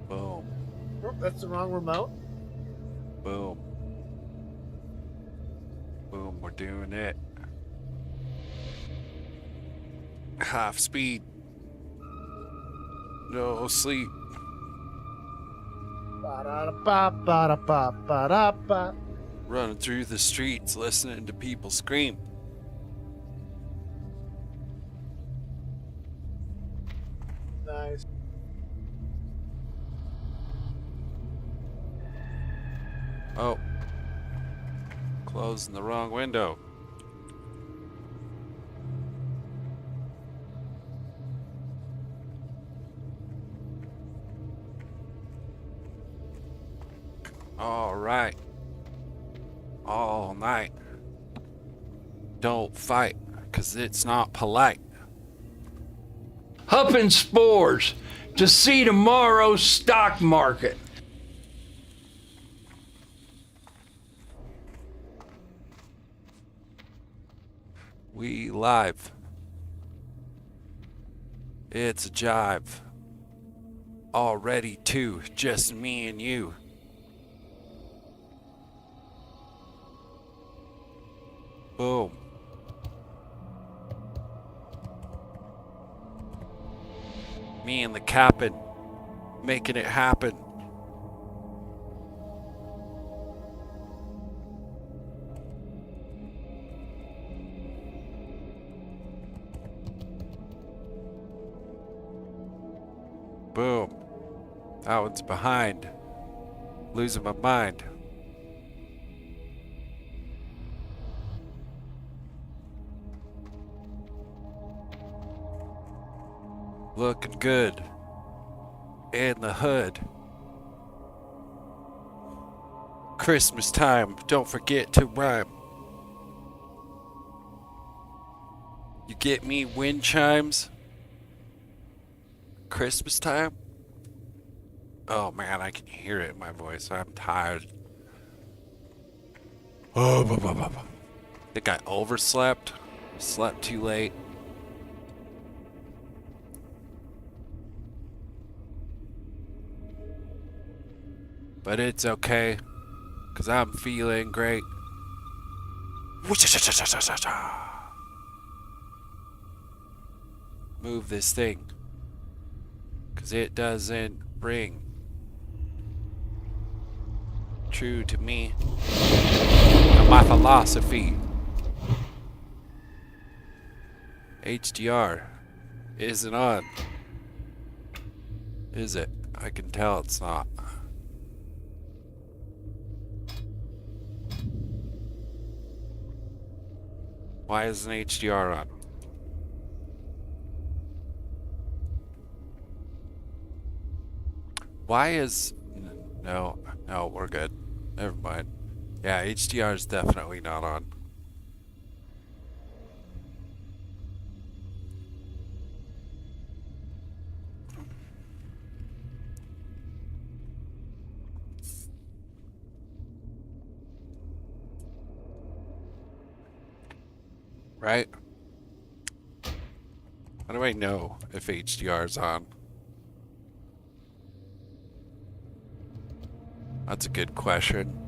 Boom. Oh, that's the wrong remote. Boom. Boom, we're doing it. Half speed. No sleep. Ba-da-da-ba-ba-da-ba-ba-da-ba. Running through the streets, listening to people scream. Nice. Oh. Closing the wrong window. All right. All night. Don't fight, 'cause it's not polite. Huffing spores to see tomorrow's stock market. We live. It's a jive. Already two, just me and you. Boom. Me and the captain, making it happen. Boom. That one's behind. Losing my mind. Looking good. In the hood. Christmas time, don't forget to rhyme. You get me, wind chimes? Christmas time? Oh man, I can hear it in my voice. I'm tired. Oh, think I overslept. Slept too late. But it's okay, 'cause I'm feeling great. Move this thing, 'cause it doesn't ring true to me and my philosophy. HDR isn't on, is it? I can tell it's not. Why isn't HDR on? Why is... No, we're good. Never mind. Yeah, HDR is definitely not on. Right? How do I know if HDR is on? That's a good question.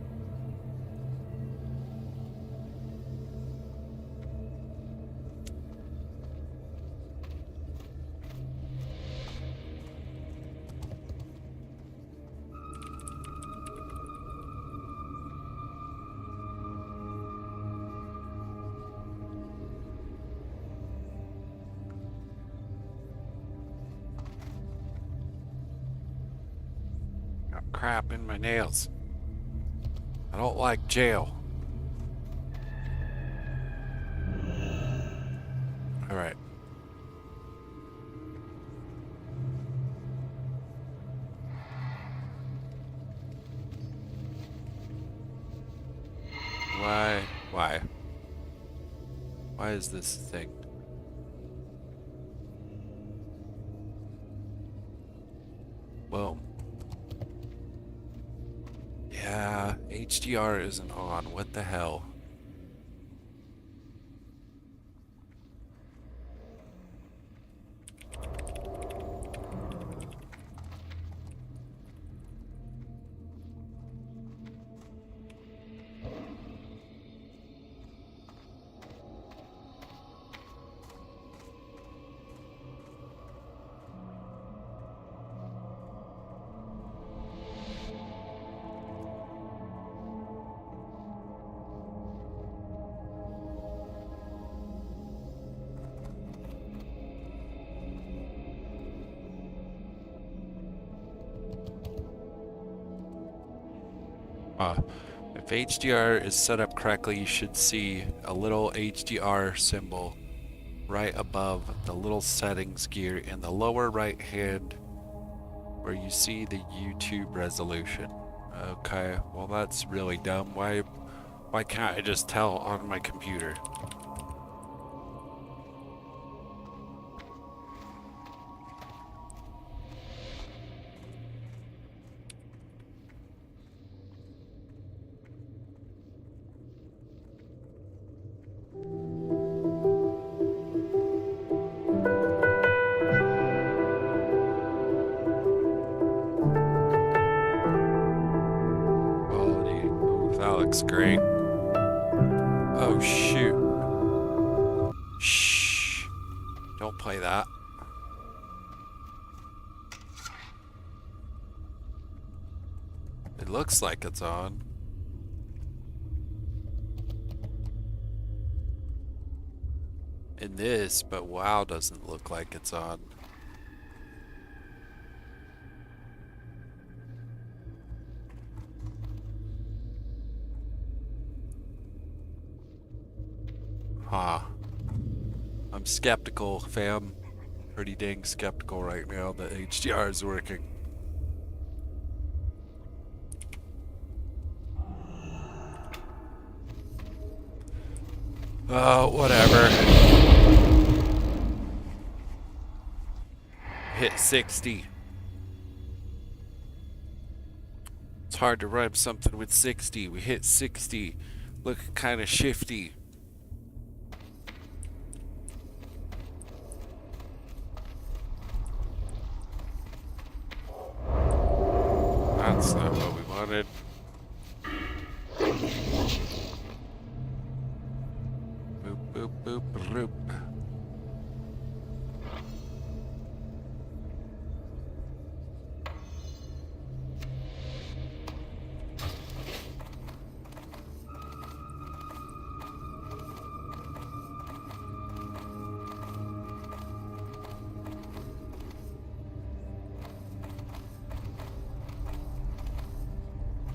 Got crap in my nails. I don't like jail. Alright. Why? Why is this a thing? Boom. Yeah, HDR isn't on. What the hell? If HDR is set up correctly, you should see a little HDR symbol right above the little settings gear in the lower right hand where you see the YouTube resolution. Okay, well that's really dumb. Why can't I just tell on my computer? Quality. Ooh, that looks great. Oh shoot. Shh. Don't play that. It looks like it's on. In this, but WoW doesn't look like it's on. Huh. I'm skeptical, fam. Pretty dang skeptical right now that HDR is working. Oh, whatever. Hit 60. It's hard to rhyme something with 60. We hit 60. Looking kind of shifty. That's not what we wanted. Boop, boop, boop, boop.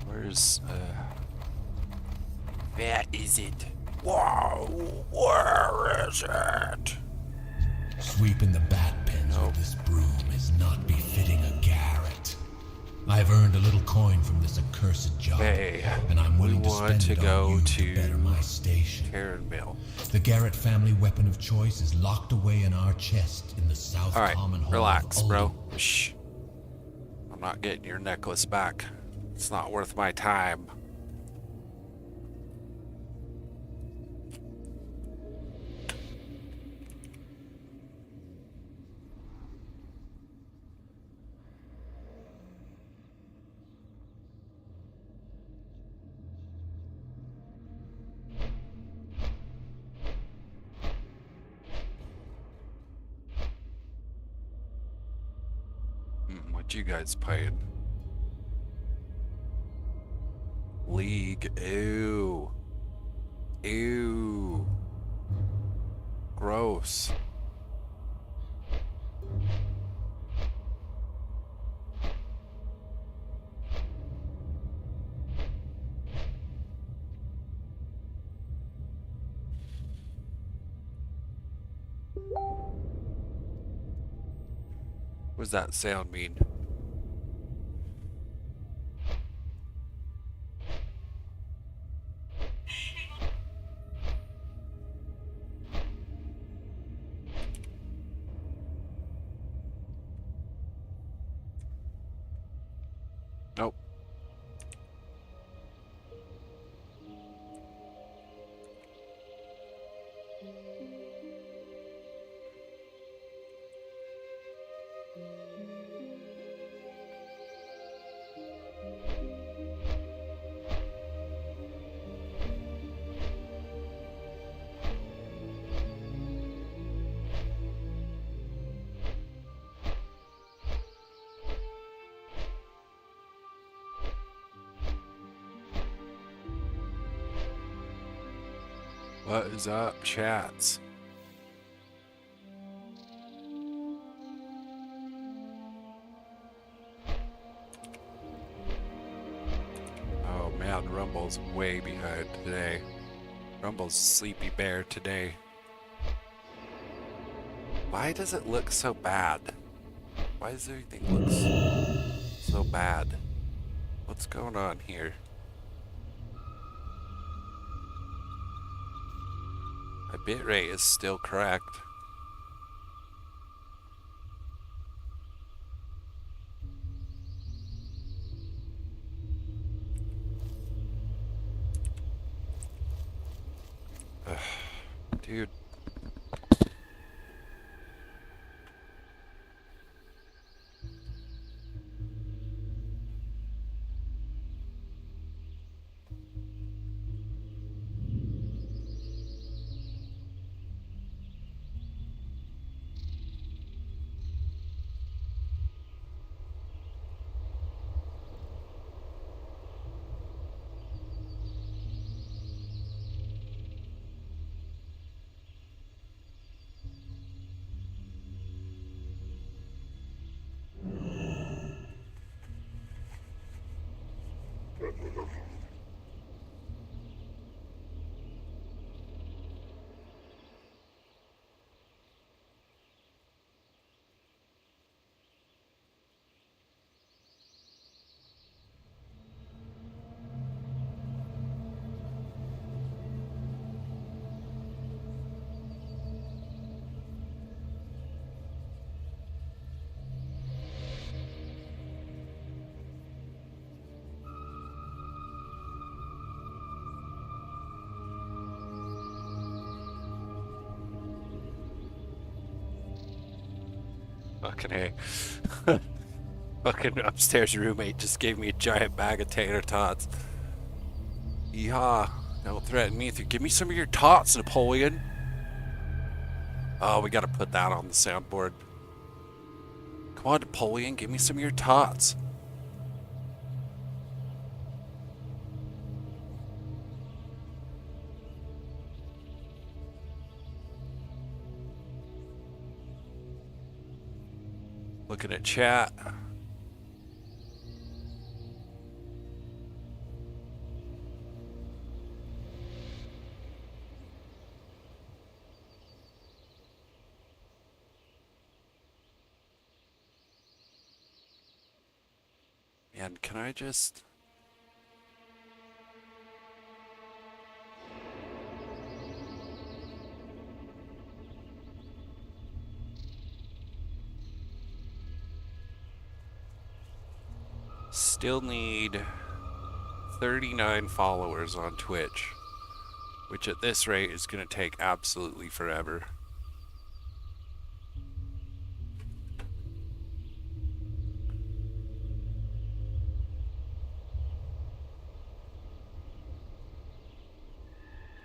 Where is it? Wow, where is it? Sweeping the bat pens with this broom is not befitting a Garrett. I've earned a little coin from this accursed job, Hey, and I'm willing we to want spend to it on go you to to better my station. Karen Mill. The Garrett family weapon of choice is locked away in our chest in the south Alright, common hall. relax, of bro. Oldham. Shh. I'm not getting your necklace back. It's not worth my time. What you guys playing? League. Ew. Ew. Gross. What does that sound mean? Nope. What is up, chats? Oh man, Rumble's way behind today. Rumble's sleepy bear today. Why does it look so bad? Why does everything look so bad? What's going on here? My bitrate is still correct. Ugh, dude. Fucking A. Fucking upstairs roommate just gave me a giant bag of tater tots. Yeehaw. Don't threaten me. Give me some of your tots, Napoleon. Oh, we gotta put that on the soundboard. Come on, Napoleon, give me some of your tots. Looking at chat. And can I just... Still need 39 followers on Twitch, which at this rate is going to take absolutely forever.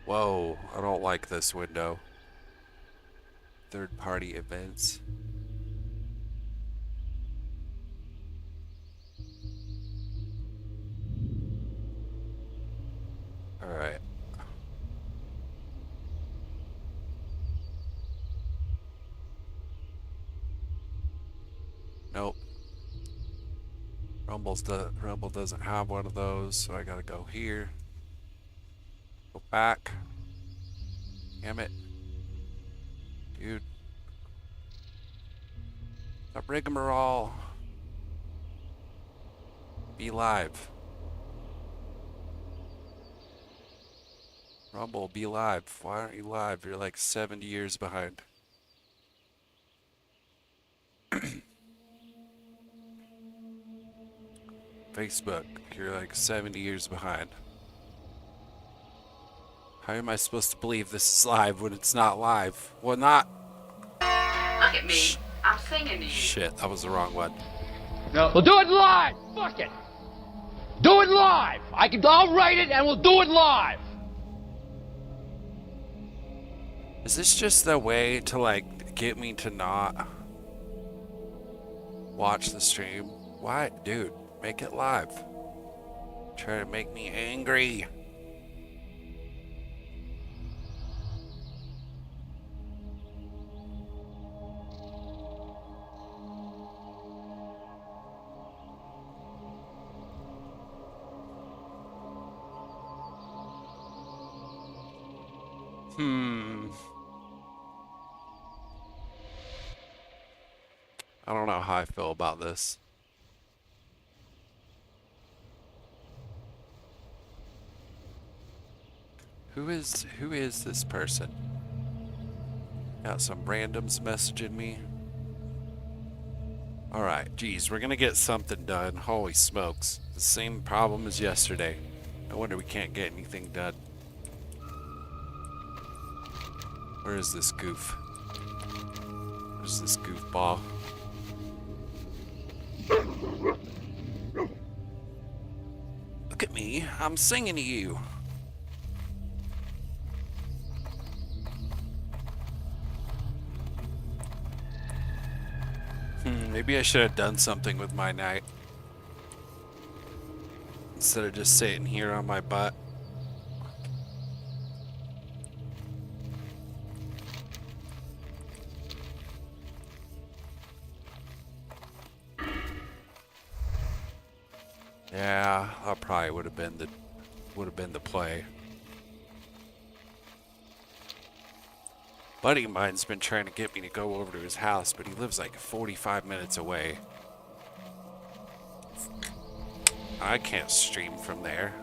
Whoa, I don't like this window. Third-party events. Alright. Nope. Rumble doesn't have one of those, so I gotta go here. Go back. Damn it. Dude. The rigmarole. Be live. Rumble, be live. Why aren't you live? You're like 70 years behind. Facebook, you're like 70 years behind. How am I supposed to believe this is live when it's not live? Well, not. Look at me. I'm singing to you. Shit, that was the wrong one. No. We'll do it live. Fuck it. Do it live. I'll write it and we'll do it live. Is this just the way to like get me to not watch the stream? Why? Dude, make it live. Try to make me angry. I don't know how I feel about this. Who is this person? Got some randoms messaging me. Alright, geez, we're gonna get something done. Holy smokes. The same problem as yesterday. No wonder we can't get anything done. Where is this goof? Where's this goofball? Look at me, I'm singing to you. Maybe I should have done something with my night. Instead of just sitting here on my butt. Yeah, that probably would have been the play. Buddy of mine's been trying to get me to go over to his house, but he lives like 45 minutes away. I can't stream from there.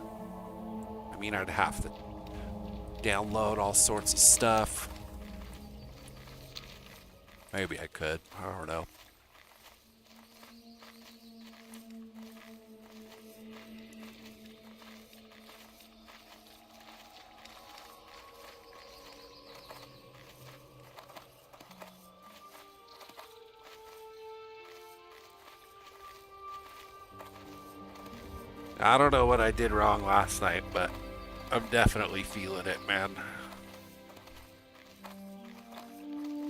I mean, I'd have to download all sorts of stuff. Maybe I could. I don't know. I don't know what I did wrong last night, but I'm definitely feeling it, man.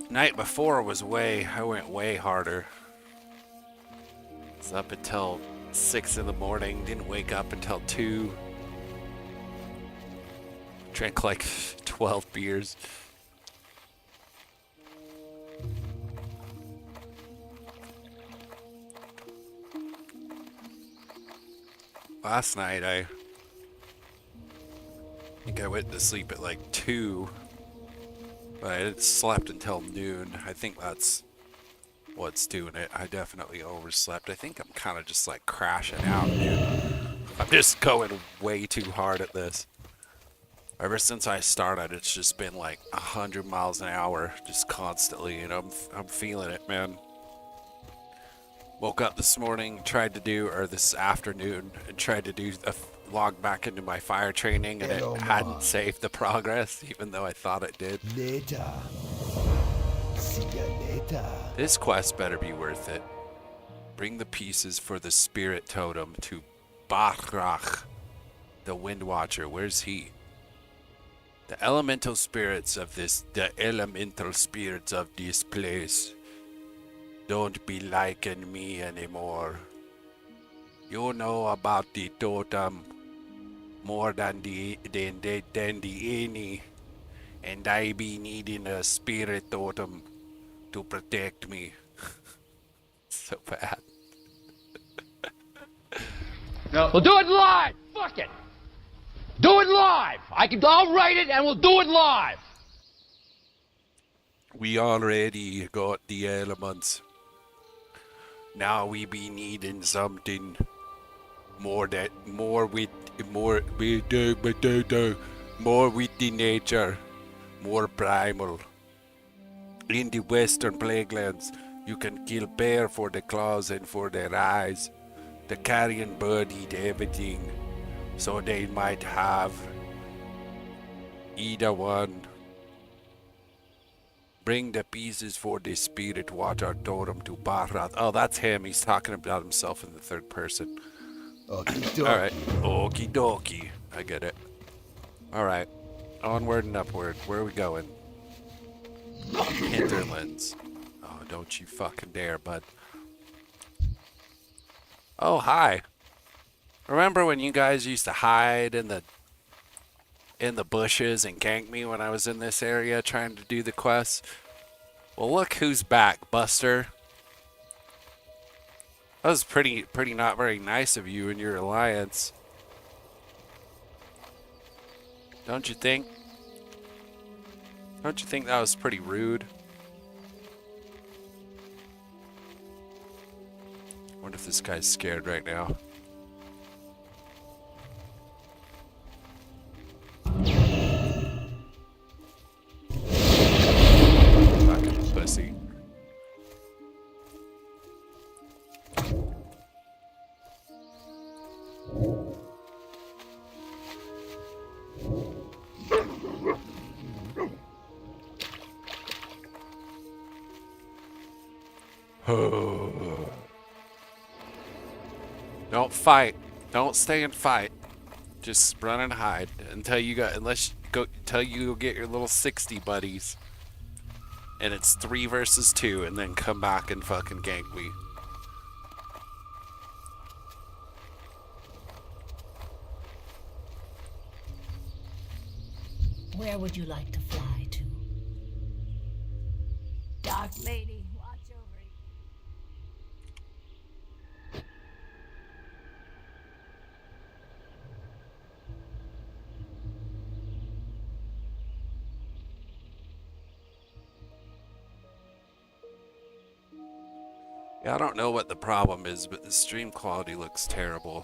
Night before was I went way harder. Was up until 6 in the morning, didn't wake up until 2. Drank like 12 beers. Last night, I think I went to sleep at like 2, but I slept until noon. I think that's what's doing it. I definitely overslept. I think I'm kind of just like crashing out, dude. I'm just going way too hard at this. Ever since I started, it's just been like 100 miles an hour, just constantly, and I'm feeling it, man. Woke up this morning, this afternoon, and tried to do log back into my fire training, and it hadn't saved the progress, even though I thought it did. Later. See ya later. This quest better be worth it. Bring the pieces for the spirit totem to Bachrach, the Wind Watcher. Where's he? The elemental spirits of this place don't be liking me anymore. You know about the totem more than the any, and I be needing a spirit totem to protect me. So bad. No. We'll do it live. Fuck it. Do it live. I'll write it and we'll do it live. We already got the elements. Now we be needing something more with the nature, more primal. In the western plaguelands, you can kill bear for the claws and for their eyes. The carrion bird eat everything, so they might have either one. Bring the pieces for the spirit watcher totem to Bachrach. Oh, that's him. He's talking about himself in the third person. Okie Alright. Okie dokie. I get it. Alright. Onward and upward. Where are we going? Hinterlands. Oh, don't you fucking dare, bud. Oh, hi. Remember when you guys used to hide in the bushes and gank me when I was in this area trying to do the quests? Well, look who's back, Buster. That was pretty not very nice of you and your alliance. Don't you think? Don't you think that was pretty rude? Wonder if this guy's scared right now. Fucking pussy. Don't fight. Don't stay and fight. Just run and hide until you get your little 60 buddies. And it's 3 versus 2, and then come back and fucking gank me. Where would you like to fly to? Dark Lady, watch over you. Yeah, I don't know what the problem is, but the stream quality looks terrible.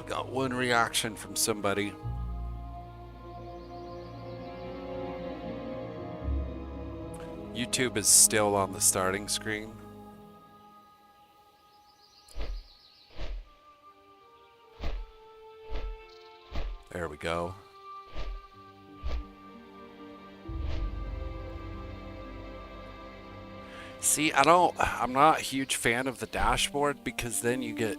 Got one reaction from somebody. YouTube is still on the starting screen. There we go. See, I'm not a huge fan of the dashboard because then you get,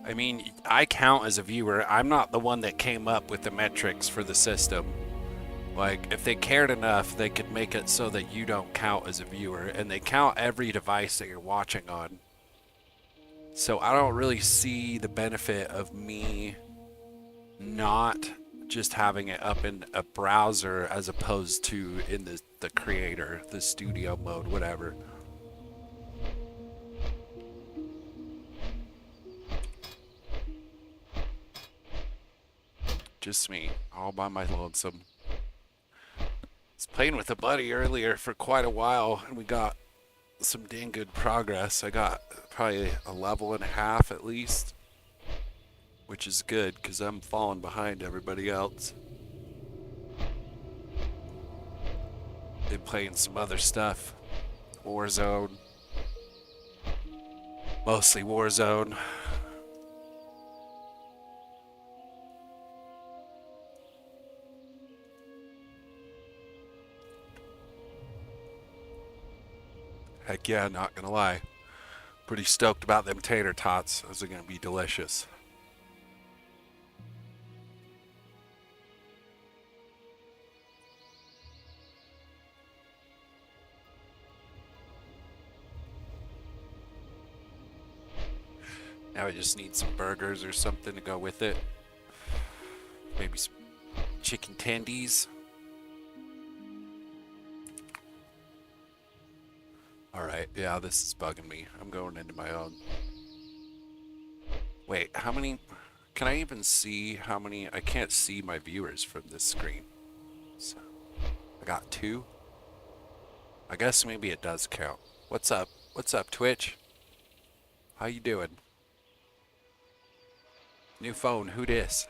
I mean, I count as a viewer. I'm not the one that came up with the metrics for the system. Like, if they cared enough, they could make it so that you don't count as a viewer, and they count every device that you're watching on. So I don't really see the benefit of me not just having it up in a browser as opposed to in the creator, the studio mode, whatever. Just me, all by my lonesome. I was playing with a buddy earlier for quite a while, and we got some dang good progress. I got probably a level and a half at least, which is good because I'm falling behind everybody else. Been playing some other stuff, Warzone, mostly Warzone. Heck yeah, not gonna lie. Pretty stoked about them tater tots. Those are gonna be delicious. Now I just need some burgers or something to go with it. Maybe some chicken tendies. Alright, yeah, this is bugging me. I'm going into my own. Wait, how many? Can I even see how many? I can't see my viewers from this screen. So, I got 2. I guess maybe it does count. What's up? What's up, Twitch? How you doing? New phone, who dis?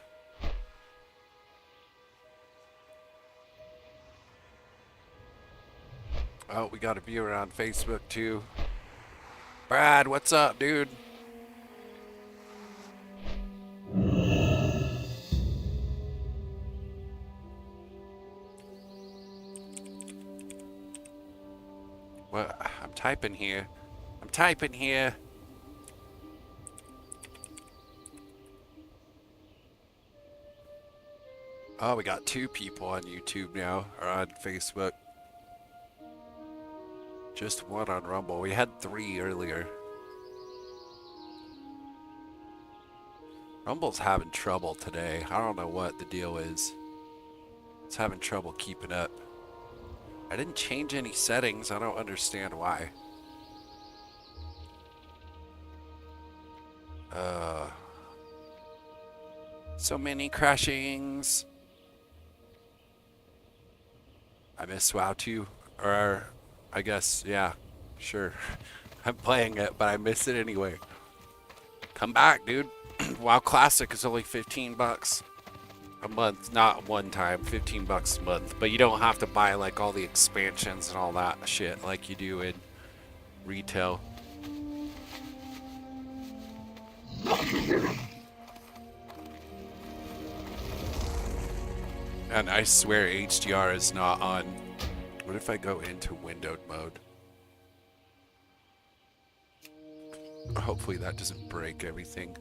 Oh, we got a viewer on Facebook too. Brad, what's up, dude? What? I'm typing here. I'm typing here. Oh, we got 2 people on YouTube now, or on Facebook. Just 1 on Rumble. We had 3 earlier. Rumble's having trouble today. I don't know what the deal is. It's having trouble keeping up. I didn't change any settings. I don't understand why. So many crashings. I miss WoW 2. Or, I guess, yeah, sure. I'm playing it, but I miss it anyway. Come back, dude. WoW Classic is only 15 bucks a month. Not one time, 15 bucks a month. But you don't have to buy like all the expansions and all that shit like you do in retail. And I swear HDR is not on. What if I go into windowed mode? Hopefully that doesn't break everything.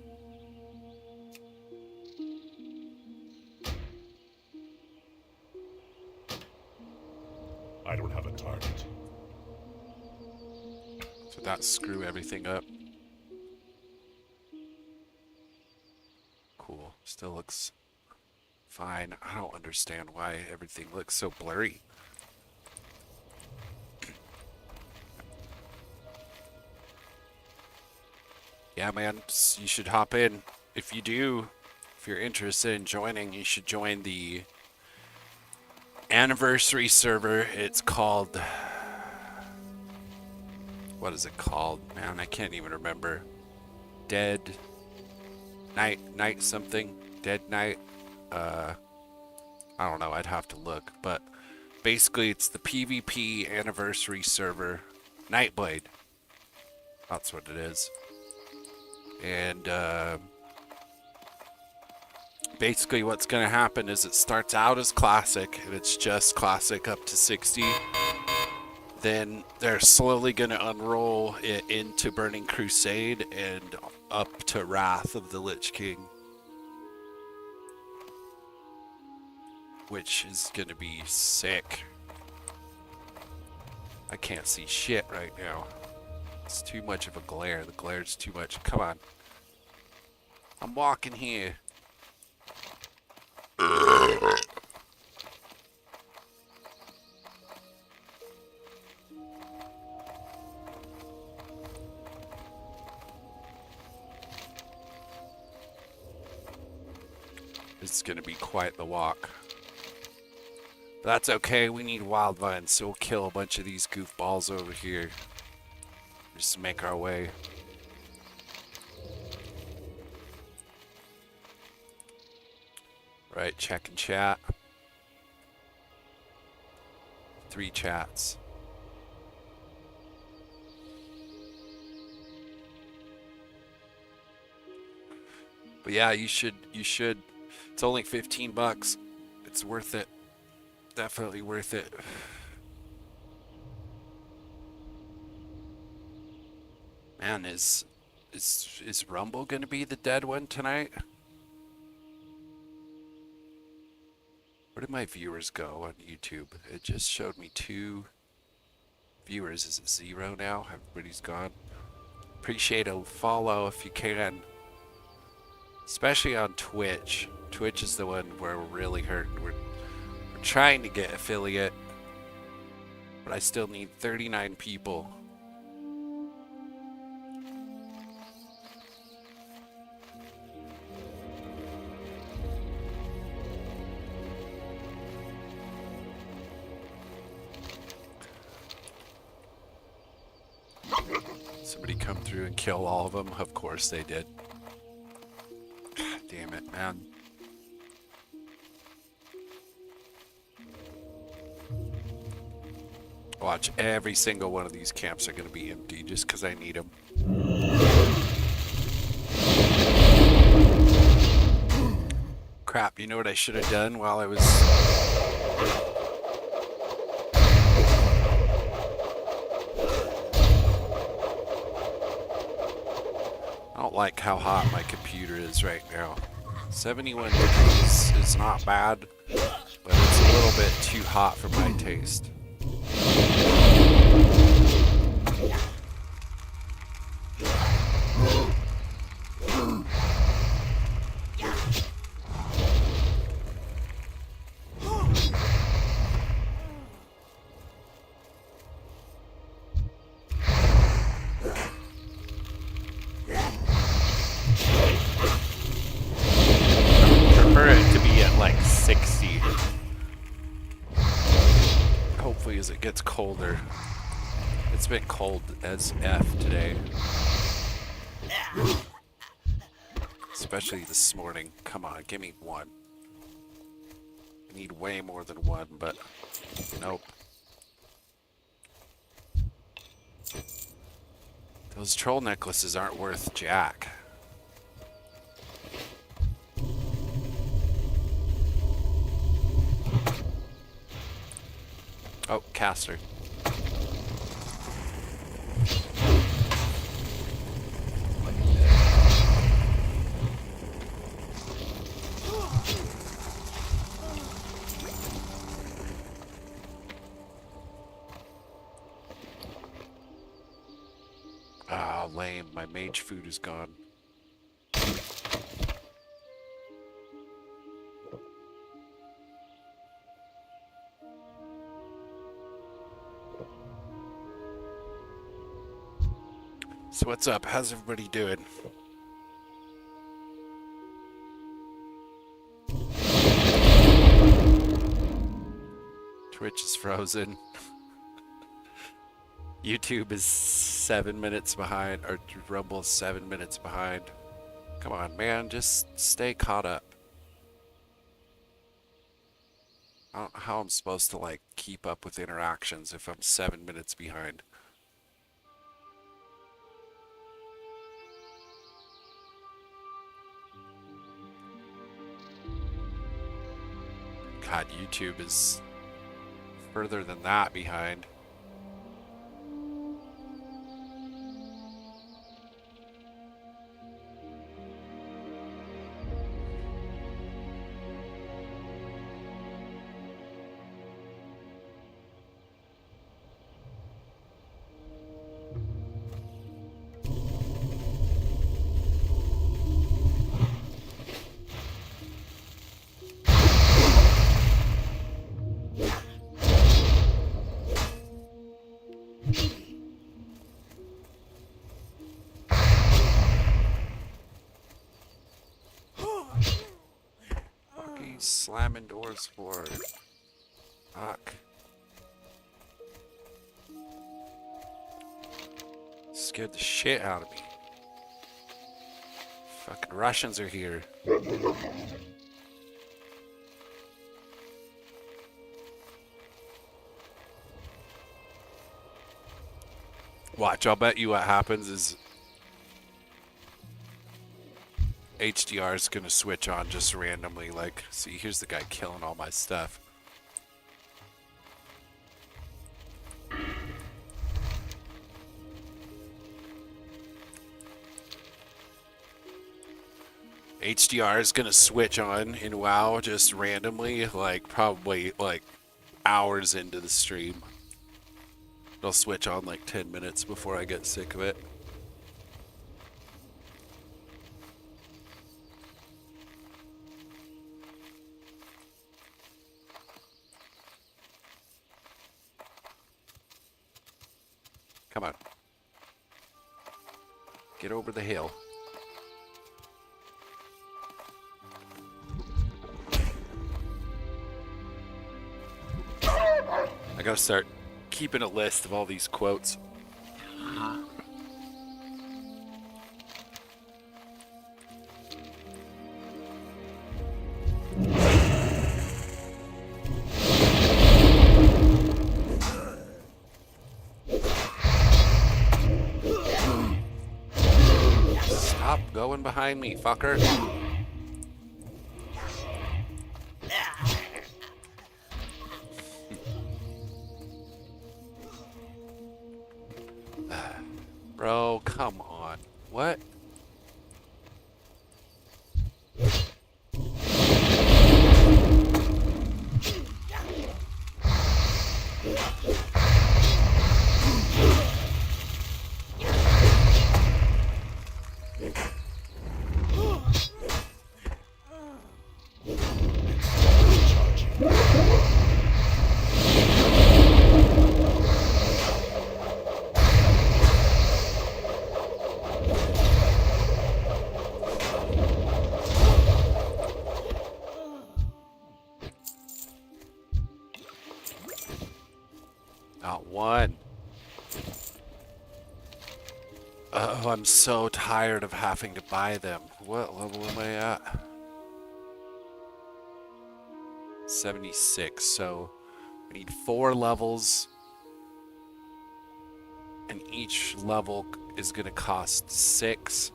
I don't have a target. So that screw everything up. Cool. Still looks fine. I don't understand why everything looks so blurry. Yeah, man, you should hop in. If you're interested in joining, you should join the anniversary server. It's called, what is it called? Man, I can't even remember. Dead Night something. Dead Night. I don't know, I'd have to look, but basically it's the PvP anniversary server. Nightblade. That's what it is. And basically what's going to happen is it starts out as classic, and it's just classic up to 60. Then they're slowly going to unroll it into Burning Crusade and up to Wrath of the Lich King, which is going to be sick. I can't see shit right now. It's too much of a glare. The glare's too much. Come on. I'm walking here. It's gonna be quite the walk. But that's okay. We need wild vines, so we'll kill a bunch of these goofballs over here. Just make our way. Right, check and chat. 3 chats. But yeah, you should. It's only 15 bucks. It's worth it. Definitely worth it. Man, is Rumble gonna be the dead one tonight? Where did my viewers go on YouTube? It just showed me 2 viewers. Is it 0 now? Everybody's gone. Appreciate a follow if you can. Especially on Twitch. Twitch is the one where we're really hurting. We're trying to get affiliate, but I still need 39 people. Somebody come through and kill all of them? Of course they did. God damn it, man. Watch, every single one of these camps are going to be empty just because I need them. Crap, you know what I should have done while I was... I don't like how hot my computer is right now. 71 degrees is not bad, but it's a little bit too hot for my taste. 60. Hopefully as it gets colder. It's been cold as F today. Especially this morning. Come on, give me one. I need way more than one, but nope. Those troll necklaces aren't worth jack. Oh, caster. Ah, lame. My mage food is gone. So what's up? How's everybody doing? Twitch is frozen. YouTube is 7 minutes behind, or Rumble is 7 minutes behind. Come on, man, just stay caught up. I don't know how I'm supposed to, like, keep up with interactions if I'm 7 minutes behind. God, YouTube is further than that behind. Slamming doors for it. Fuck. Scared the shit out of me. Fucking Russians are here. Watch, I'll bet you what happens is HDR is gonna switch on just randomly, like, see, here's the guy killing all my stuff. HDR is gonna switch on in WoW just randomly, like, probably, like, hours into the stream. It'll switch on like 10 minutes before I get sick of it. Come on. Get over the hill. I gotta start keeping a list of all these quotes. Stop going behind me, fucker. Bro, come on. What? Not one. Oh, I'm so tired of having to buy them. What level am I at? 76. So I need 4 levels. And each level is going to cost 6.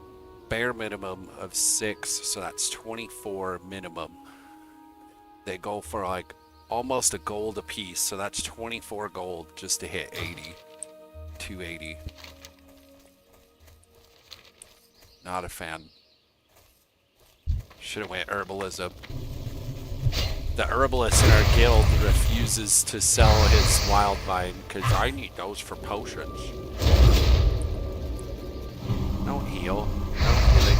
Bare minimum of 6. So that's 24 minimum. They go for like almost a gold a piece. So that's 24 gold just to hit 80. 280. Not a fan. Should have went herbalism. The herbalist in our guild refuses to sell his wild vine because I need those for potions. No heal. No healing.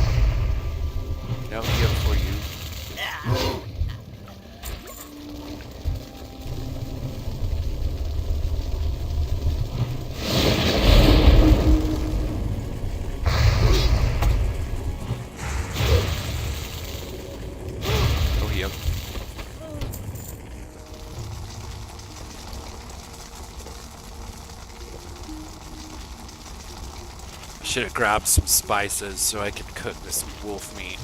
No heal for you. No heal. Should have grabbed some spices so I could cook this wolf meat.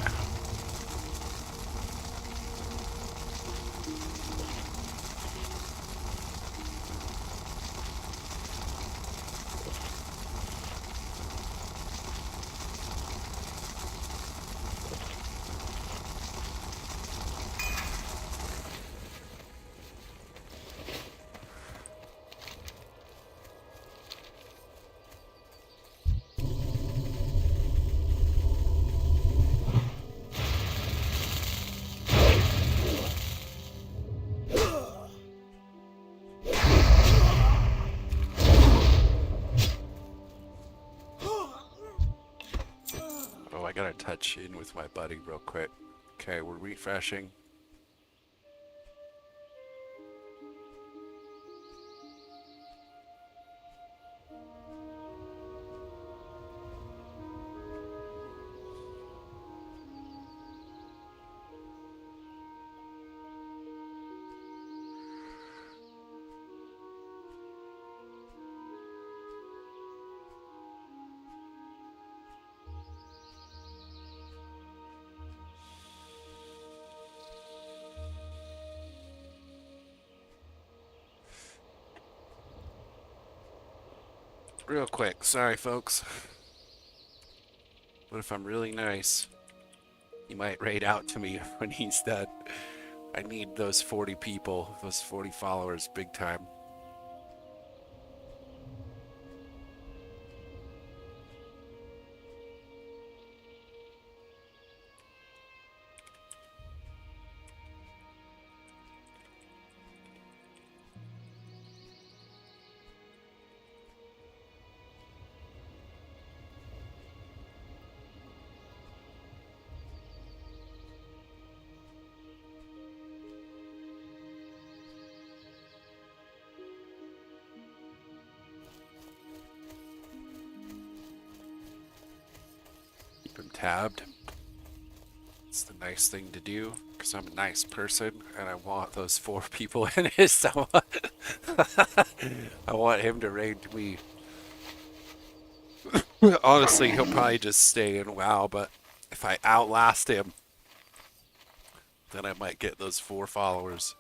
Oh, I gotta touch in with my buddy real quick. Okay, we're refreshing. Real quick, sorry folks. But if I'm really nice, he might raid out to me when he's done. I need those 40 people, those 40 followers, big time. Keep him tabbed. It's the nice thing to do because I'm a nice person and I want those 4 people in his. I want him to raid me. Honestly, he'll probably just stay in WoW, but if I outlast him, then I might get those 4 followers.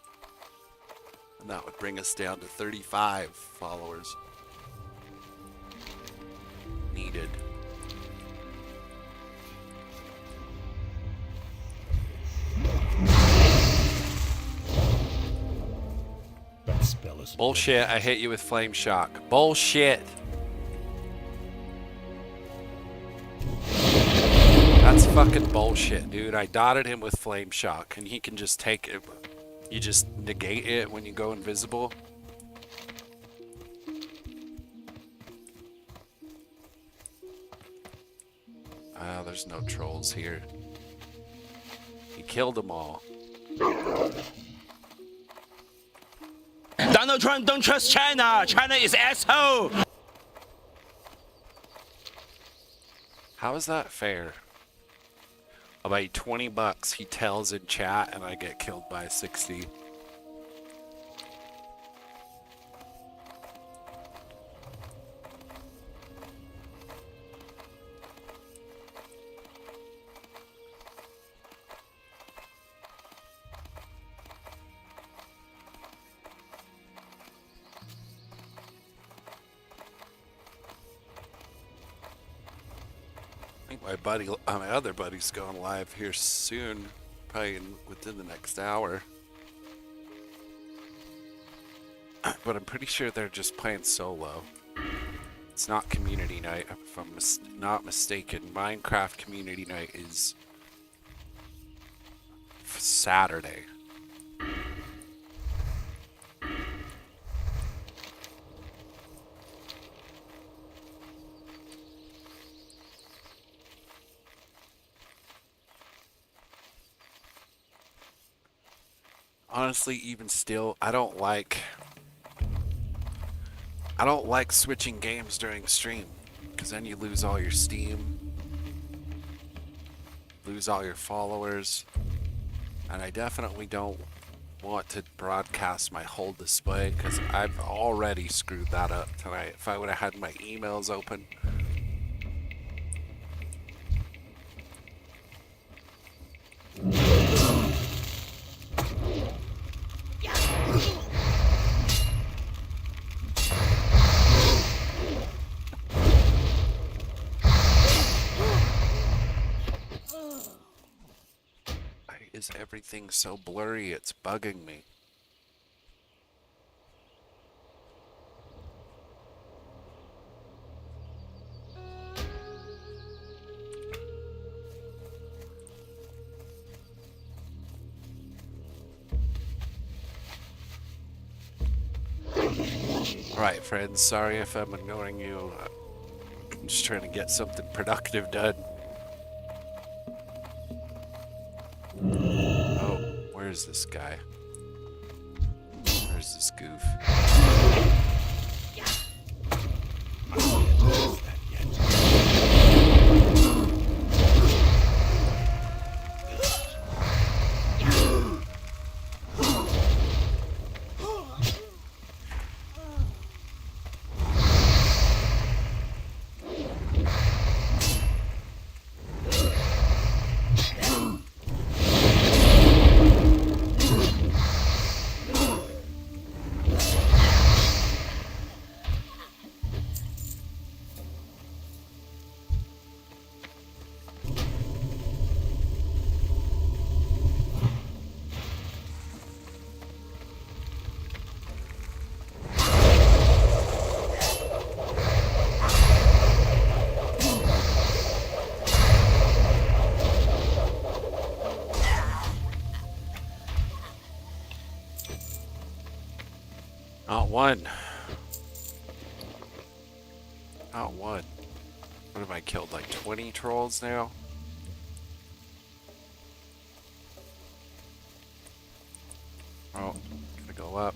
And that would bring us down to 35 followers needed. That spell is Bullshit, I hit you with flame shock. Bullshit. That's fucking bullshit, dude. I dotted him with flame shock and he can just take it. You just negate it when you go invisible. Ah, there's no trolls here. He killed them all. Donald Trump don't trust China. China is asshole. How is that fair? About 20 bucks he tells in chat and I get killed by 60. my other buddy's going live here soon, probably within the next hour. But I'm pretty sure they're just playing solo. It's not community night, if I'm not mistaken. Minecraft community night is Saturday. Honestly, even still, I don't like switching games during stream, because then you lose all your Steam, lose all your followers, and I definitely don't want to broadcast my whole display, because I've already screwed that up tonight. If I would have had my emails open. Is everything so blurry? It's bugging me. Alright, friends, sorry if I'm ignoring you. I'm just trying to get something productive done. Where's this guy? Where's this goof? Not one. Not one. What have I killed? Like 20 trolls now? Oh, gotta go up.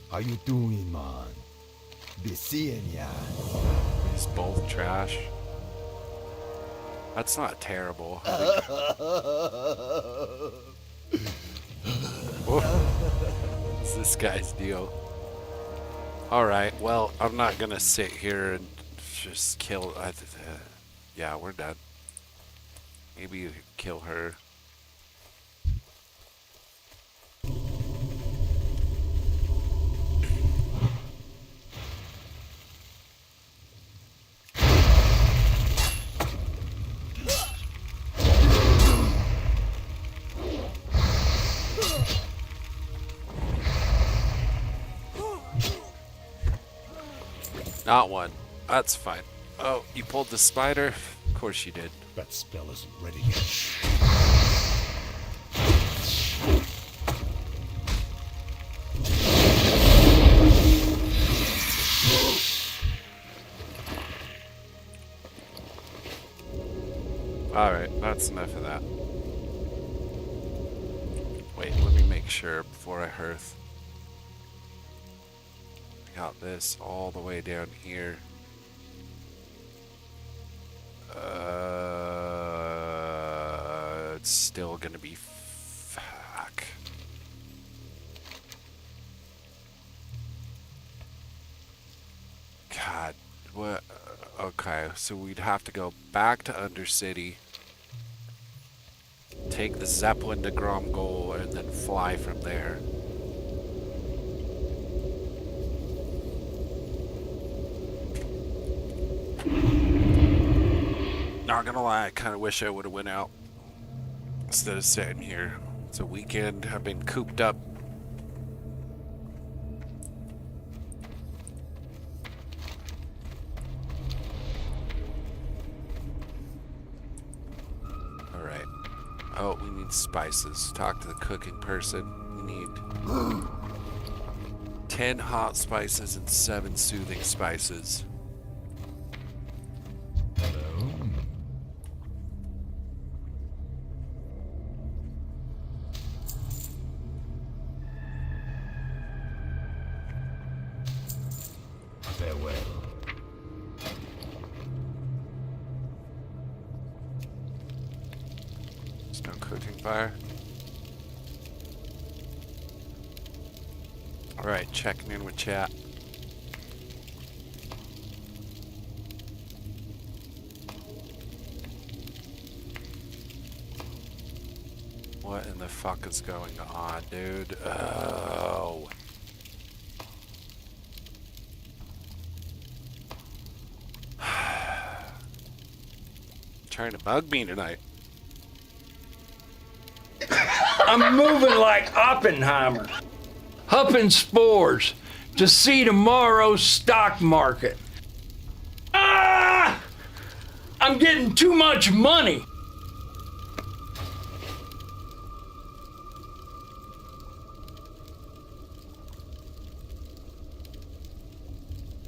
How you doing, man? Be seeing ya. He's both trash. That's not terrible. What's this guy's deal? Alright, well, I'm not gonna sit here and just kill... yeah, we're done. Maybe you could kill her. Not one. That's fine. Oh, you pulled the spider? Of course you did. That spell isn't ready yet. Alright, that's enough of that. Wait, let me make sure before I hearth. I got this all the way down here. It's still gonna be fuck. God, what? Okay, so we'd have to go back to Undercity. take the Zeppelin to Gromgol and then fly from there. Not gonna lie, I kind of wish I would have went out instead of sitting here. It's a weekend. I've been cooped up. All right. Oh, we need spices. Talk to the cooking person. We need 10 hot spices and 7 soothing spices. Hello? Farewell. There's no cooking fire. Alright, checking in with chat. What in the fuck is going on, dude? Oh. Trying to bug me tonight. I'm moving like Oppenheimer, huffing spores to see tomorrow's stock market. Ah! I'm getting too much money.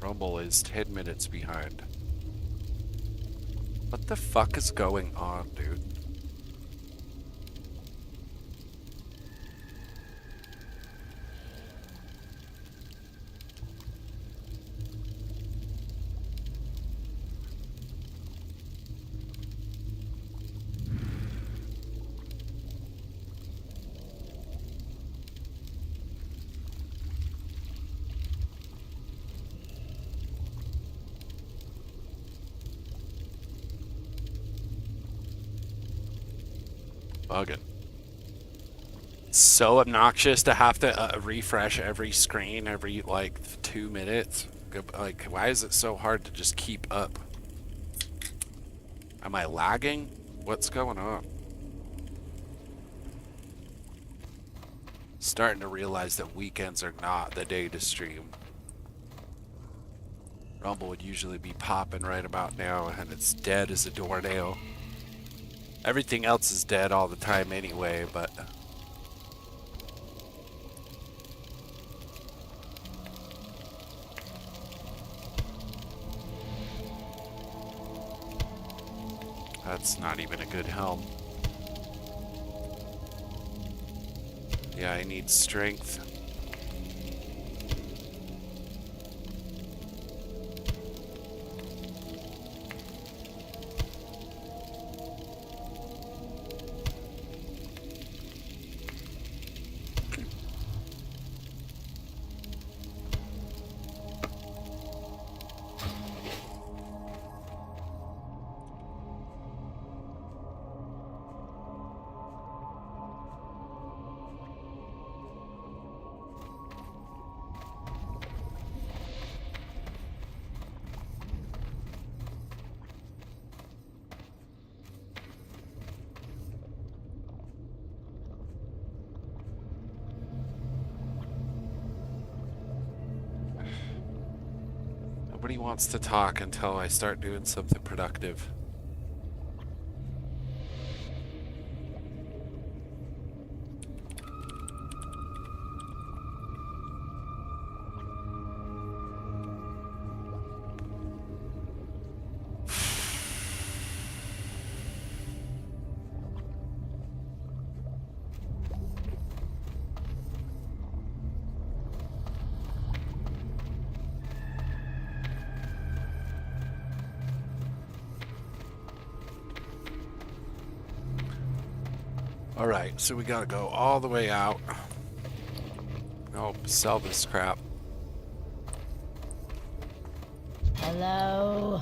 Rumble is 10 minutes behind. What the fuck is going on, dude? Bugging. So obnoxious to have to refresh every screen every like 2 minutes. Like, why is it so hard to just keep up? Am I lagging? What's going on? Starting to realize that weekends are not the day to stream. Rumble would usually be popping right about now, and it's dead as a doornail. Everything else is dead all the time anyway, but... That's not even a good helm. Yeah, I need strength. Nobody wants to talk until I start doing something productive. Alright, so we gotta go all the way out. Oh, sell this crap. Hello?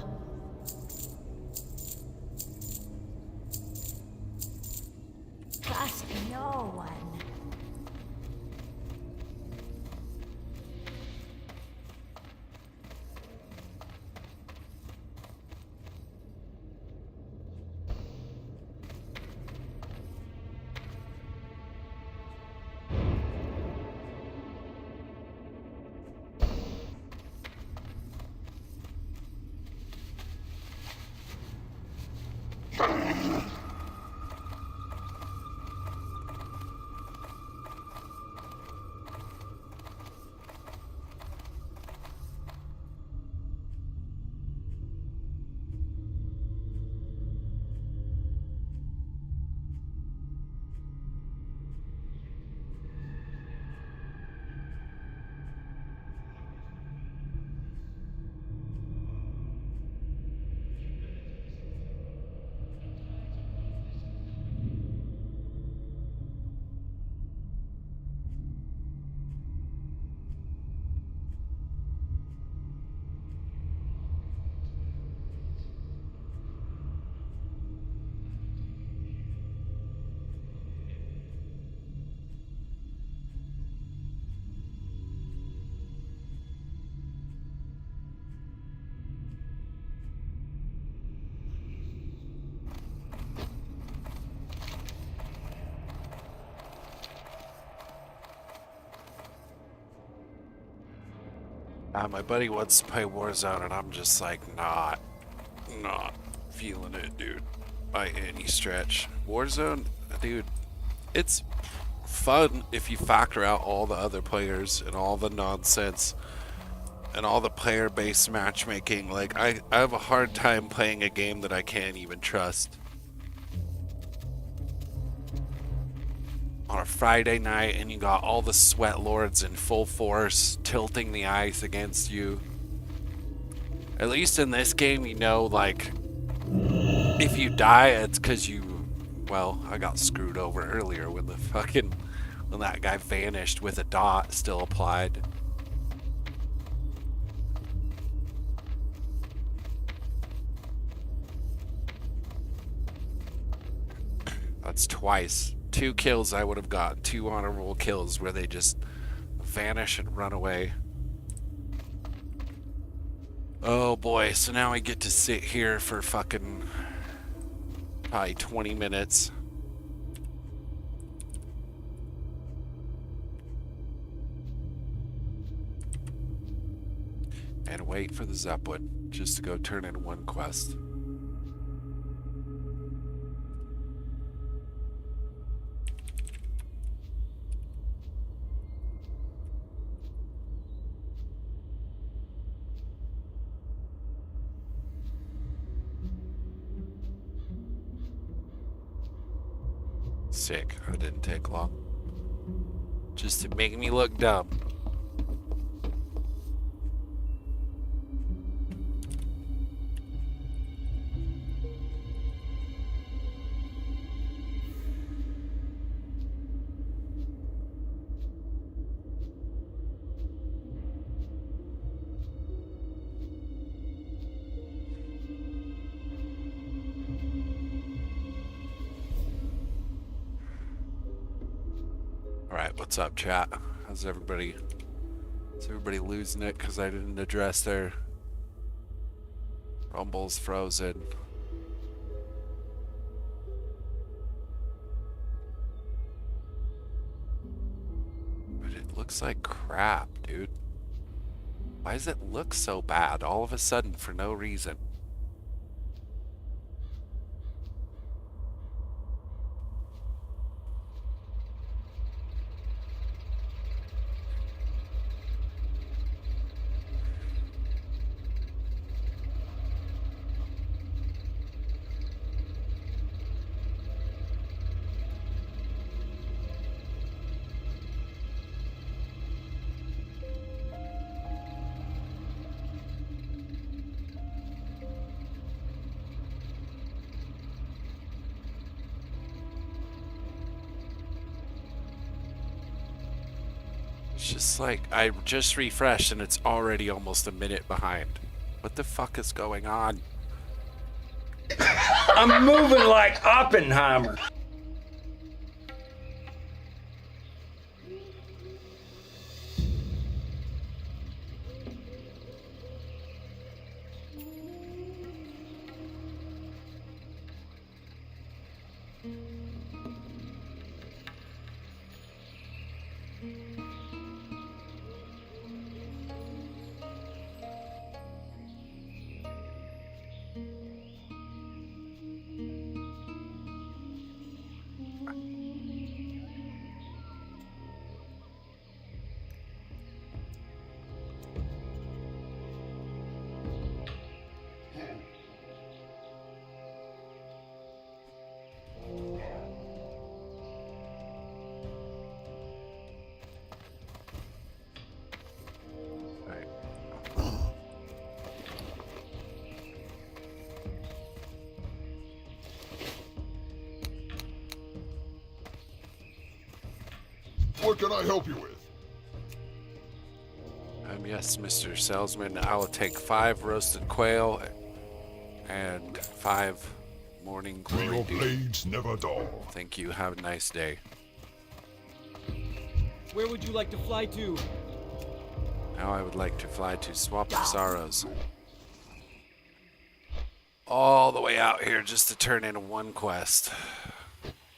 trust no one. My buddy wants to play Warzone, and I'm just like, not feeling it, dude, by any stretch. Warzone, dude, it's fun if you factor out all the other players and all the nonsense and all the player-based matchmaking. Like, I have a hard time playing a game that I can't even trust. On a Friday night, and you got all the sweat lords in full force tilting the ice against you. At least in this game, you know, like, if you die, it's because you, well, I got screwed over earlier when when that guy vanished with a dot still applied. That's twice. 2 kills I would have got. 2 honorable kills where they just vanish and run away. Oh boy, so now I get to sit here for fucking probably 20 minutes. And wait for the Zeppelin just to go turn in one quest. Sick. That didn't take long. Just to make me look dumb. Alright, what's up, chat? How's everybody? Is everybody losing it because I didn't address their Rumble's frozen? But it looks like crap, dude. Why does it look so bad all of a sudden for no reason? It's just like, I just refreshed and it's already almost a minute behind. What the fuck is going on? I'm moving like Oppenheimer. What can I help you with? Yes, Mr. Salesman. I will take 5 roasted quail and 5 morning May glory your dew. blades never dull. Thank you. Have a nice day. Where would you like to fly to? Now I would like to fly to Swamp of Sorrows. All the way out here just to turn in one quest.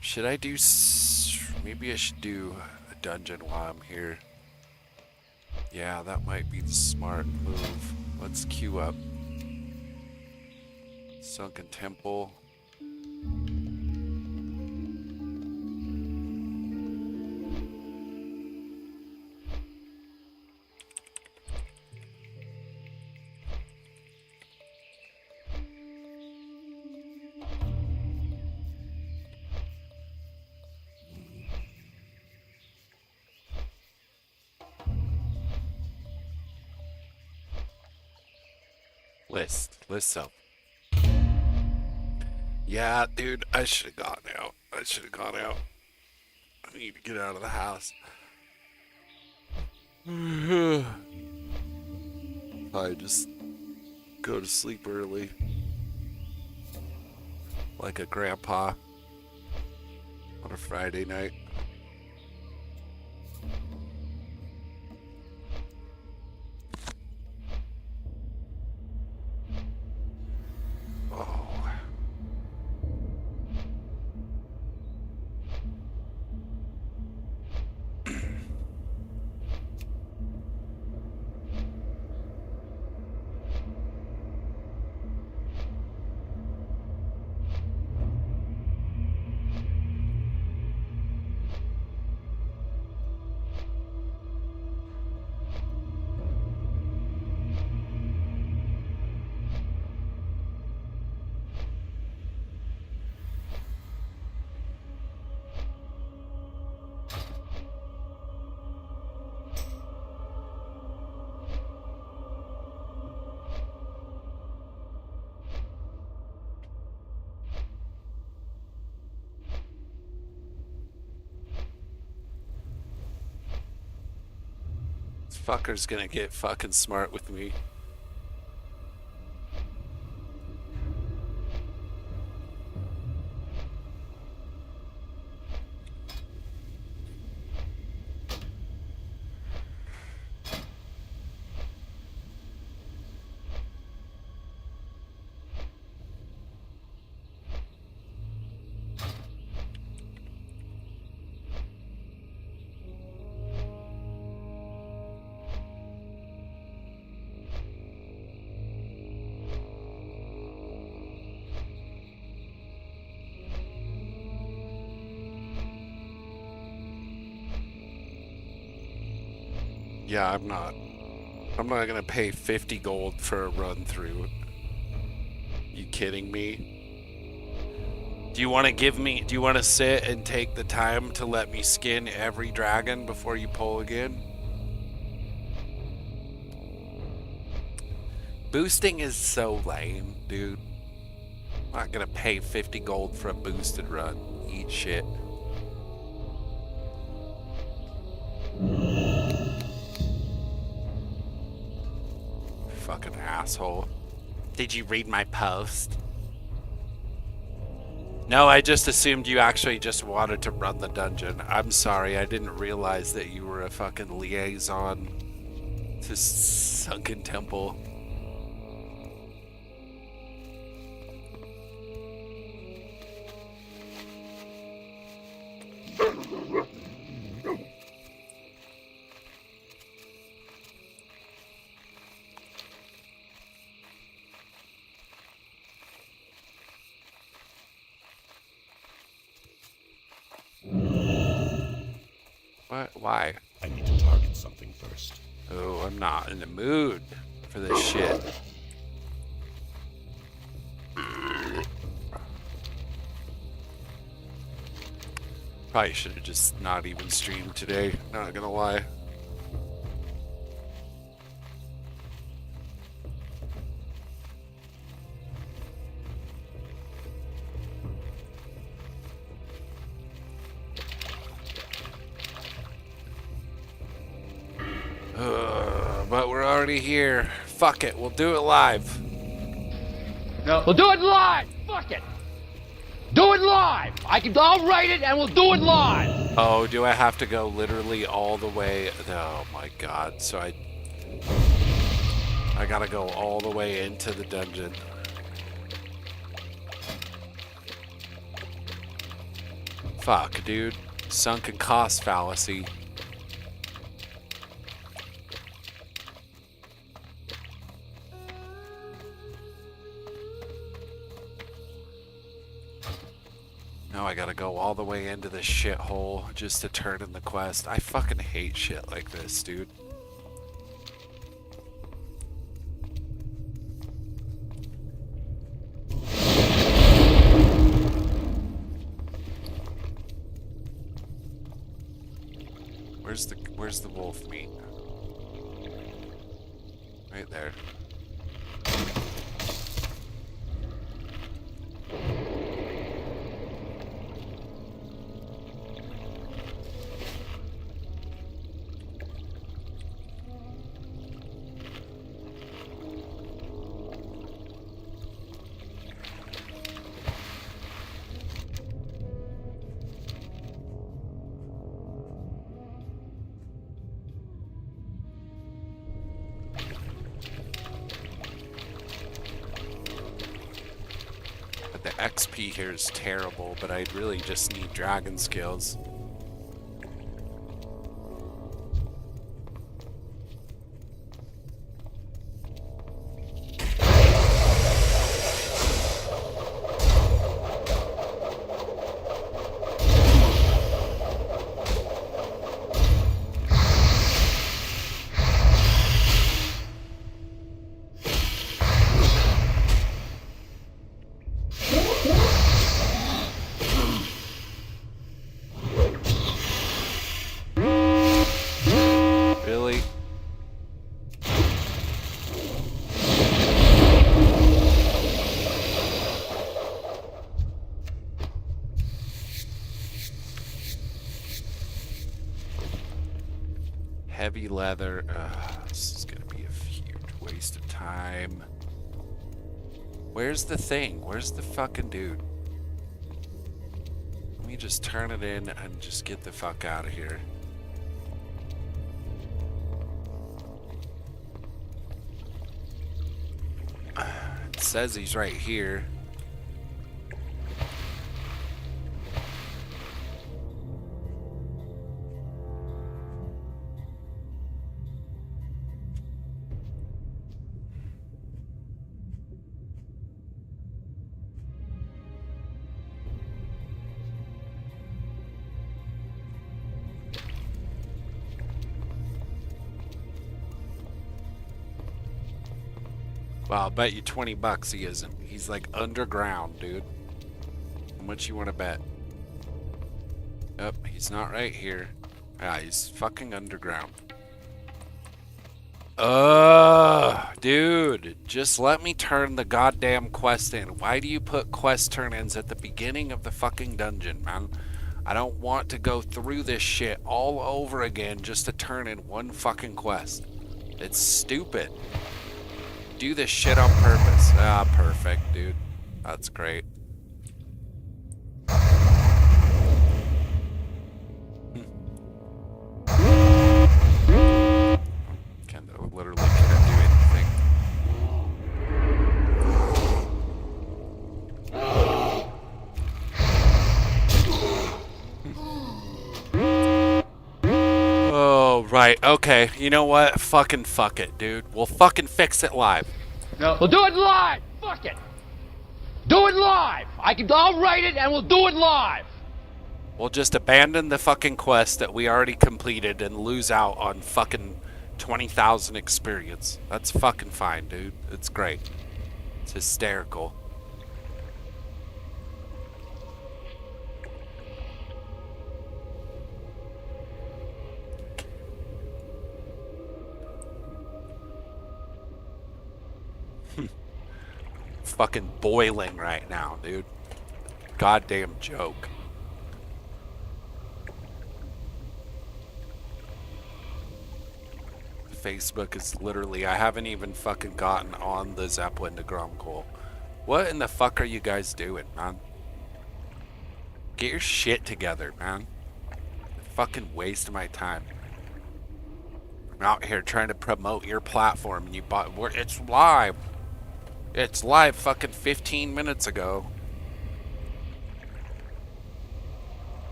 Should I do... maybe I should do a dungeon while I'm here. Yeah, that might be the smart move. Let's queue up. Sunken Temple. List up. Yeah, dude, I should have gone out. I need to get out of the house. Probably just go to sleep early. Like a grandpa on a Friday night. This fucker's gonna get fucking smart with me. Yeah, I'm not gonna pay 50 gold for a run through. You kidding me? Do you want to sit and take the time to let me skin every dragon before you pull again? Boosting is so lame, dude. I'm not gonna pay 50 gold for a boosted run. Eat shit. Fucking asshole. Did you read my post? No, I just assumed you actually just wanted to run the dungeon. I'm sorry, I didn't realize that you were a fucking liaison to Sunken Temple. What? Why? I need to target something first. Oh, I'm not in the mood for this shit. Probably should have just not even streamed today, not gonna lie. But we're already here. Fuck it, we'll do it live. No. We'll do it live. Fuck it. Do it live. I'll write it and we'll do it live. Oh, do I have to go literally all the way? Oh my god. So I gotta go all the way into the dungeon. Fuck, dude. Sunken cost fallacy. Now I gotta go all the way into this shithole just to turn in the quest. I fucking hate shit like this, dude. Where's the wolf meat? Right there. The XP here is terrible, but I really just need dragon skills. Really? Heavy leather. This is gonna be a huge waste of time. Where's the thing? Where's the fucking dude? Let me just turn it in and just get the fuck out of here. It says he's right here. Well, I'll bet you 20 bucks he isn't. He's like underground, dude. How much you want to bet? Oh, he's not right here. Ah, he's fucking underground. Dude, just let me turn the goddamn quest in. Why do you put quest turn-ins at the beginning of the fucking dungeon, man? I don't want to go through this shit all over again just to turn in one fucking quest. It's stupid. Do this shit on purpose. Ah, perfect, dude. That's great. Literally can't do anything. Oh, right. Okay. You know what? Fucking fuck it, dude. We'll fucking fix it live. No. We'll do it live. Fuck it. Do it live. I'll write it and we'll do it live. We'll just abandon the fucking quest that we already completed and lose out on fucking 20,000 experience. That's fucking fine, dude. It's great. It's hysterical. Fucking boiling right now, dude. Goddamn joke. Facebook is literally, I haven't even fucking gotten on the Zeppelin to Gromcoal. What in the fuck are you guys doing, man? Get your shit together, man. Fucking waste my time. I'm out here trying to promote your platform and you bought, it's live. It's live fucking 15 minutes ago.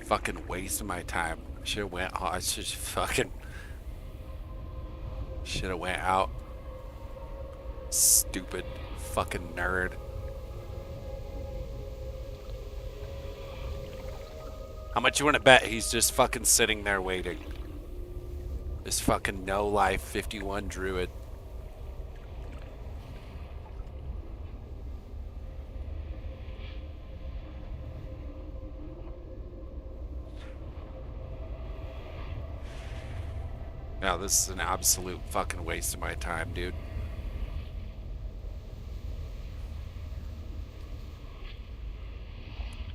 Fucking wasting my time. Should have went. I should fucking. Should have went out. Stupid fucking nerd. How much you want to bet he's just fucking sitting there waiting? This fucking no life 51 druid. Yeah, this is an absolute fucking waste of my time, dude.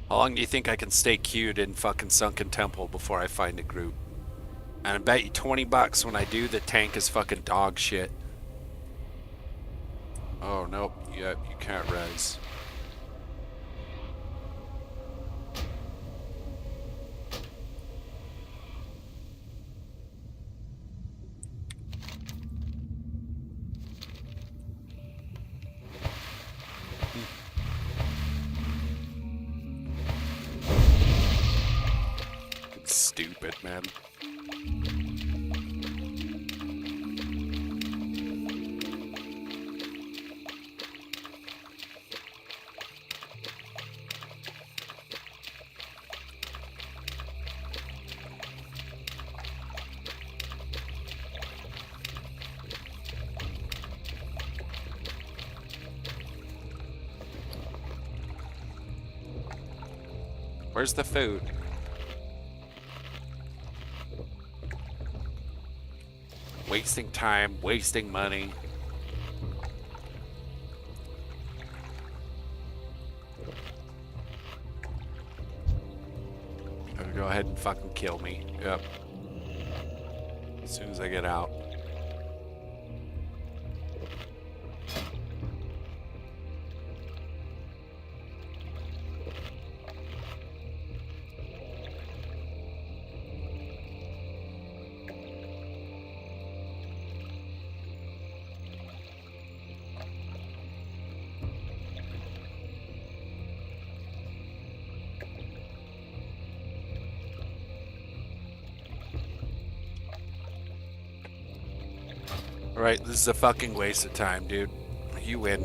How long do you think I can stay queued in fucking Sunken Temple before I find a group? And I bet you 20 bucks when I do, the tank is fucking dog shit. Oh, nope. Yeah, you can't res. Stupid, man. Where's the food? Wasting time, wasting money. Go ahead and fucking kill me. Yep. As soon as I get out. Alright, this is a fucking waste of time, dude. You win.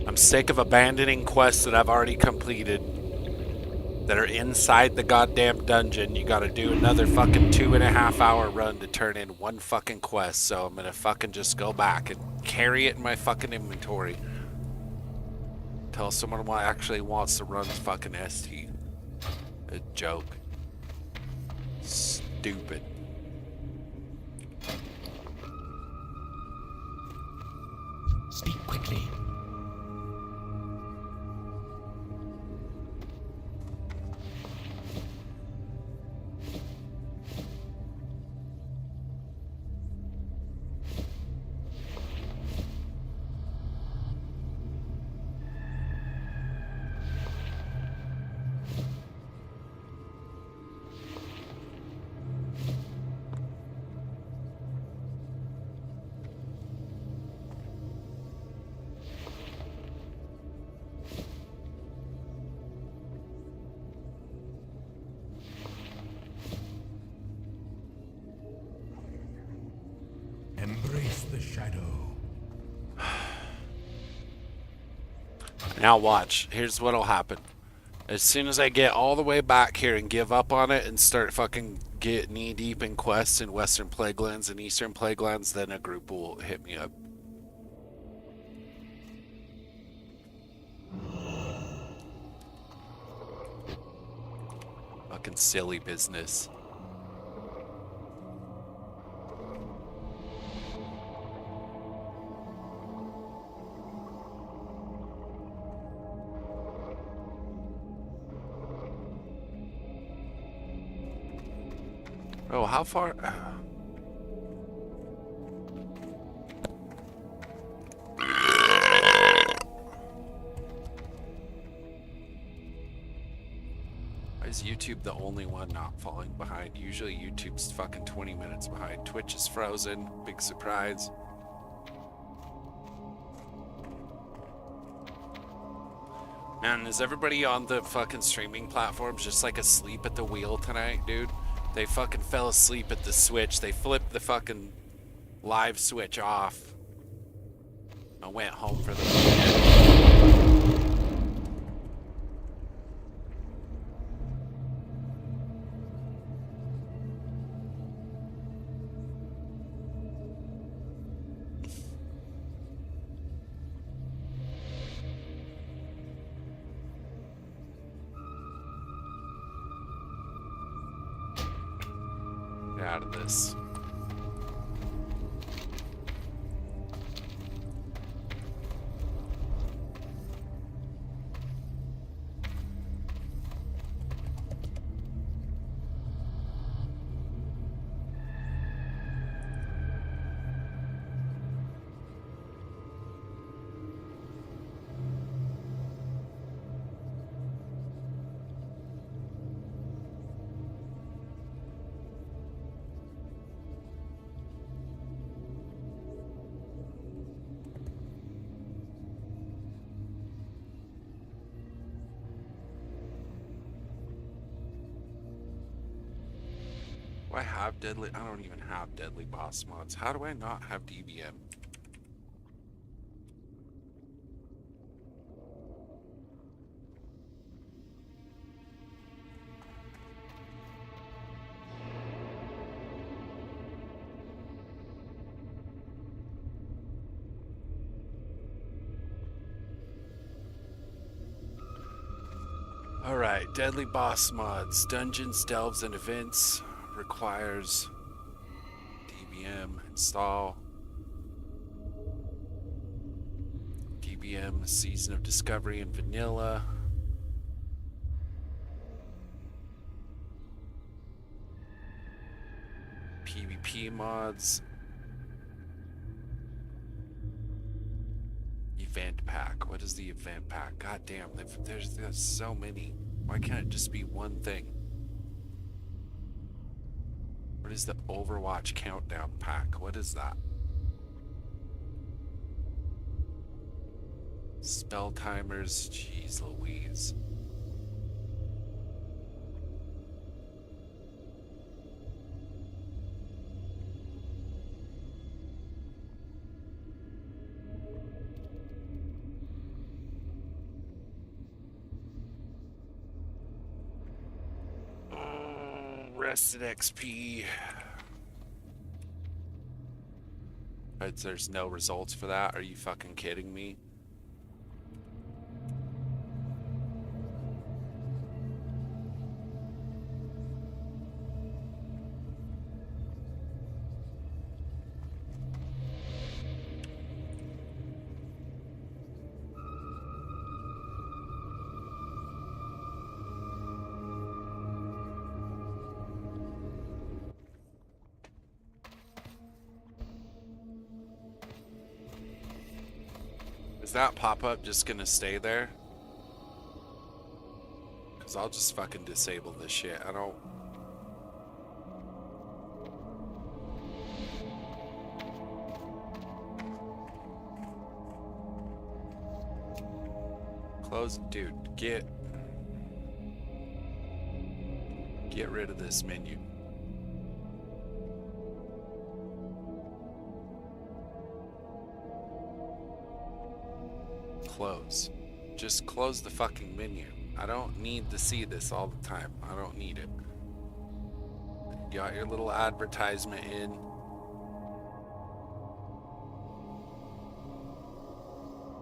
I'm sick of abandoning quests that I've already completed that are inside the goddamn dungeon. You gotta do another fucking 2.5 hour run to turn in one fucking quest, so I'm gonna fucking just go back and carry it in my fucking inventory. Until someone actually wants to run fucking ST. A joke. Stupid. Speak quickly. Embrace the shadow. Now watch. Here's what'll happen. As soon as I get all the way back here and give up on it and start fucking get knee deep in quests in Western Plaguelands and Eastern Plaguelands, then a group will hit me up. Fucking silly business. Oh, how far? Why is YouTube the only one not falling behind? Usually YouTube's fucking 20 minutes behind. Twitch is frozen. Big surprise. Man, is everybody on the fucking streaming platforms just like asleep at the wheel tonight, dude? They fucking fell asleep at the switch. They flipped the fucking live switch off. I went home for the weekend. Get out of this. Do I have deadly? I don't even have deadly boss mods. How do I not have DBM? Alright, deadly boss mods. Dungeons, delves, and events. Requires DBM install. DBM Season of Discovery and Vanilla. PvP mods. Event pack. What is the event pack? God damn, there's so many. Why can't it just be one thing? What is the Overwatch countdown pack? What is that? Spell timers. Jeez Louise. Rested XP. But there's no results for that? Are you fucking kidding me? Is that pop-up just gonna stay there? Because I'll just fucking disable this shit. I don't... Close... Dude, get rid of this menu. Close. Just close the fucking menu. I don't need to see this all the time. I don't need it. You got your little advertisement in.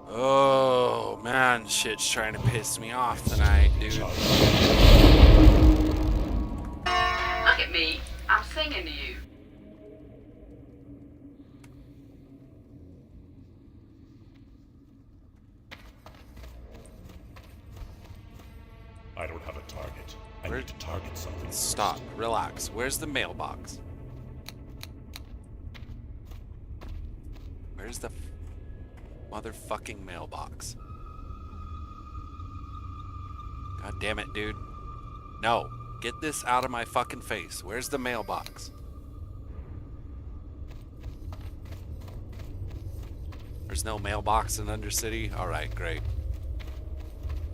Oh man, shit's trying to piss me off tonight, dude. Look at me. I'm singing to you. I don't have a target. I need to target something. Stop. Relax. Where's the mailbox? Where's the motherfucking mailbox? God damn it, dude. No. Get this out of my fucking face. Where's the mailbox? There's no mailbox in Undercity? Alright, great.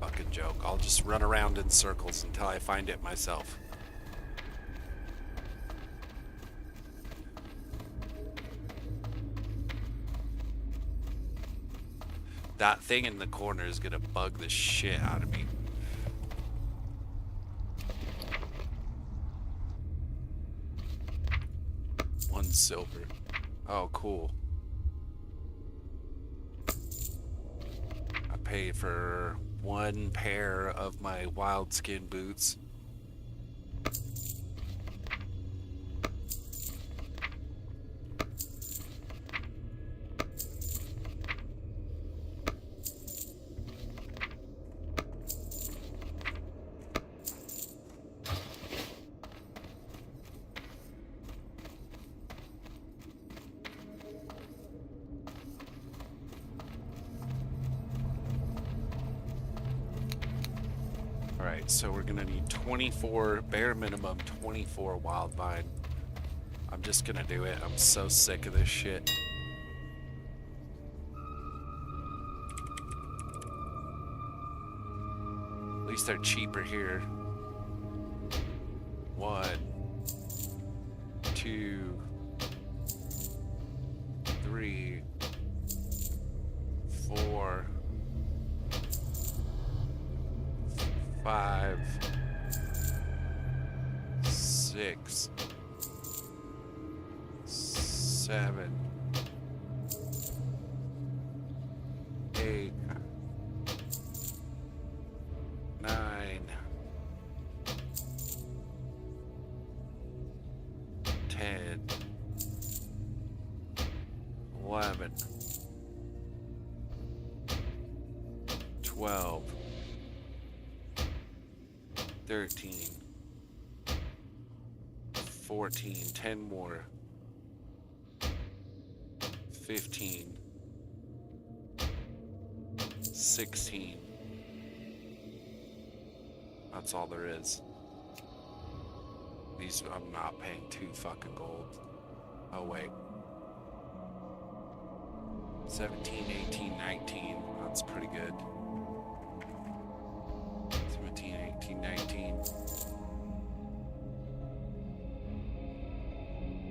Fucking joke. I'll just run around in circles until I find it myself. That thing in the corner is gonna bug the shit out of me. One silver. Oh, cool. I paid for one pair of my wild skin boots. Alright, so we're gonna need 24, bare minimum 24 wild vine. I'm just gonna do it. I'm so sick of this shit. At least they're cheaper here. 1, 2, 3, 4, 5, 6, 7, 8, 9, 10, 11, 12, 13, 14, 10 more, 15, 16. That's all there is. These, I'm not paying 2 fucking gold. Oh wait. 17, 18, 19. That's pretty good. 17, 18, 19.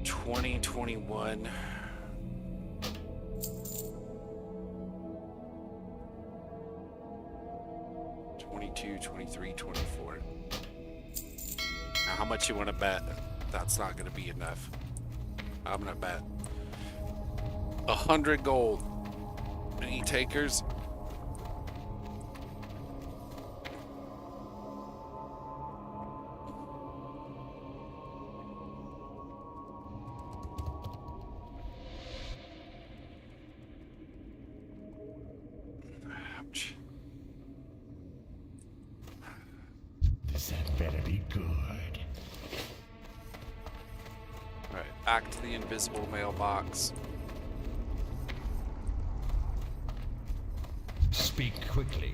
20, 21. 22, 23, 24. Now, how much you want to bet? That's not going to be enough. I'm going to bet 100 gold. Any takers? Ouch. This had better be good. Alright, back to the invisible mailbox. Speak quickly.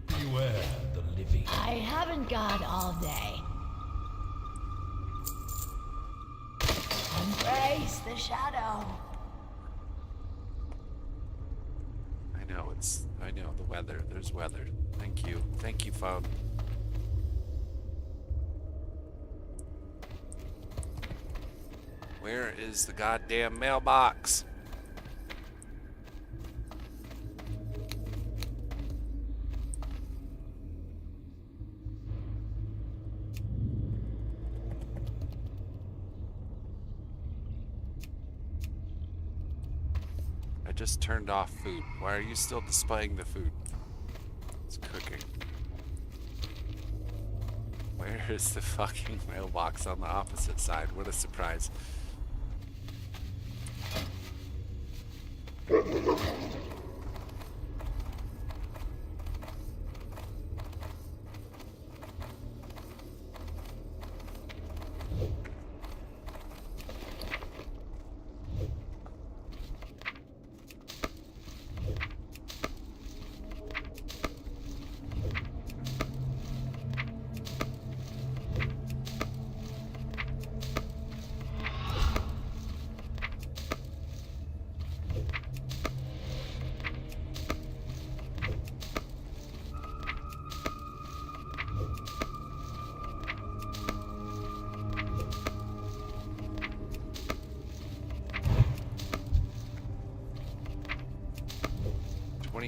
Beware the living. I haven't got all day. Embrace the shadow. I know, the weather. There's weather. Thank you. Thank you, phone. Where is the goddamn mailbox? I just turned off food. Why are you still displaying the food? It's cooking. Where is the fucking mailbox on the opposite side? What a surprise.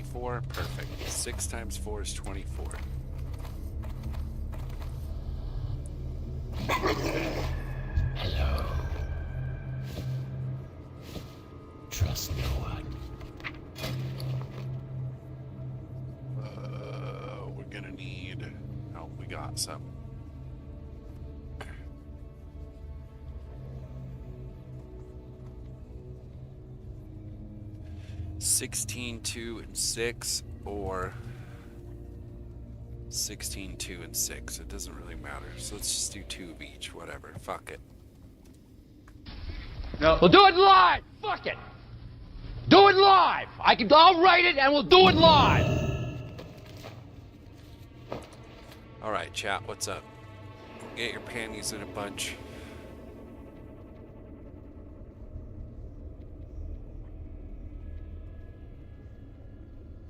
24? Perfect. 6 times 4 is 24. Hello. Trust no one. We're gonna need... Oh, we got some. $16, 2, and 6, or 16, 2, and 6. It doesn't really matter. So let's just do 2 of each. Whatever. Fuck it. No. We'll do it live. Fuck it. Do it live. I'll write it and we'll do it live. All right, chat. What's up? Get your panties in a bunch.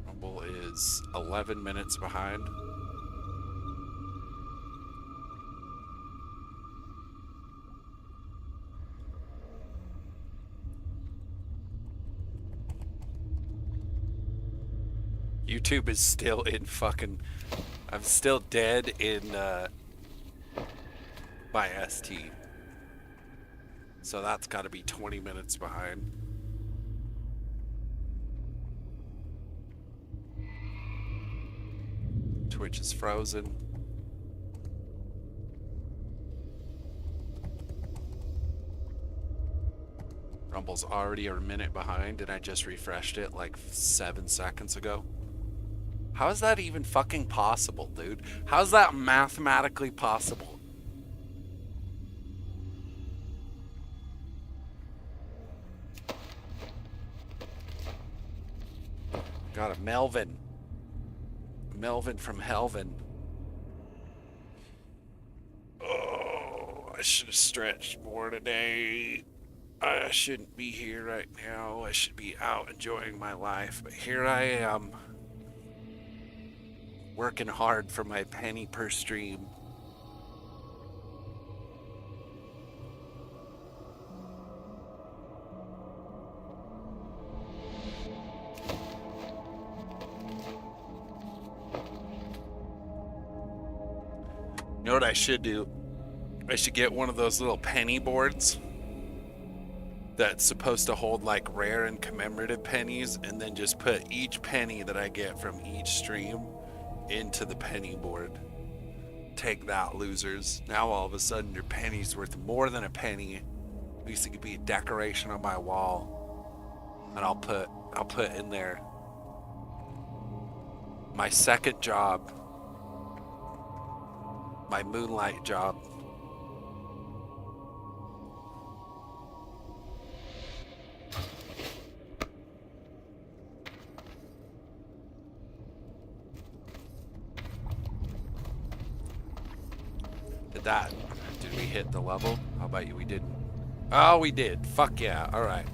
Rumble is 11 minutes behind. YouTube is still in fucking... I'm still dead in my ST. So that's got to be 20 minutes behind. Twitch is frozen. Rumble's already a minute behind and I just refreshed it like 7 seconds ago. How is that even fucking possible, dude? How's that mathematically possible? Got a Melvin. Melvin from Helvin. Oh, I should have stretched more today. I shouldn't be here right now. I should be out enjoying my life. But here I am. Working hard for my penny per stream. You know what I should do? I should get one of those little penny boards that's supposed to hold like rare and commemorative pennies, and then just put each penny that I get from each stream into the penny board. Take that, losers. Now all of a sudden your penny's worth more than a penny. At least it could be a decoration on my wall. And I'll put in there my second job. My moonlight job. Did we hit the level? How about you? We didn't. Oh, we did. Fuck yeah. All right.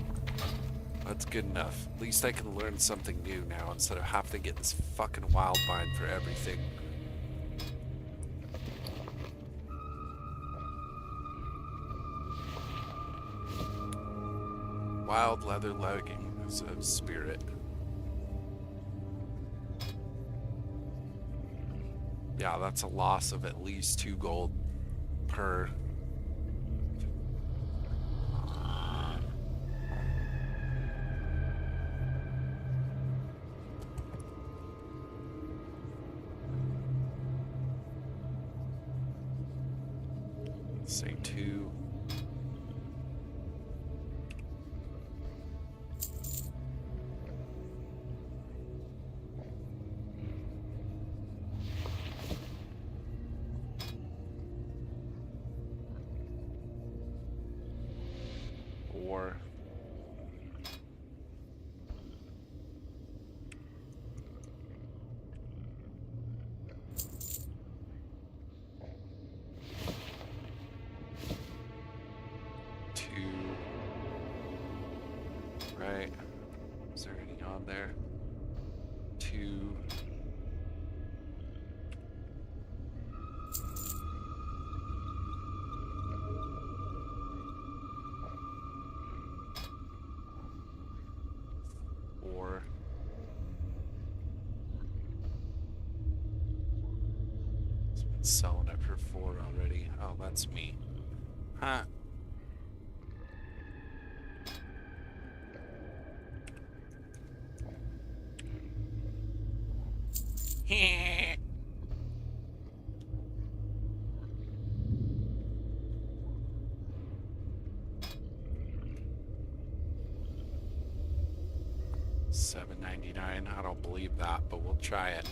That's good enough. At least I can learn something new now instead of having to get this fucking wild bind for everything. Wild leather leggings of spirit. Yeah, that's a loss of at least 2 gold per. Say 2. Or right? Is there anything on there? 2. Selling it for 4 already. Oh, that's me. Huh. Heh. $7.99. I don't believe that, but we'll try it.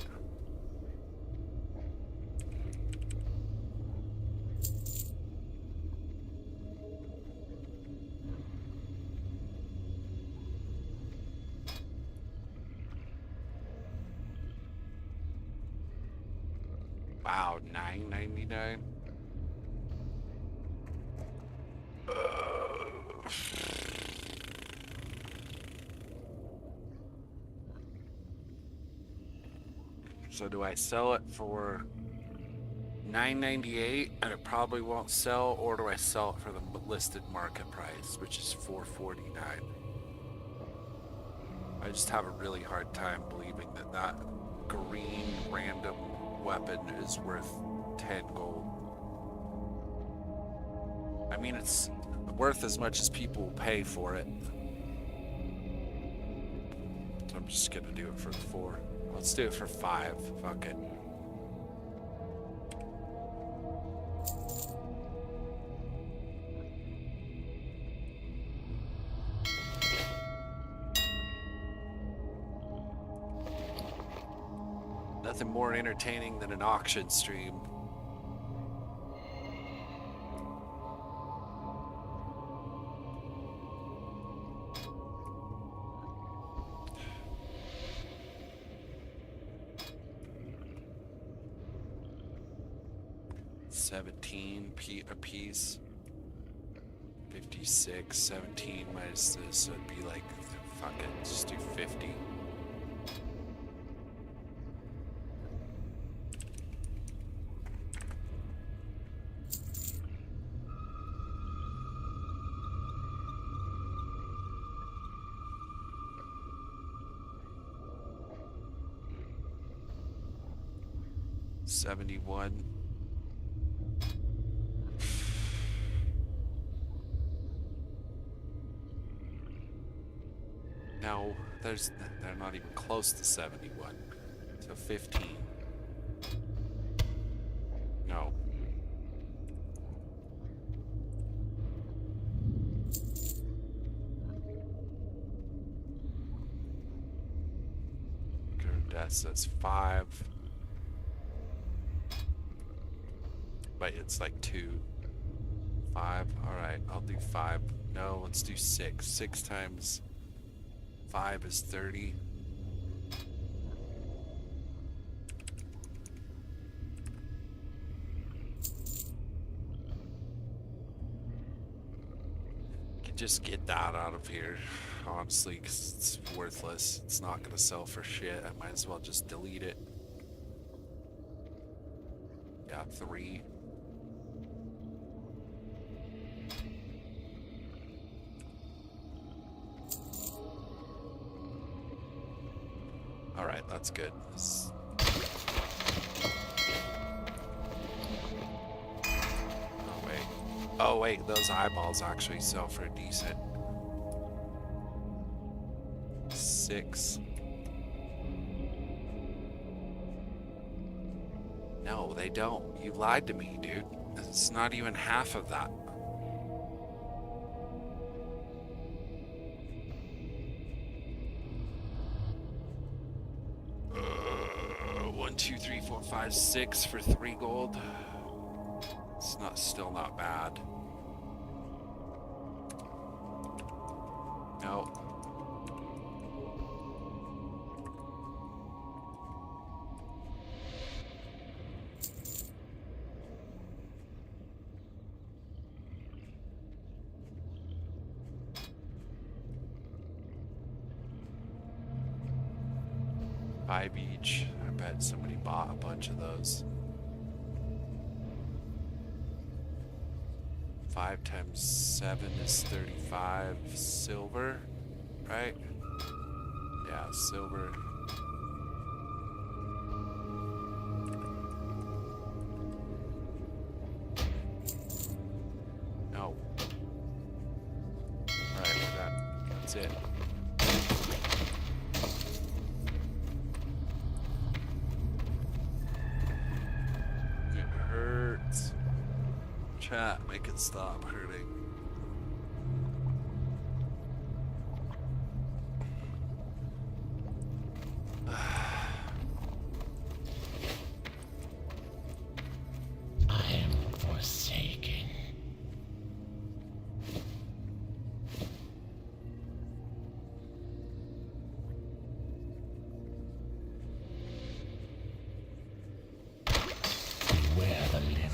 Wow, $9.99. So do I sell it for $9.98 and it probably won't sell, or do I sell it for the listed market price, which is $4.49? I just have a really hard time believing that that green random weapon is worth 10 gold. I mean, it's worth as much as people will pay for it. So I'm just gonna do it for the 4. Let's do it for 5. Fuck it. Nothing more entertaining than an auction stream. $17 a piece. 56, 17 minus this, so it'd be like, fuck it, just do 50. $71. No, they're not even close to 71. So 15. No. That's 5. But it's like 2. 5. Alright, I'll do 5. No, let's do 6. 6 times 5 is 30. Can just get that out of here, honestly, because it's worthless. It's not going to sell for shit. I might as well just delete it. Yeah, 3. Alright, that's good. Oh wait. Oh wait, those eyeballs actually sell for decent. 6. No, they don't. You lied to me, dude. It's not even half of that. One, 2, 3, 4, 5, 6 for 3 gold. It's still not bad. No. $5 each. I bet somebody bought a bunch of those. 5 times 7 is 35 silver, right? Yeah, silver. Chat, make it stop hurting. I am forsaken. Beware the living.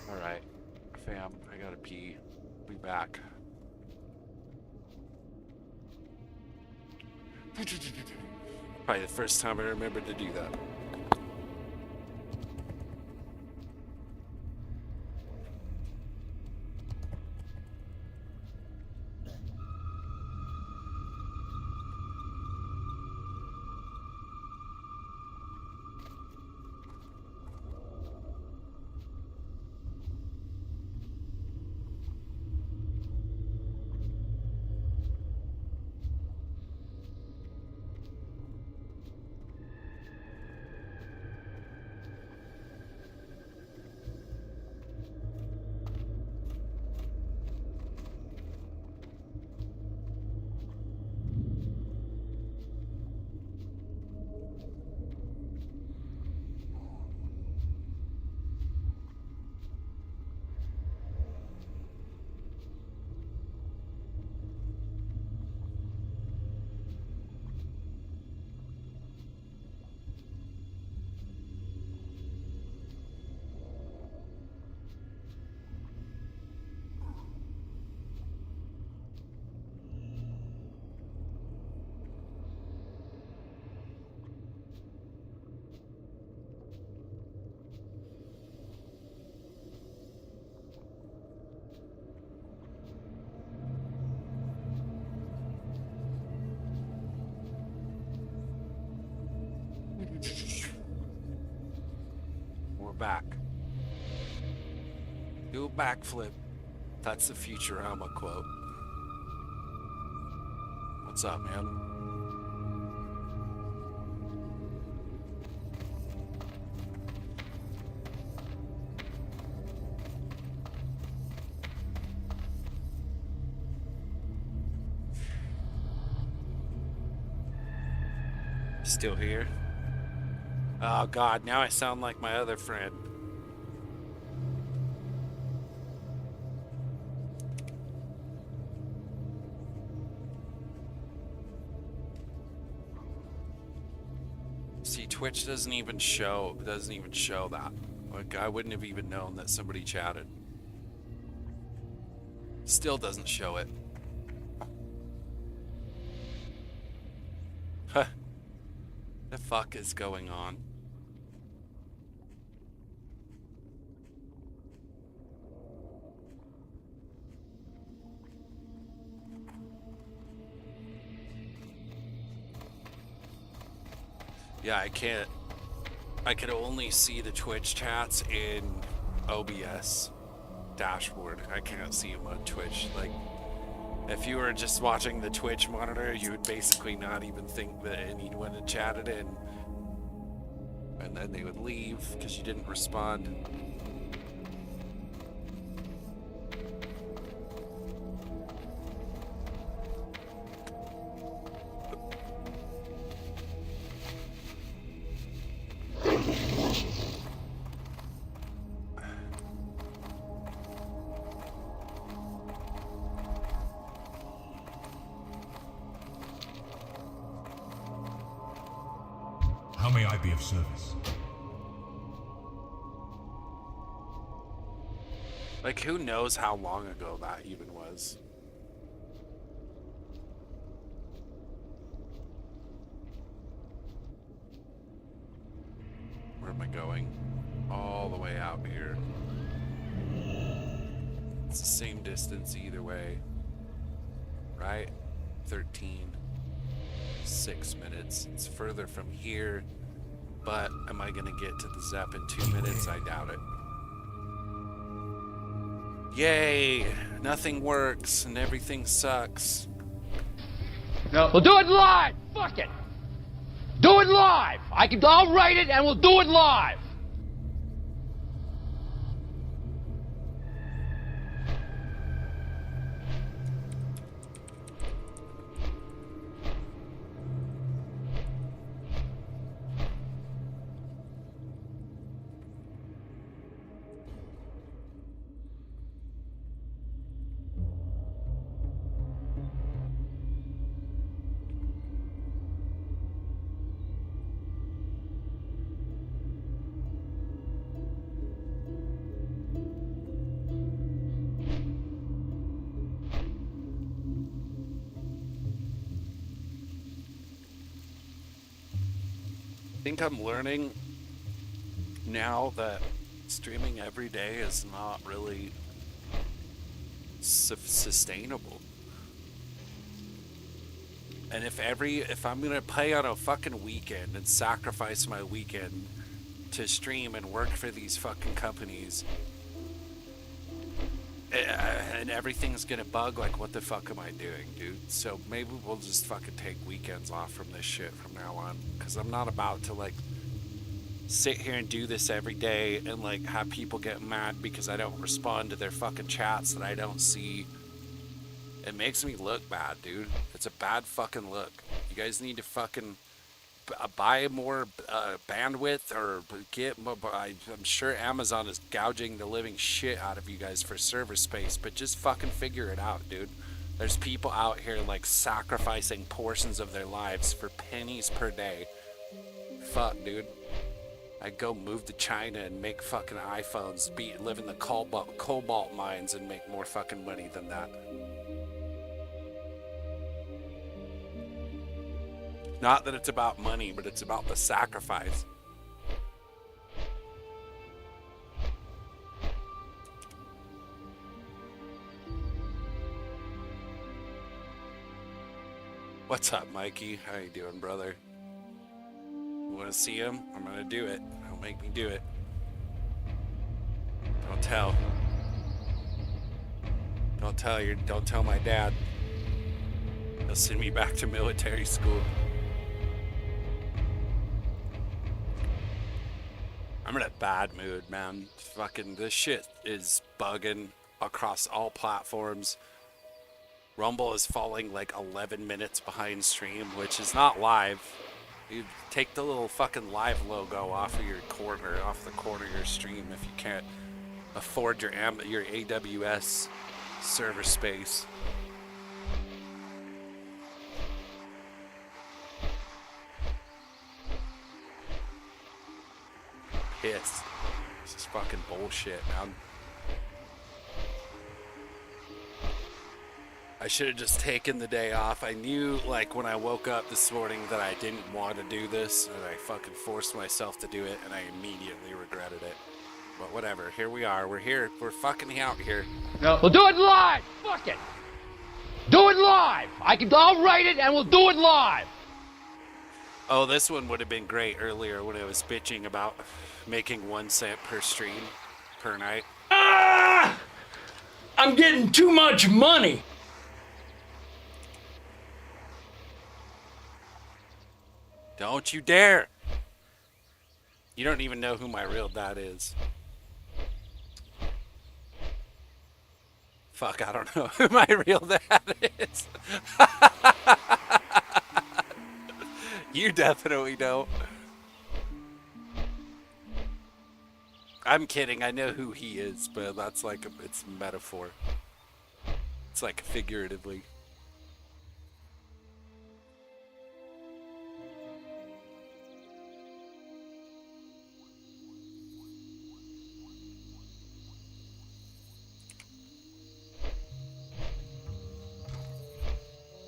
Alright, fam, I gotta pee. Be back. Probably the first time I remembered to do that. We're back. Do a backflip. That's the Futurama quote. What's up, man? Still here? Oh god, now I sound like my other friend. See, Twitch doesn't even show that. Like, I wouldn't have even known that somebody chatted. Still doesn't show it. Huh. The fuck is going on? Yeah, I can't. I could only see the Twitch chats in OBS dashboard. I can't see them on Twitch. Like, if you were just watching the Twitch monitor, you would basically not even think that anyone had chatted in. And then they would leave because you didn't respond. How may I be of service? Like, who knows how long ago that even was? Where am I going? All the way out here. It's the same distance either way. Right? 6 minutes. It's further from here, but am I gonna get to the Zep in 2 minutes? I doubt it. Yay! Nothing works and everything sucks. No. We'll do it live! Fuck it! Do it live! I'll write it and we'll do it live! think I'm learning now that streaming every day is not really sustainable. And if I'm gonna play on a fucking weekend and sacrifice my weekend to stream and work for these fucking companies, and everything's gonna bug, like, what the fuck am I doing, dude? So maybe we'll just fucking take weekends off from this shit from now on, because I'm not about to, like, sit here and do this every day and, like, have people get mad because I don't respond to their fucking chats that I don't see. It makes me look bad, dude. It's a bad fucking look. You guys need to fucking buy more bandwidth, or get more. I'm sure Amazon is gouging the living shit out of you guys for server space, but just fucking figure it out, dude. There's people out here, like, sacrificing portions of their lives for pennies per day. Fuck, dude. I'd go move to China and make fucking iPhones, live in the cobalt mines and make more fucking money than that. Not that it's about money, but it's about the sacrifice. What's up, Mikey? How you doing, brother? You want to see him? I'm gonna do it. Don't make me do it. Don't tell. Don't tell my dad. He'll send me back to military school. I'm in a bad mood, man. Fucking this shit is bugging across all platforms. Rumble is falling like 11 minutes behind stream, which is not live. You take the little fucking live logo off of off the corner of your stream if you can't afford your AWS server space. Pissed. This is fucking bullshit, man. I should have just taken the day off. I knew, like, when I woke up this morning that I didn't want to do this, and I fucking forced myself to do it, and I immediately regretted it. But whatever, here we are. We're here. We're fucking out here. No. We'll do it live. Fuck it. Do it live. I'll write it and we'll do it live. Oh, this one would have been great earlier when I was bitching about making 1 cent per stream per night. Ah! I'm getting too much money. Don't you dare. You don't even know who my real dad is. Fuck, I don't know who my real dad is. You definitely don't. I'm kidding, I know who he is, but that's like, it's metaphor. It's like figuratively.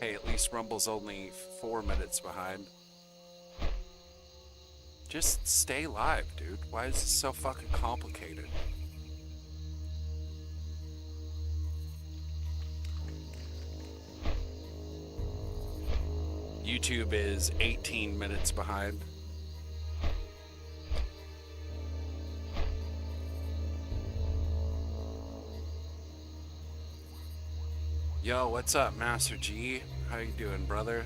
Hey, at least Rumble's only 4 minutes behind. Just stay live, dude. Why is this so fucking complicated? YouTube is 18 minutes behind. Yo, what's up, Master G? How you doing, brother?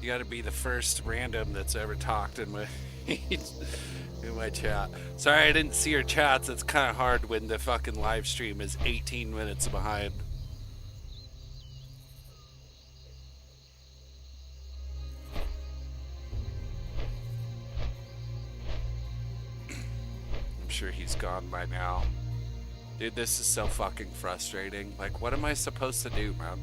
You gotta be the first random that's ever talked in my in my chat. Sorry I didn't see your chats. It's kind of hard when the fucking live stream is 18 minutes behind. I'm sure he's gone by now. Dude, this is so fucking frustrating. Like, what am I supposed to do, man?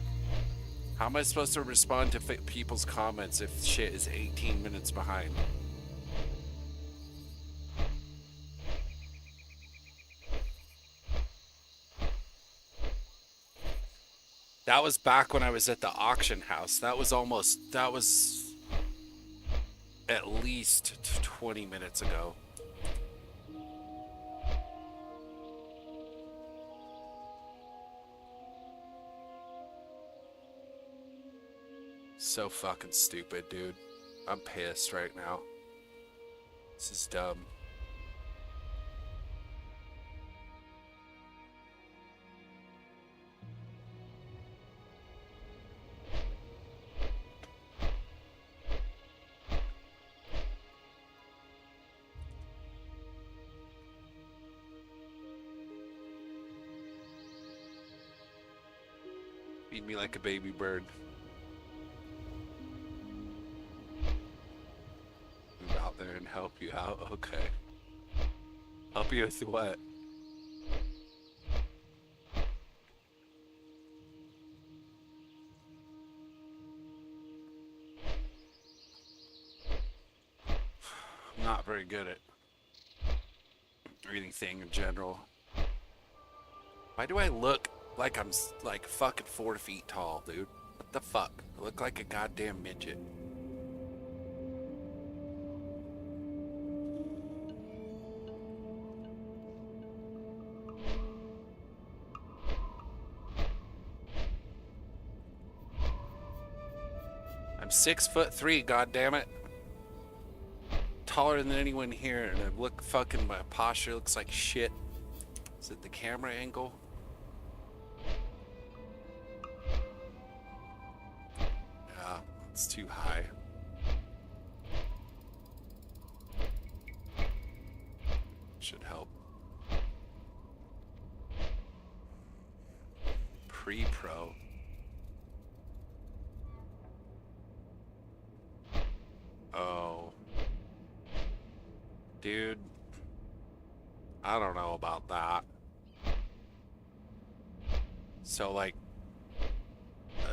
How am I supposed to respond to people's comments if shit is 18 minutes behind? That was back when I was at the auction house. That was at least 20 minutes ago. So fucking stupid, dude. I'm pissed right now. This is dumb. Feed me like a baby bird. Move out there and help you out. Okay. Help you with what? I'm not very good at anything in general. Why do I look like I'm like fucking 4 feet tall, dude? What the fuck? I look like a goddamn midget. I'm 6'3", goddammit. Taller than anyone here, and I look fucking, my posture looks like shit. Is it the camera angle? Yeah, it's too high. Should help. Pre-pro. Oh. Dude. I don't know about that. So, like,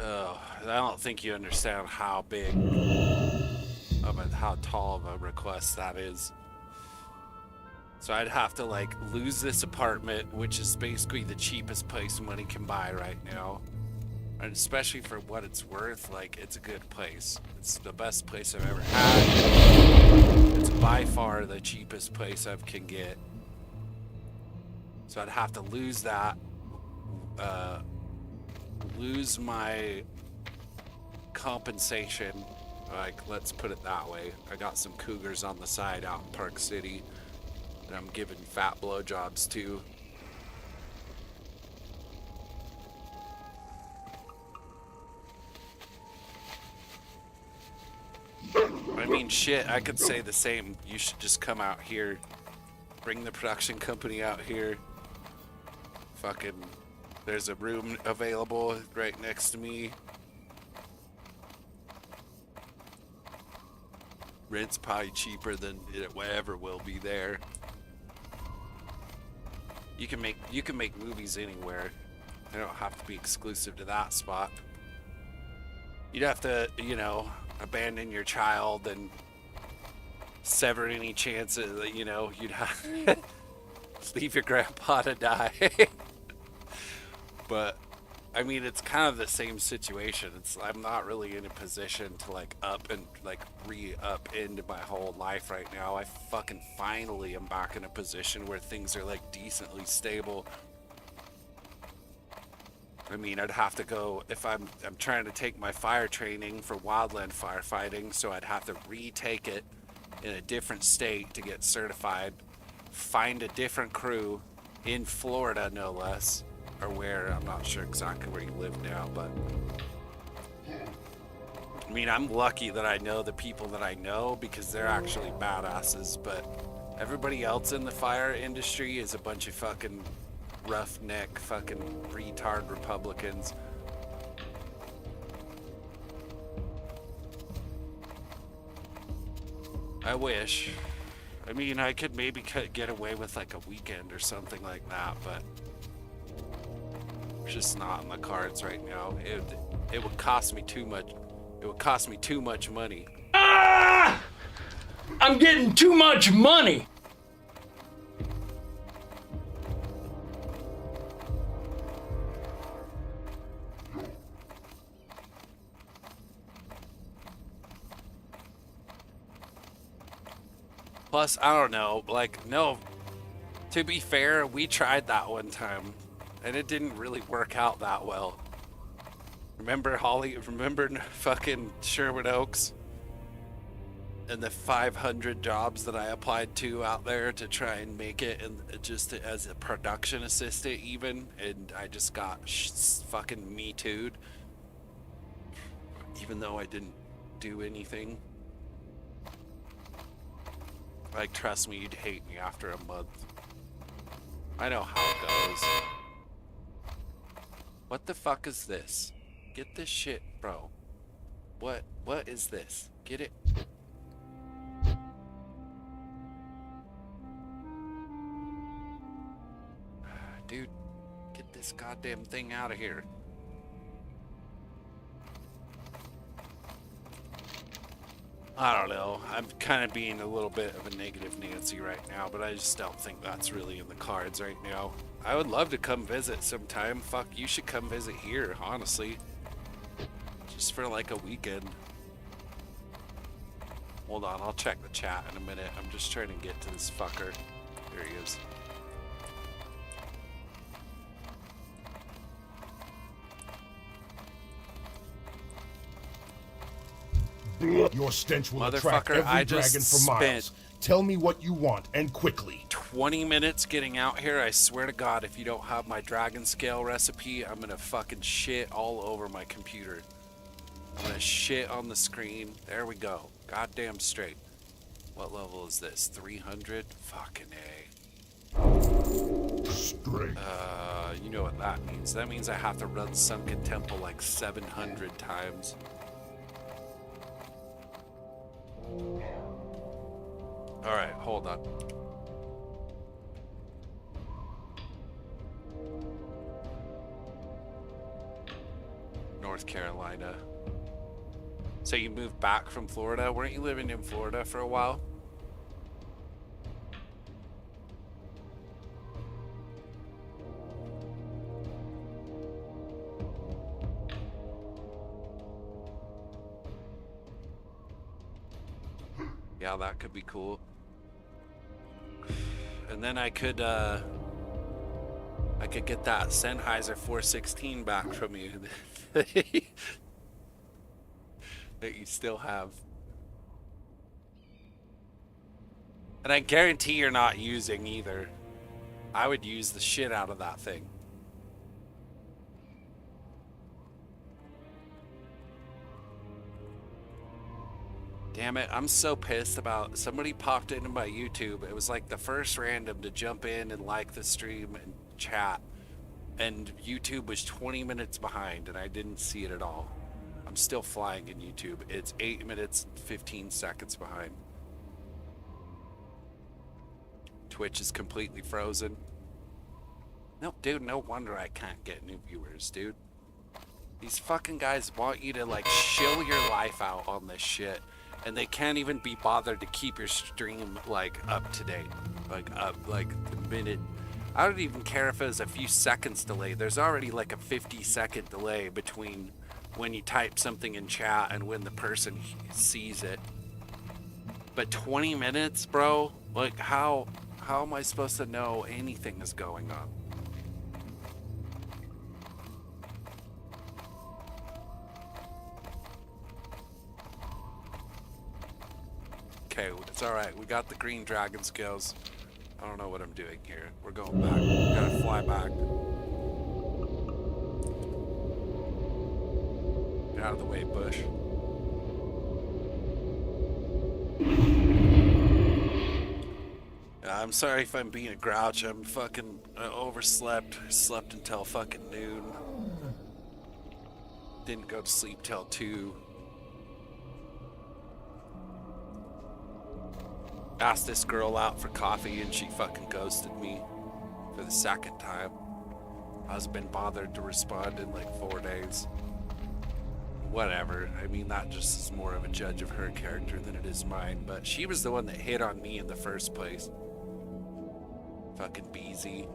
I don't think you understand how big of a, how tall of a request that is. So I'd have to, like, lose this apartment, which is basically the cheapest place money can buy right now. And especially for what it's worth, like, it's a good place. It's the best place I've ever had. It's by far the cheapest place I can get. So I'd have to lose that, lose my compensation, like, let's put it that way. I got some cougars on the side out in Park City that I'm giving fat blowjobs to. I mean, shit, I could say the same. You should just come out here, bring the production company out here. Fucking, there's a room available right next to me. Rent's probably cheaper than it ever will be there. You can make movies anywhere. They don't have to be exclusive to that spot. You'd have to, you know, abandon your child and sever any chances that, you know, you'd have leave your grandpa to die. But I mean, it's kind of the same situation. I'm not really in a position to like re-up into my whole life right now. I fucking finally am back in a position where things are like decently stable. I mean, I'd have to go, if I'm trying to take my fire training for wildland firefighting, so I'd have to retake it in a different state to get certified, find a different crew in Florida, no less, or where, I'm not sure exactly where you live now, but I mean, I'm lucky that I know the people that I know because they're actually badasses, but everybody else in the fire industry is a bunch of fucking roughneck, fucking retard Republicans. I wish. I mean, I could maybe get away with like a weekend or something like that, but it's just not in the cards right now. It would cost me too much. It would cost me too much money. Ah! I'm getting too much money. Plus, I don't know, like, no, to be fair, we tried that one time, and it didn't really work out that well. Remember remember fucking Sherwood Oaks? And the 500 jobs that I applied to out there to try and make it, and just as a production assistant even, and I just got fucking Me Too'd, even though I didn't do anything. Like, trust me, you'd hate me after a month. I know how it goes. What the fuck is this? Get this shit, bro. What is this? Get it? Dude, get this goddamn thing out of here. I don't know. I'm kind of being a little bit of a negative Nancy right now, but I just don't think that's really in the cards right now. I would love to come visit sometime. Fuck, you should come visit here, honestly. Just for like a weekend. Hold on, I'll check the chat in a minute. I'm just trying to get to this fucker. There he is. Your stench will attract Motherfucker, every I dragon just for miles. spent Tell me what you want, and quickly. 20 minutes getting out here. I swear to God, if you don't have my dragon scale recipe, I'm gonna fucking shit all over my computer. I'm gonna shit on the screen. There we go. Goddamn straight. What level is this? 300? Fucking A. Straight. You know what that means. That means I have to run Sunken Temple like 700 times. Alright, hold on. North Carolina. So you moved back from Florida? Weren't you living in Florida for a while? Yeah, that could be cool. And then I could get that Sennheiser 416 back from you that you still have. And I guarantee you're not using either. I would use the shit out of that thing. Damn it, I'm so pissed about somebody popped into my YouTube. It was like the first random to jump in and like the stream and chat. And YouTube was 20 minutes behind and I didn't see it at all. I'm still flying in YouTube. It's 8 minutes and 15 seconds behind. Twitch is completely frozen. No, dude, no wonder I can't get new viewers, dude. These fucking guys want you to like shill your life out on this shit. And they can't even be bothered to keep your stream like up to date, like up like the minute. I don't even care if it was a few seconds delay. There's already like a 50-second delay between when you type something in chat and when the person sees it. But 20 minutes, bro? Like how am I supposed to know anything is going on? Okay, it's alright. We got the green dragon scales. I don't know what I'm doing here. We're going back. We gotta fly back. Get out of the way, Bush. I'm sorry if I'm being a grouch. I'm fucking overslept. I slept until fucking noon. Didn't go to sleep till 2. Asked this girl out for coffee and she fucking ghosted me for the second time. I was been bothered to respond in like 4 days. Whatever. I mean, that just is more of a judge of her character than it is mine. But she was the one that hit on me in the first place. Fucking Beezy.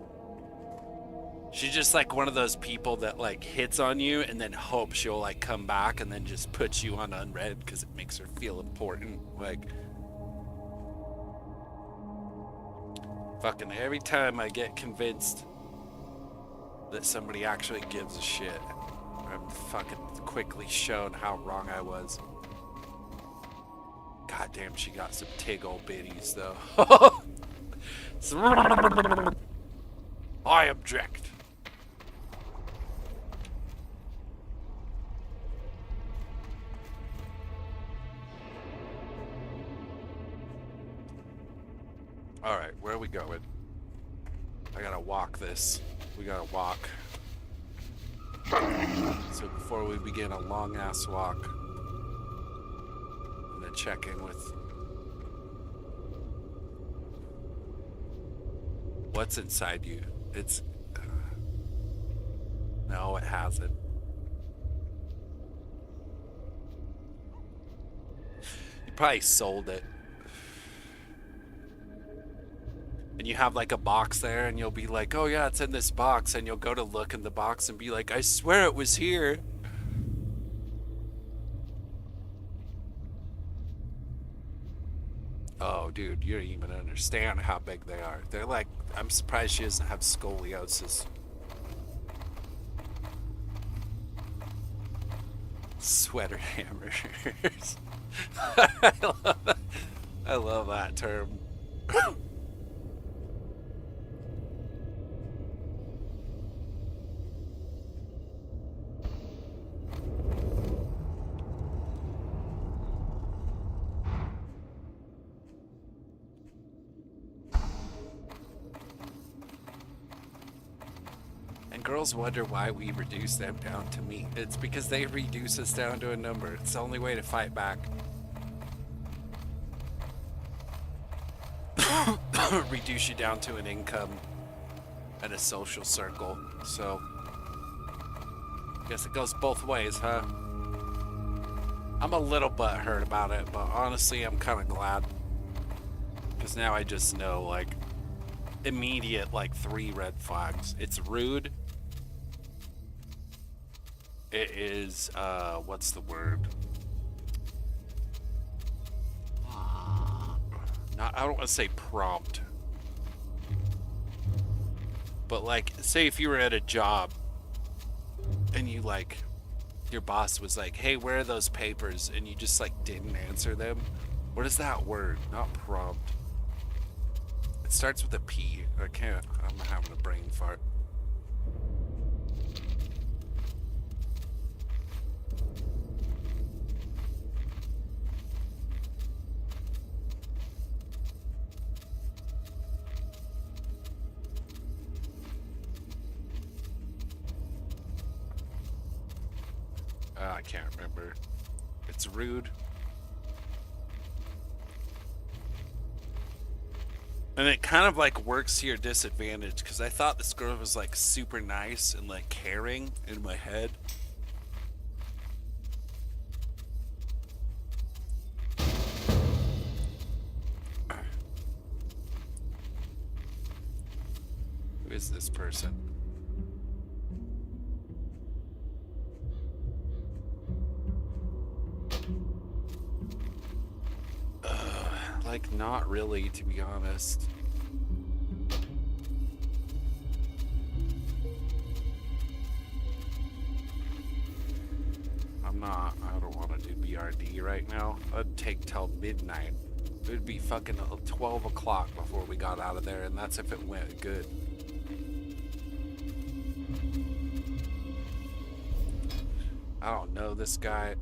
She's just like one of those people that like hits on you and then hopes she'll like come back and then just puts you on unread because it makes her feel important. Like, Fucking every time I get convinced that somebody actually gives a shit, I'm fucking quickly shown how wrong I was. God damn, she got some tig old bitties though. I object. Alright, where are we going? I gotta walk this. We gotta walk. So before we begin a long ass walk, I'm gonna check in with what's inside you. It's no, it hasn't. You probably sold it. And you have like a box there and you'll be like, oh yeah, it's in this box, and you'll go to look in the box and be like, I swear it was here. Oh dude, you don't even understand how big they are. They're like, I'm surprised she doesn't have scoliosis. Sweater hammers. I love that term. Girls wonder why we reduce them down to meat. It's because they reduce us down to a number. It's the only way to fight back. Reduce you down to an income and a social circle. So, guess it goes both ways, huh? I'm a little butthurt about it, but honestly, I'm kind of glad. Because now I just know, like, immediate, like, 3 red flags. It's rude. It is, what's the word? I don't want to say prompt. But like, say if you were at a job and you like, your boss was like, hey, where are those papers? And you just like didn't answer them. What is that word? Not prompt. It starts with a P. I can't, I'm having a brain fart. I can't remember. It's rude. And it kind of like works to your disadvantage, because I thought this girl was like super nice and like caring in my head. Who is this person? Like, not really, to be honest. I don't want to do BRD right now. It'd take till midnight. It would be fucking 12 o'clock before we got out of there, and that's if it went good. I don't know this guy.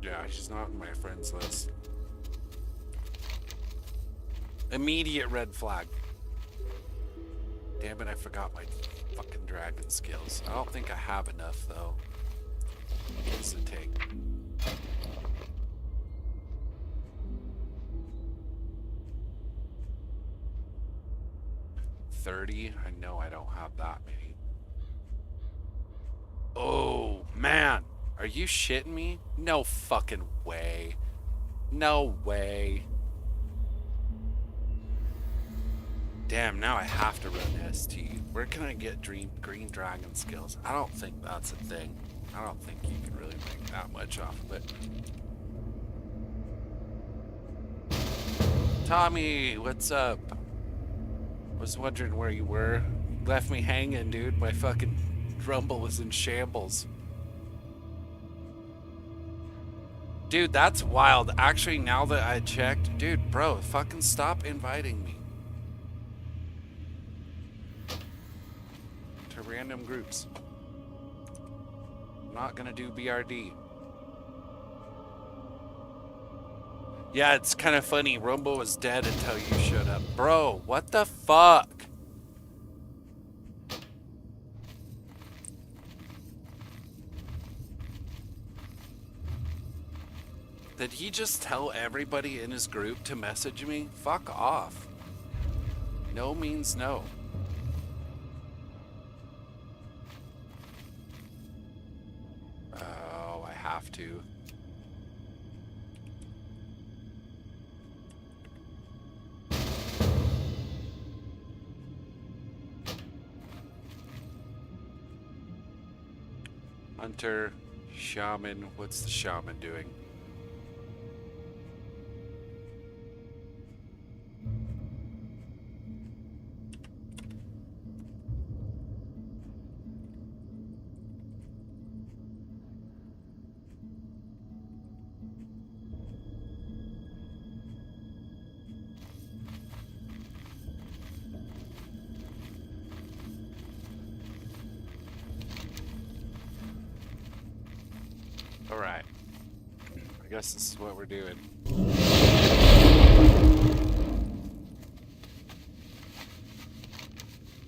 Yeah, she's not on my friends list. Immediate red flag. Damn it, I forgot my fucking dragon skills. I don't think I have enough, though. What's it take? $30? I know I don't have that many. Oh, man. Are you shitting me? No fucking way. No way. Damn, now I have to run ST. Where can I get green dragon skills? I don't think that's a thing. I don't think you can really make that much off of it. Tommy, what's up? Was wondering where you were. Left me hanging, dude. My fucking Rumble was in shambles. Dude, that's wild. Actually, now that I checked, dude, bro, fucking stop inviting me to random groups. I'm not gonna do BRD. Yeah, it's kind of funny. Rumble was dead until you showed up. Bro, what the fuck? Did he just tell everybody in his group to message me? Fuck off. No means no. Oh, I have to. Hunter, shaman, what's the shaman doing? Alright. I guess this is what we're doing.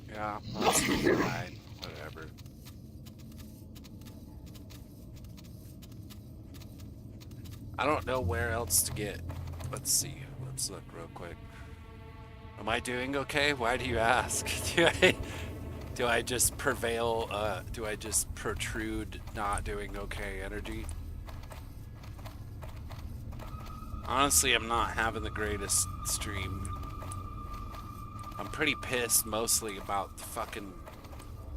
Yeah, that's fine. Whatever. I don't know where else to get. Let's see. Let's look real quick. Am I doing okay? Why do you ask? Do I just prevail, do I just protrude not doing okay energy? Honestly, I'm not having the greatest stream. I'm pretty pissed mostly about the fucking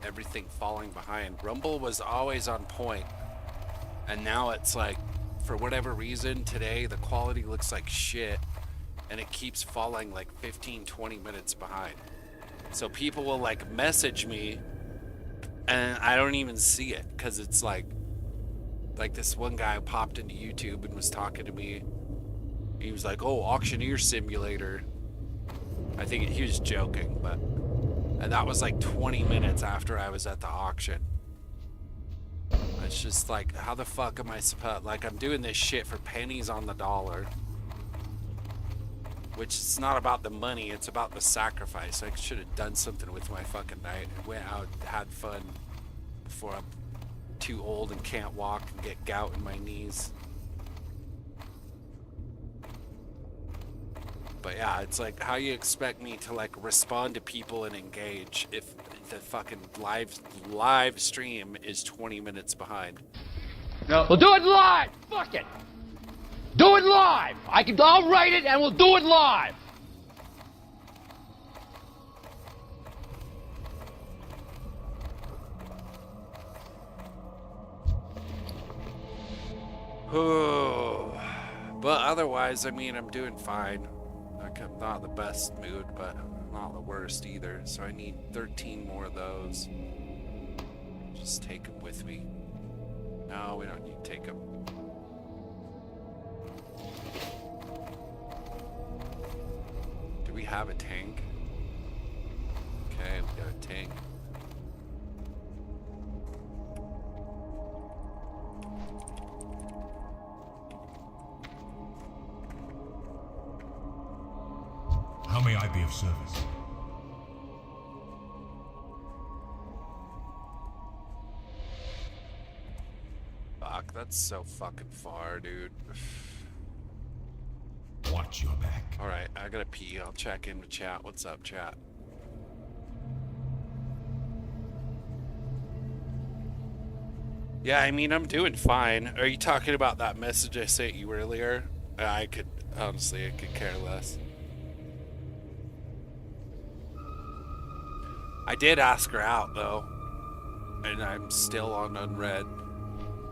everything falling behind. Rumble was always on point, and now it's like, for whatever reason, today the quality looks like shit, and it keeps falling like 15-20 minutes behind. So people will like message me and I don't even see it because it's like this one guy popped into YouTube and was talking to me. He was like, "Oh, auctioneer simulator." I think he was joking, but and that was like 20 minutes after I was at the auction. It's just like, how the fuck am I supposed, like, I'm doing this shit for pennies on the dollar. Which it's not about the money, it's about the sacrifice. I should have done something with my fucking night. Went out, had fun before I'm too old and can't walk and get gout in my knees. But yeah, it's like, how you expect me to like respond to people and engage if the fucking live stream is 20 minutes behind? No. We'll do it live! Fuck it! Do it live! I'll write it and we'll do it live! Oh, but otherwise, I mean, I'm doing fine. Like, I'm not the best mood, but not the worst either. So I need 13 more of those. Just take them with me. No, we don't need to take them. Do we have a tank? Okay, we got a tank. How may I be of service? Fuck, that's so fucking far, dude. Watch your back. Alright, I gotta pee. I'll check in with chat. What's up, chat? Yeah, I mean, I'm doing fine. Are you talking about that message I sent you earlier? I could, honestly, I could care less. I did ask her out, though. And I'm still on unread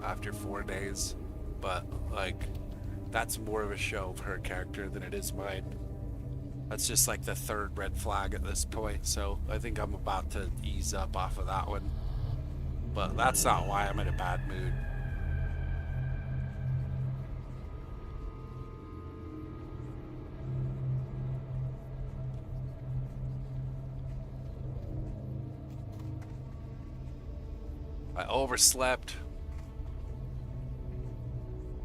after 4 days. But, like, that's more of a show of her character than it is mine. That's just like the third red flag at this point, so I think I'm about to ease up off of that one. But that's not why I'm in a bad mood. I overslept.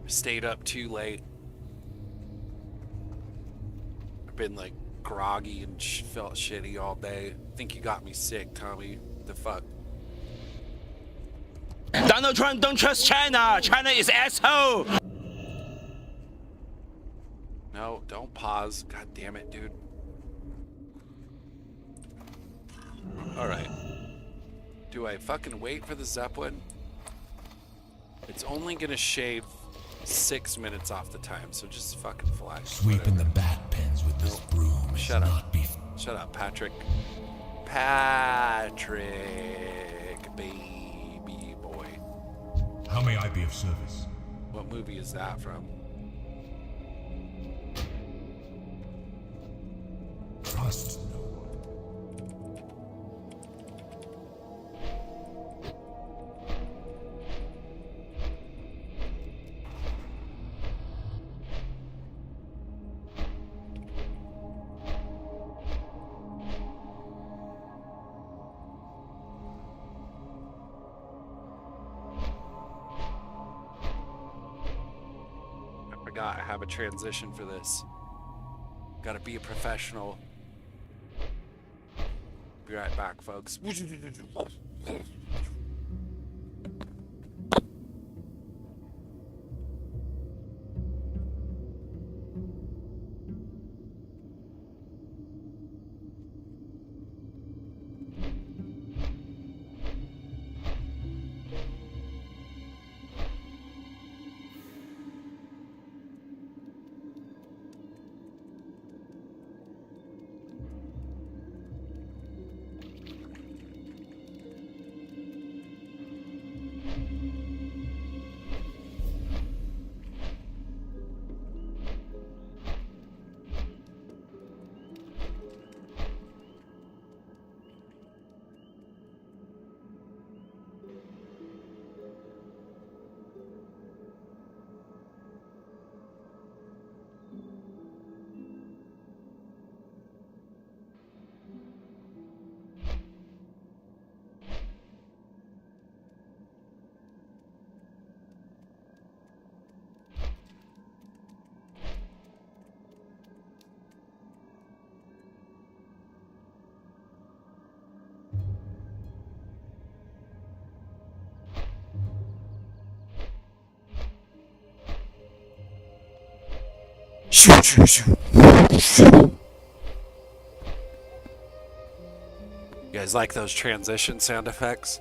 Stayed up too late. I've been like groggy and felt shitty all day. Think you got me sick, Tommy. The fuck? Donald Trump don't trust China. China is asshole. No, don't pause. God damn it, dude. Alright. Do I fucking wait for the Zeppelin? It's only gonna shave 6 minutes off the time, so just fucking fly. Sweeping the bat pens with this broom is Shut up. not be. Shut up, Patrick. Patrick, baby boy. How may I be of service? What movie is that from? Trust no one. I have a transition for this. Gotta be a professional. Be right back, folks. Shoot, shoot, shoot. You guys like those transition sound effects?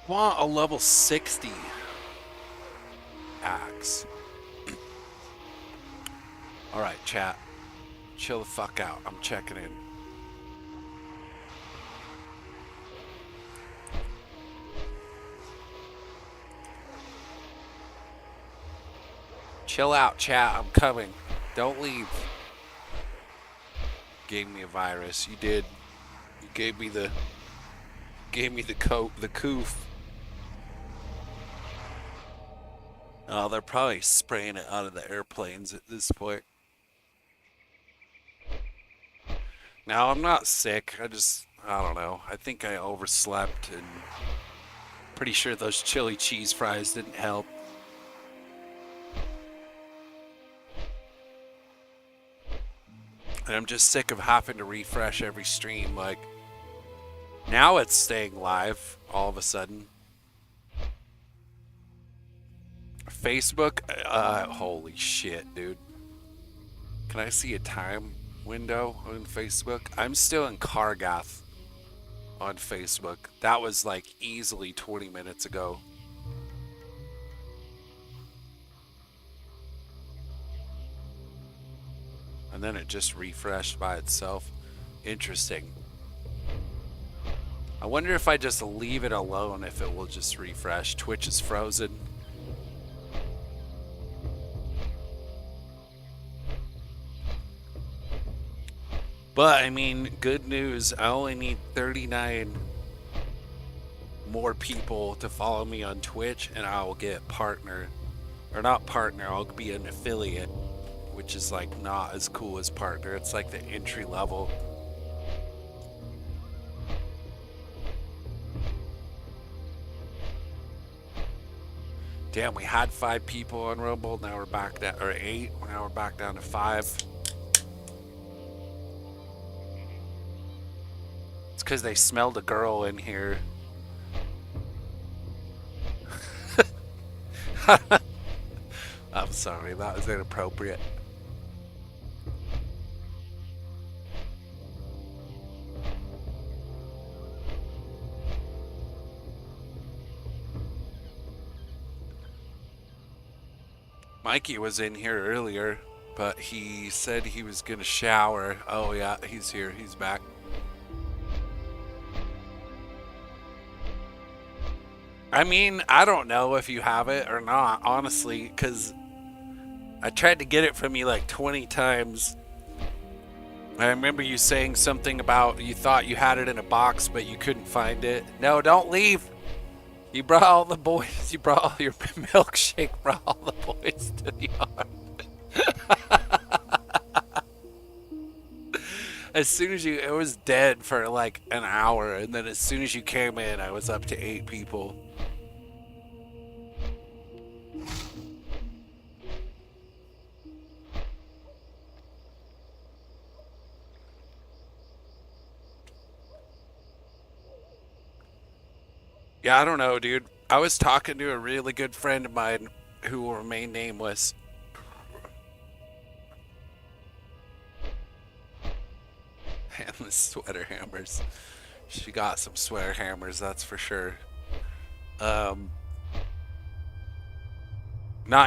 Want a level 60 axe. Alright, chat. Chill the fuck out. I'm checking in. Chill out, chat. I'm coming. Don't leave. Gave me a virus. You did. You gave me the coat, the coof. Oh, they're probably spraying it out of the airplanes at this point. Now, I'm not sick. I don't know. I think I overslept, and pretty sure those chili cheese fries didn't help. And I'm just sick of having to refresh every stream. Like, now it's staying live all of a sudden. Facebook, holy shit, dude. Can I see a time window on Facebook? I'm still in Kargath on Facebook. That was like easily 20 minutes ago. And then it just refreshed by itself. Interesting. I wonder if I just leave it alone, if it will just refresh. Twitch is frozen. But, I mean, good news. I only need 39 more people to follow me on Twitch, and I will get partner. Or not partner, I'll be an affiliate. Which is, like, not as cool as partner. It's like the entry level. Damn, we had 5 people on Rumble. Now we're back down, or 8. Now we're back down to 5. It's because they smelled a girl in here. I'm sorry, that was inappropriate. Mikey was in here earlier, but he said he was gonna shower. Oh yeah, he's here, he's back. I mean, I don't know if you have it or not, honestly, because I tried to get it from you like 20 times. I remember you saying something about you thought you had it in a box, but you couldn't find it. No, don't leave. You brought all the boys. You brought all your milkshake. Brought all the boys to the yard. As soon as it was dead for like an hour, and then as soon as you came in, I was up to 8 people. Yeah, I don't know, dude. I was talking to a really good friend of mine who will remain nameless. And the sweater hammers. She got some sweater hammers, that's for sure. Not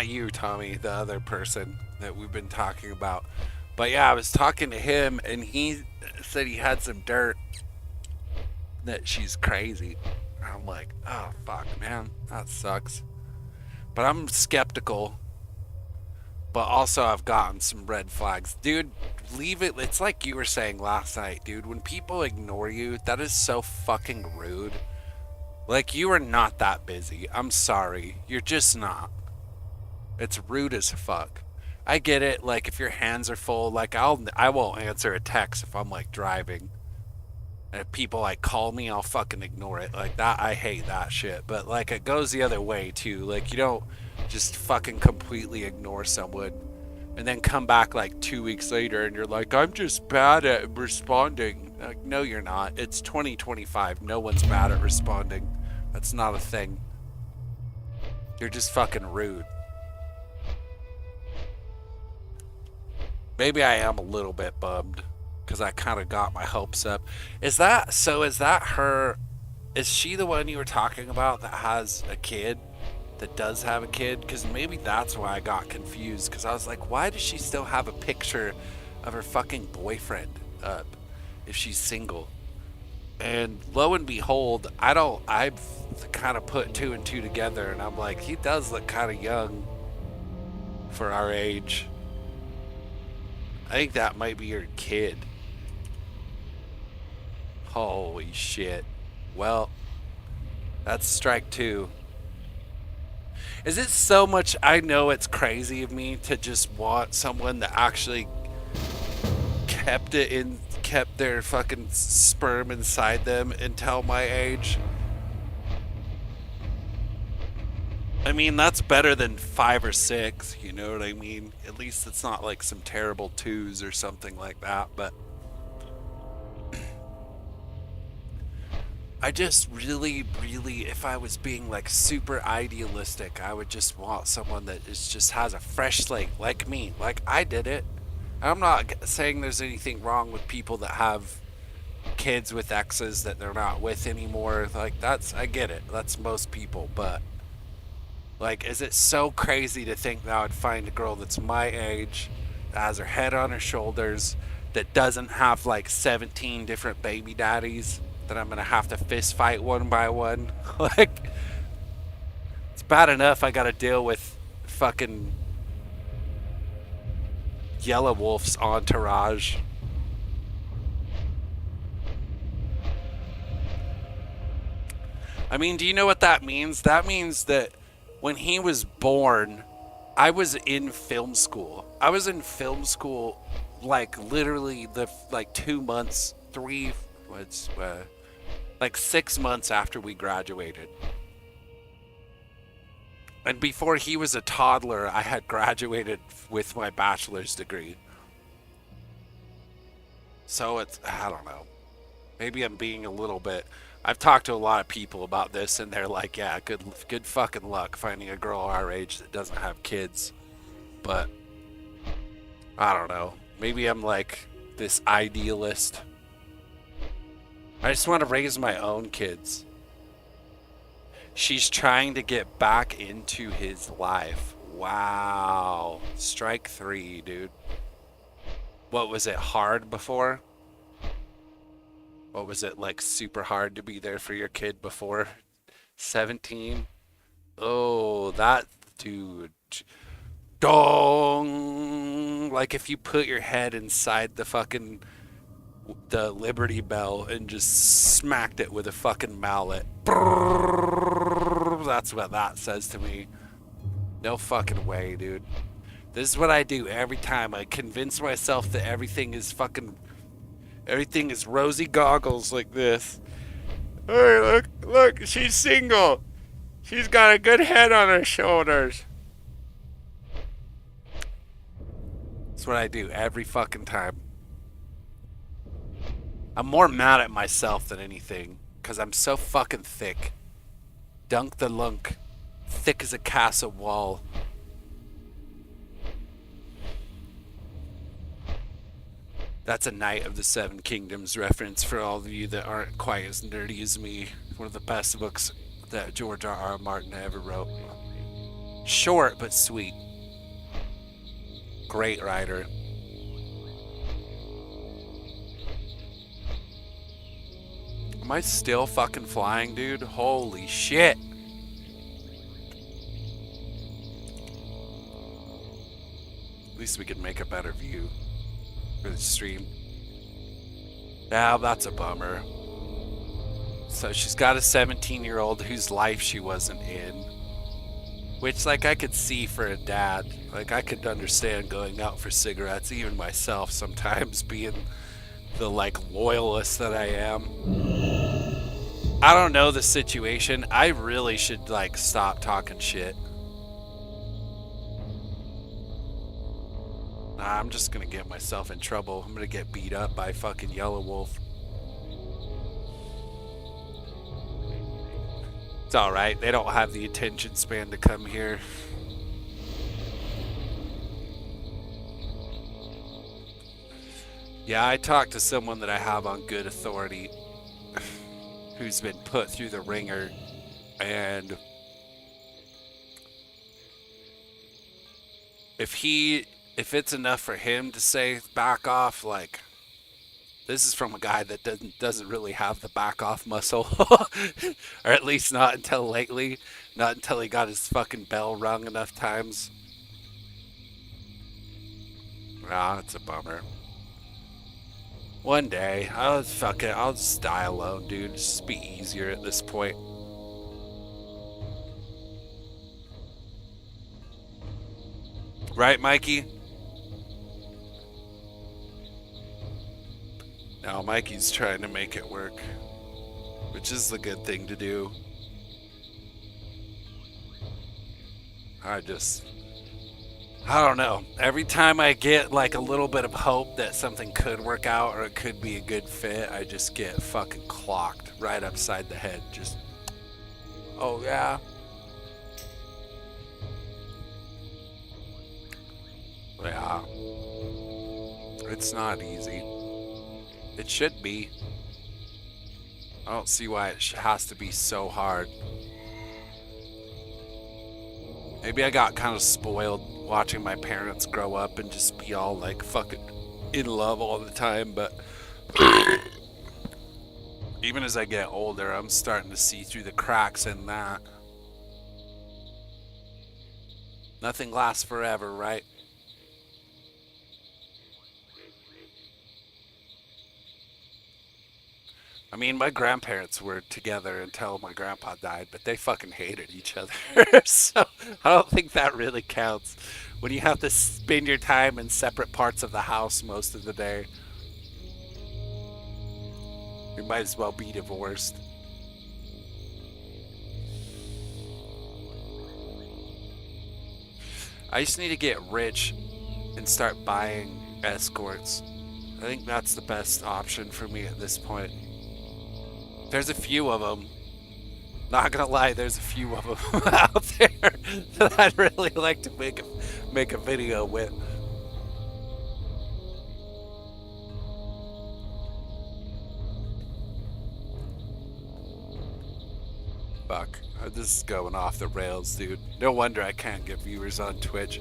you, Tommy, the other person that we've been talking about. But yeah, I was talking to him, and he said he had some dirt that she's crazy. I'm like, oh, fuck, man. That sucks. But I'm skeptical. But also, I've gotten some red flags. Dude, leave it. It's like you were saying last night, dude. When people ignore you, that is so fucking rude. Like, you are not that busy. I'm sorry. You're just not. It's rude as fuck. I get it. Like, if your hands are full, like, I won't answer a text if I'm, like, driving. And if people like call me, I'll fucking ignore it. Like that, I hate that shit. But like it goes the other way too. Like you don't just fucking completely ignore someone and then come back like 2 weeks later and you're like, I'm just bad at responding. Like, no, you're not. It's 2025. No one's bad at responding. That's not a thing. You're just fucking rude. Maybe I am a little bit bummed. Because I kind of got my hopes up. Is that her? Is she the one you were talking about that has a kid? That does have a kid? Because maybe that's why I got confused. Because I was like, why does she still have a picture of her fucking boyfriend up if she's single? And lo and behold, I've kind of put 2 and 2 together. And I'm like, he does look kind of young for our age. I think that might be your kid. Holy shit. Well, that's strike 2. Is it so much? I know it's crazy of me to just want someone that actually kept their fucking sperm inside them until my age. I mean, that's better than 5 or 6, you know what I mean? At least it's not like some terrible 2s or something like that, but I just really, if I was being like super idealistic, I would just want someone that just has a fresh slate, like me, like I did it. I'm not saying there's anything wrong with people that have kids with exes that they're not with anymore. Like, I get it. That's most people, but like, is it so crazy to think that I would find a girl that's my age, that has her head on her shoulders, that doesn't have like 17 different baby daddies that I'm gonna have to fist fight one by one? Like, it's bad enough I gotta deal with fucking Yellow Wolf's entourage. I mean, do you know what that means? That means that when he was born, I was in film school. I was in film school, like, literally like 2 months, like 6 months after we graduated. And before he was a toddler, I had graduated with my bachelor's degree. So I don't know. Maybe I'm being a little bit... I've talked to a lot of people about this, and they're like, yeah, good fucking luck finding a girl our age that doesn't have kids. But I don't know. Maybe I'm like this idealist. I just want to raise my own kids. She's trying to get back into his life. Wow. Strike 3, dude. What was it, hard before? What was it, like super hard to be there for your kid before 17? Oh, that dude. Dong! Like if you put your head inside the Liberty Bell and just smacked it with a fucking mallet. That's what that says to me. No fucking way, dude. This is what I do every time. I convince myself that everything is rosy goggles like this. Hey, look, she's single. She's got a good head on her shoulders. That's what I do every fucking time. I'm more mad at myself than anything, because I'm so fucking thick. Dunk the lunk. Thick as a castle wall. That's a Knight of the Seven Kingdoms reference for all of you that aren't quite as nerdy as me. One of the best books that George R.R. Martin ever wrote. Short but sweet. Great writer. Am I still fucking flying, dude? Holy shit. At least we can make a better view for the stream. Now that's a bummer. So she's got a 17-year-old whose life she wasn't in. Which, like, I could see for a dad. Like, I could understand going out for cigarettes, even myself sometimes being the, like, loyalist that I am. I don't know the situation. I really should, like, stop talking shit. Nah, I'm just gonna get myself in trouble. I'm gonna get beat up by fucking Yellow Wolf. It's alright, they don't have the attention span to come here. Yeah, I talked to someone that I have on good authority who's been put through the ringer, and if it's enough for him to say back off, like, this is from a guy that doesn't really have the back off muscle, or at least not until lately, not until he got his fucking bell rung enough times. Ah, it's a bummer. One day, fuck it, I'll just die alone, dude. Just be easier at this point. Right, Mikey? No, Mikey's trying to make it work, which is the good thing to do. I don't know. Every time I get like a little bit of hope that something could work out or it could be a good fit, I just get fucking clocked right upside the head. Just, oh yeah. Yeah. It's not easy. It should be. I don't see why it has to be so hard. Maybe I got kind of spoiled watching my parents grow up and just be all like fucking in love all the time, but even as I get older, I'm starting to see through the cracks in that. Nothing lasts forever, right? I mean, my grandparents were together until my grandpa died, but they fucking hated each other. So I don't think that really counts. When you have to spend your time in separate parts of the house most of the day, you might as well be divorced. I just need to get rich and start buying escorts. I think that's the best option for me at this point. There's a few of them. Not gonna lie, there's a few of them out there that I'd really like to make a video with. Fuck, this is going off the rails, dude. No wonder I can't get viewers on Twitch.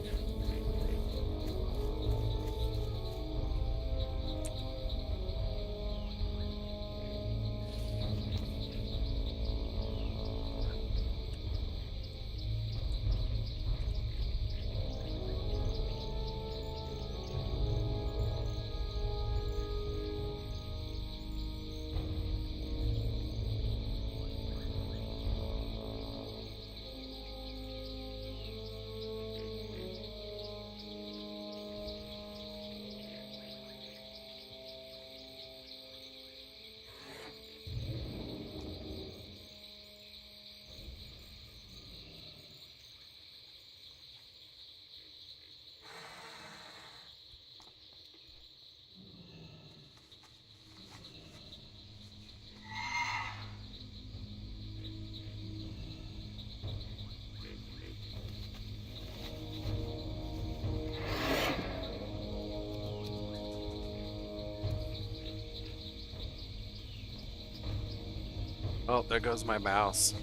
Oh, there goes my mouse.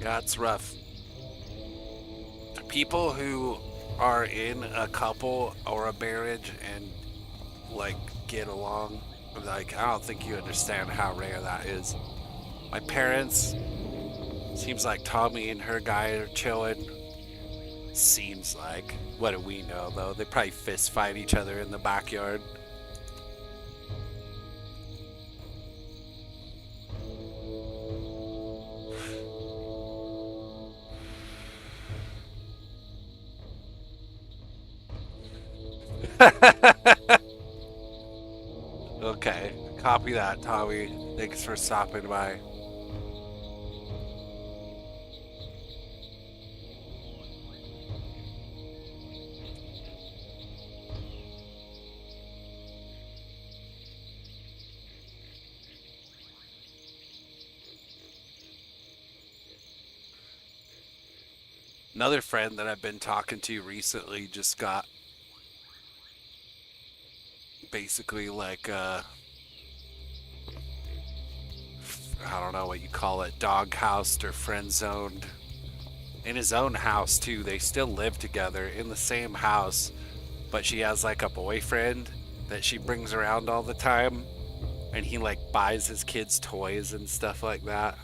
Yeah, it's rough. People who are in a couple or a marriage and like get along, like, I don't think you understand how rare that is. My parents, seems like Tommy and her guy are chilling. Seems like. What do we know though? They probably fist fight each other in the backyard. Okay, copy that, Tommy. Thanks for stopping by. Another friend that I've been talking to recently just got basically like I don't know what you call it, dog housed or friend zoned in his own house too. They still live together in the same house, but she has like a boyfriend that she brings around all the time, and he like buys his kids toys and stuff like that.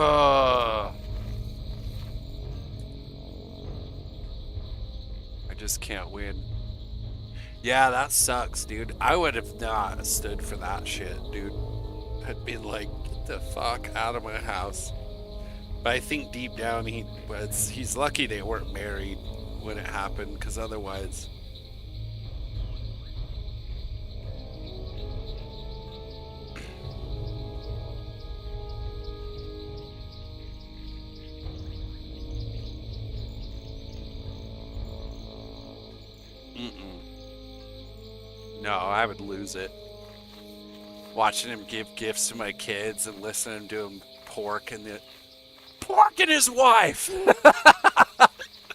I just can't win. Yeah, that sucks, dude. I would have not stood for that shit, dude. I'd been like, get the fuck out of my house. But I think deep down he's lucky they weren't married when it happened, because otherwise... No, I would lose it. Watching him give gifts to my kids and listening to him pork and his wife.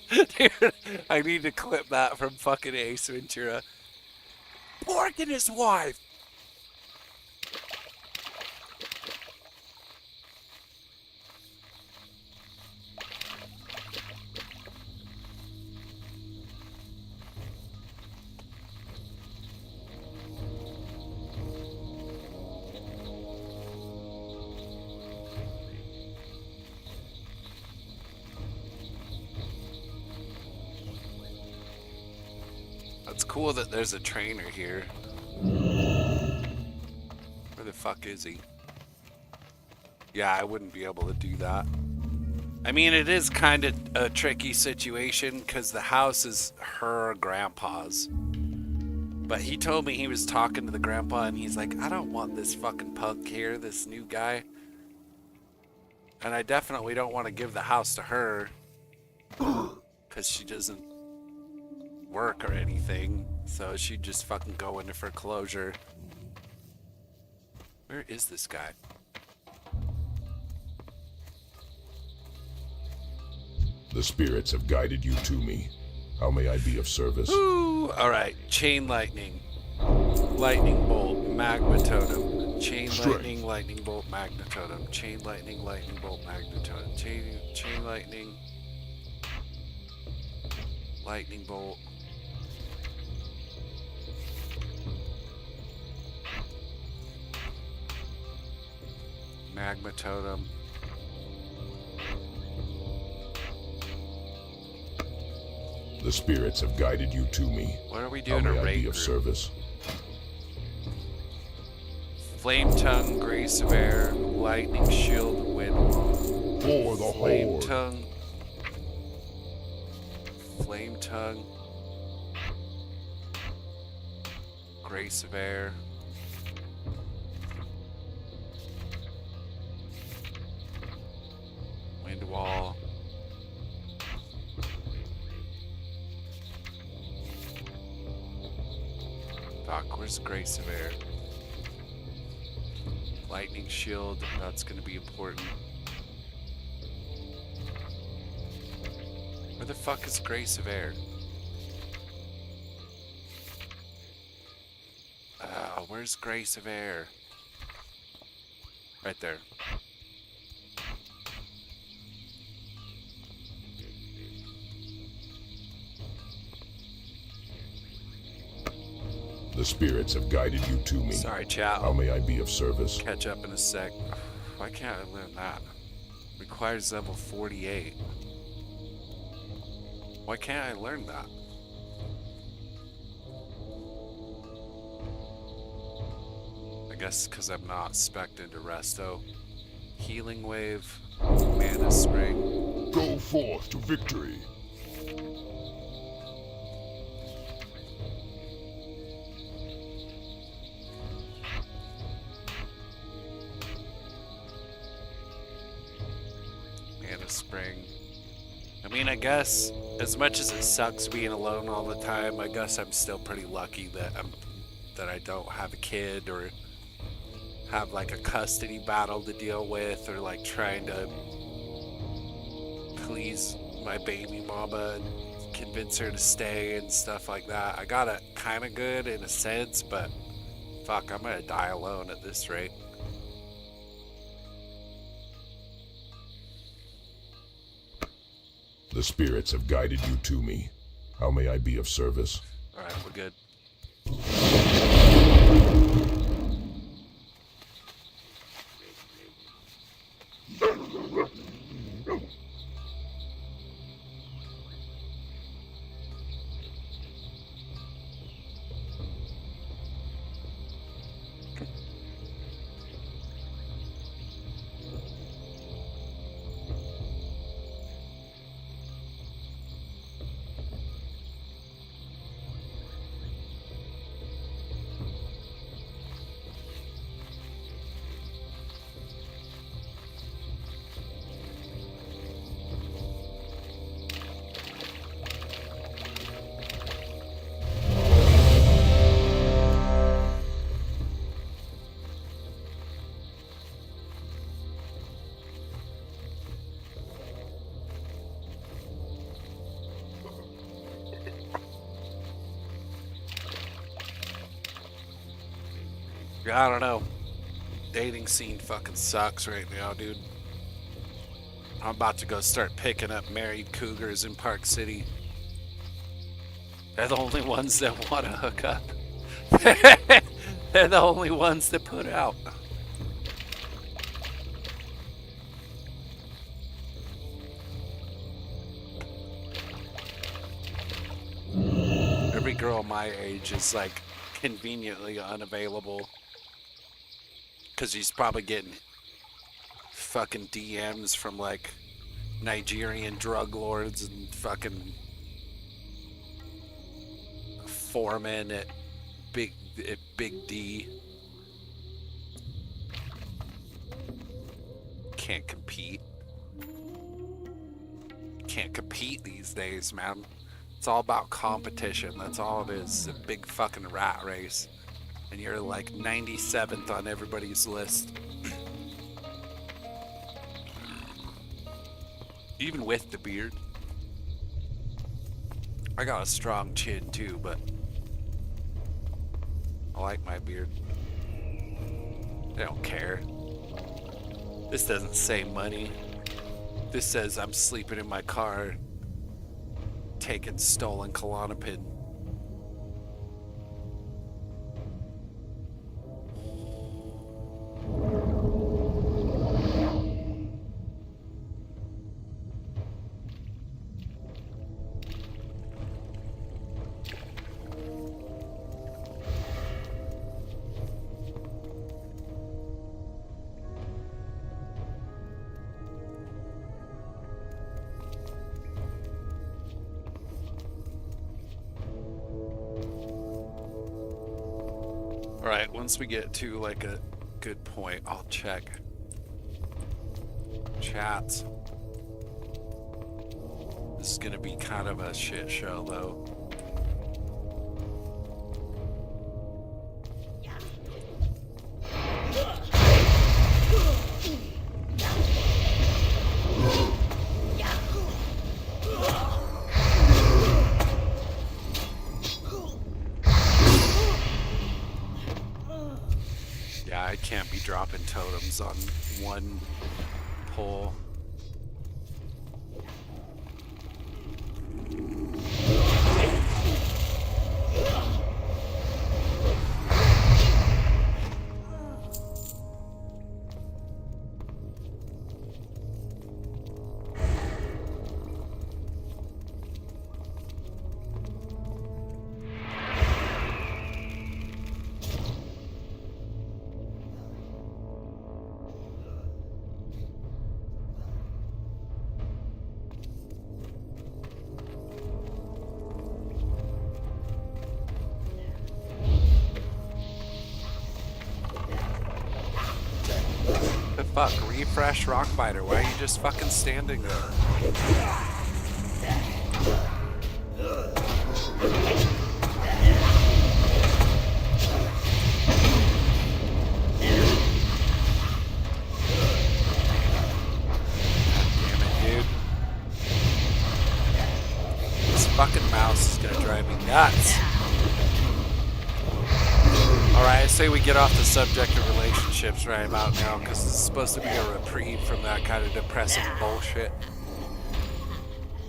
Dude, I need to clip that from fucking Ace Ventura. Pork and his wife. It's cool that there's a trainer here. Where the fuck is he? Yeah, I wouldn't be able to do that. I mean, it is kind of a tricky situation because the house is her grandpa's. But he told me he was talking to the grandpa and he's like, I don't want this fucking punk here, this new guy. And I definitely don't want to give the house to her because she doesn't work or anything, so she'd just fucking go into foreclosure. Where is this guy? The spirits have guided you to me. How may I be of service? Ooh, alright. Chain lightning. Lightning bolt, magma totem. Chain lightning, lightning bolt, magma totem. Chain lightning, lightning bolt, magma totem. Chain lightning. Lightning bolt. Magma totem. The spirits have guided you to me. What are we doing? How A may I raid be of group? service? Flame tongue, grace of air, lightning shield, wind wall. For the Flame horde. tongue. Flame tongue. Grace of air. Wind wall. Fuck, where's Grace of Air? Lightning shield, that's gonna be important. Where the fuck is Grace of Air? Where's Grace of Air? Right there. The spirits have guided you to me. Sorry, chat. How may I be of service? Catch up in a sec. Why can't I learn that? Requires level 48. Why can't I learn that? I guess because I'm not spec'd into resto. Healing wave, mana spring. Go forth to victory. Mana spring. I mean, I guess as much as it sucks being alone all the time, I guess I'm still pretty lucky that I don't have a kid or have like a custody battle to deal with, or like trying to please my baby mama and convince her to stay and stuff like that. I got it kind of good in a sense, but fuck, I'm gonna die alone at this rate. The spirits have guided you to me. How may I be of service? Alright, we're good. I don't know. Dating scene fucking sucks right now, dude. I'm about to go start picking up married cougars in Park City. They're the only ones that want to hook up. They're the only ones that put out. Every girl my age is like conveniently unavailable. Because he's probably getting fucking DMs from like Nigerian drug lords and fucking foremen at Big D. Can't compete. Can't compete these days, man. It's all about competition. That's all it is. A big fucking rat race. And you're like 97th on everybody's list. Even with the beard. I got a strong chin too, but I like my beard. I don't care. This doesn't say money. This says I'm sleeping in my car taking stolen Klonopin. Alright, once we get to like a good point, I'll check chats. This is gonna be kind of a shit show though. I can't be dropping totems on one pull. Fuck, refresh Rockbiter. Why are you just fucking standing there? Damn it, dude. This fucking mouse is gonna drive me nuts. Alright, I say we get off the subject of relationships right about now, because this is supposed to be a reprieve from that kind of depressing bullshit.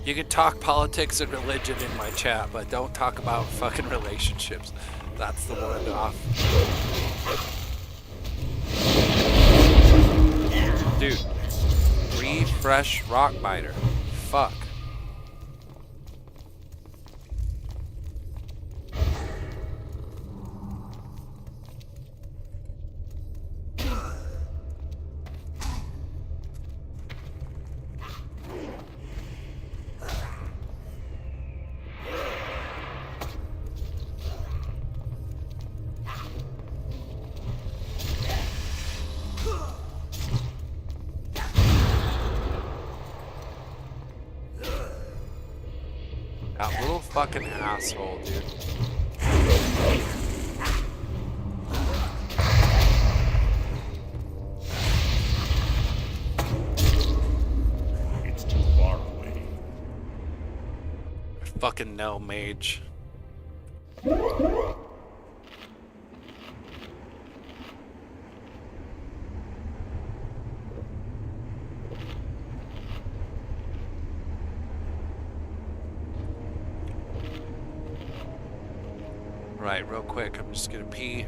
You can talk politics and religion in my chat, but don't talk about fucking relationships. That's the one off. Dude, Refresh rock biter. Fuck. That little fucking asshole, dude. It's too far away. Fucking no, mage. Right, real quick, I'm just gonna pee.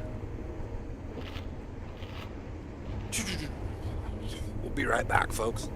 We'll be right back, folks.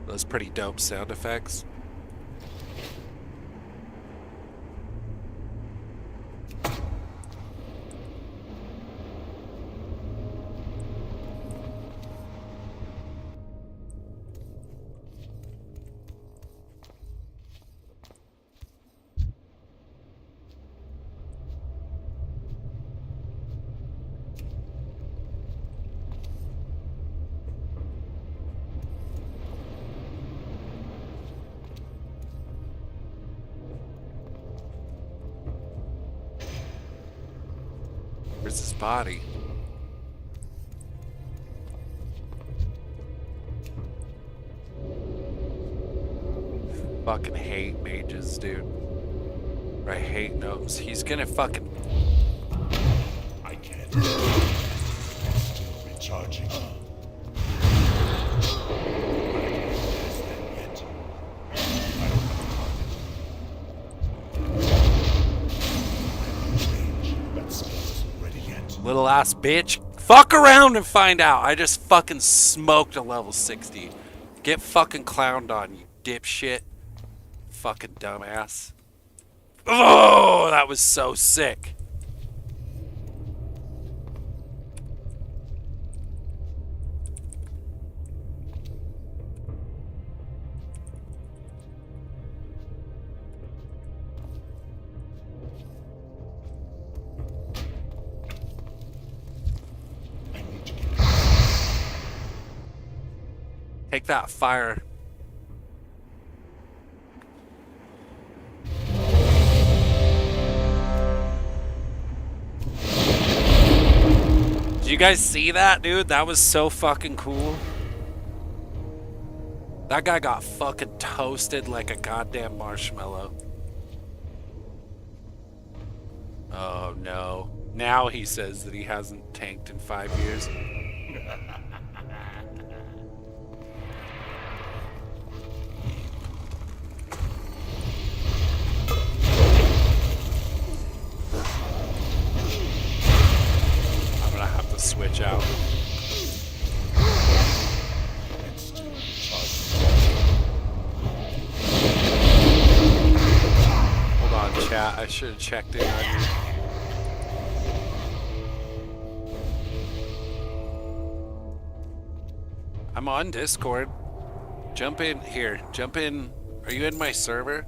Those pretty dope sound effects. Where's his body? Fucking hate mages, dude. I hate gnomes. He's gonna fucking... I can't. Still recharging. Little ass bitch. Fuck around and find out. I just fucking smoked a level 60. Get fucking clowned on, you dipshit. Fucking dumbass. Oh, that was so sick. Take that fire. Did you guys see that, dude? That was so fucking cool. That guy got fucking toasted like a goddamn marshmallow. Oh no. Now he says that he hasn't tanked in 5 years. Switch out. Hold on, chat. I should have checked in on you. I'm on Discord. Jump in here. Jump in. Are you in my server?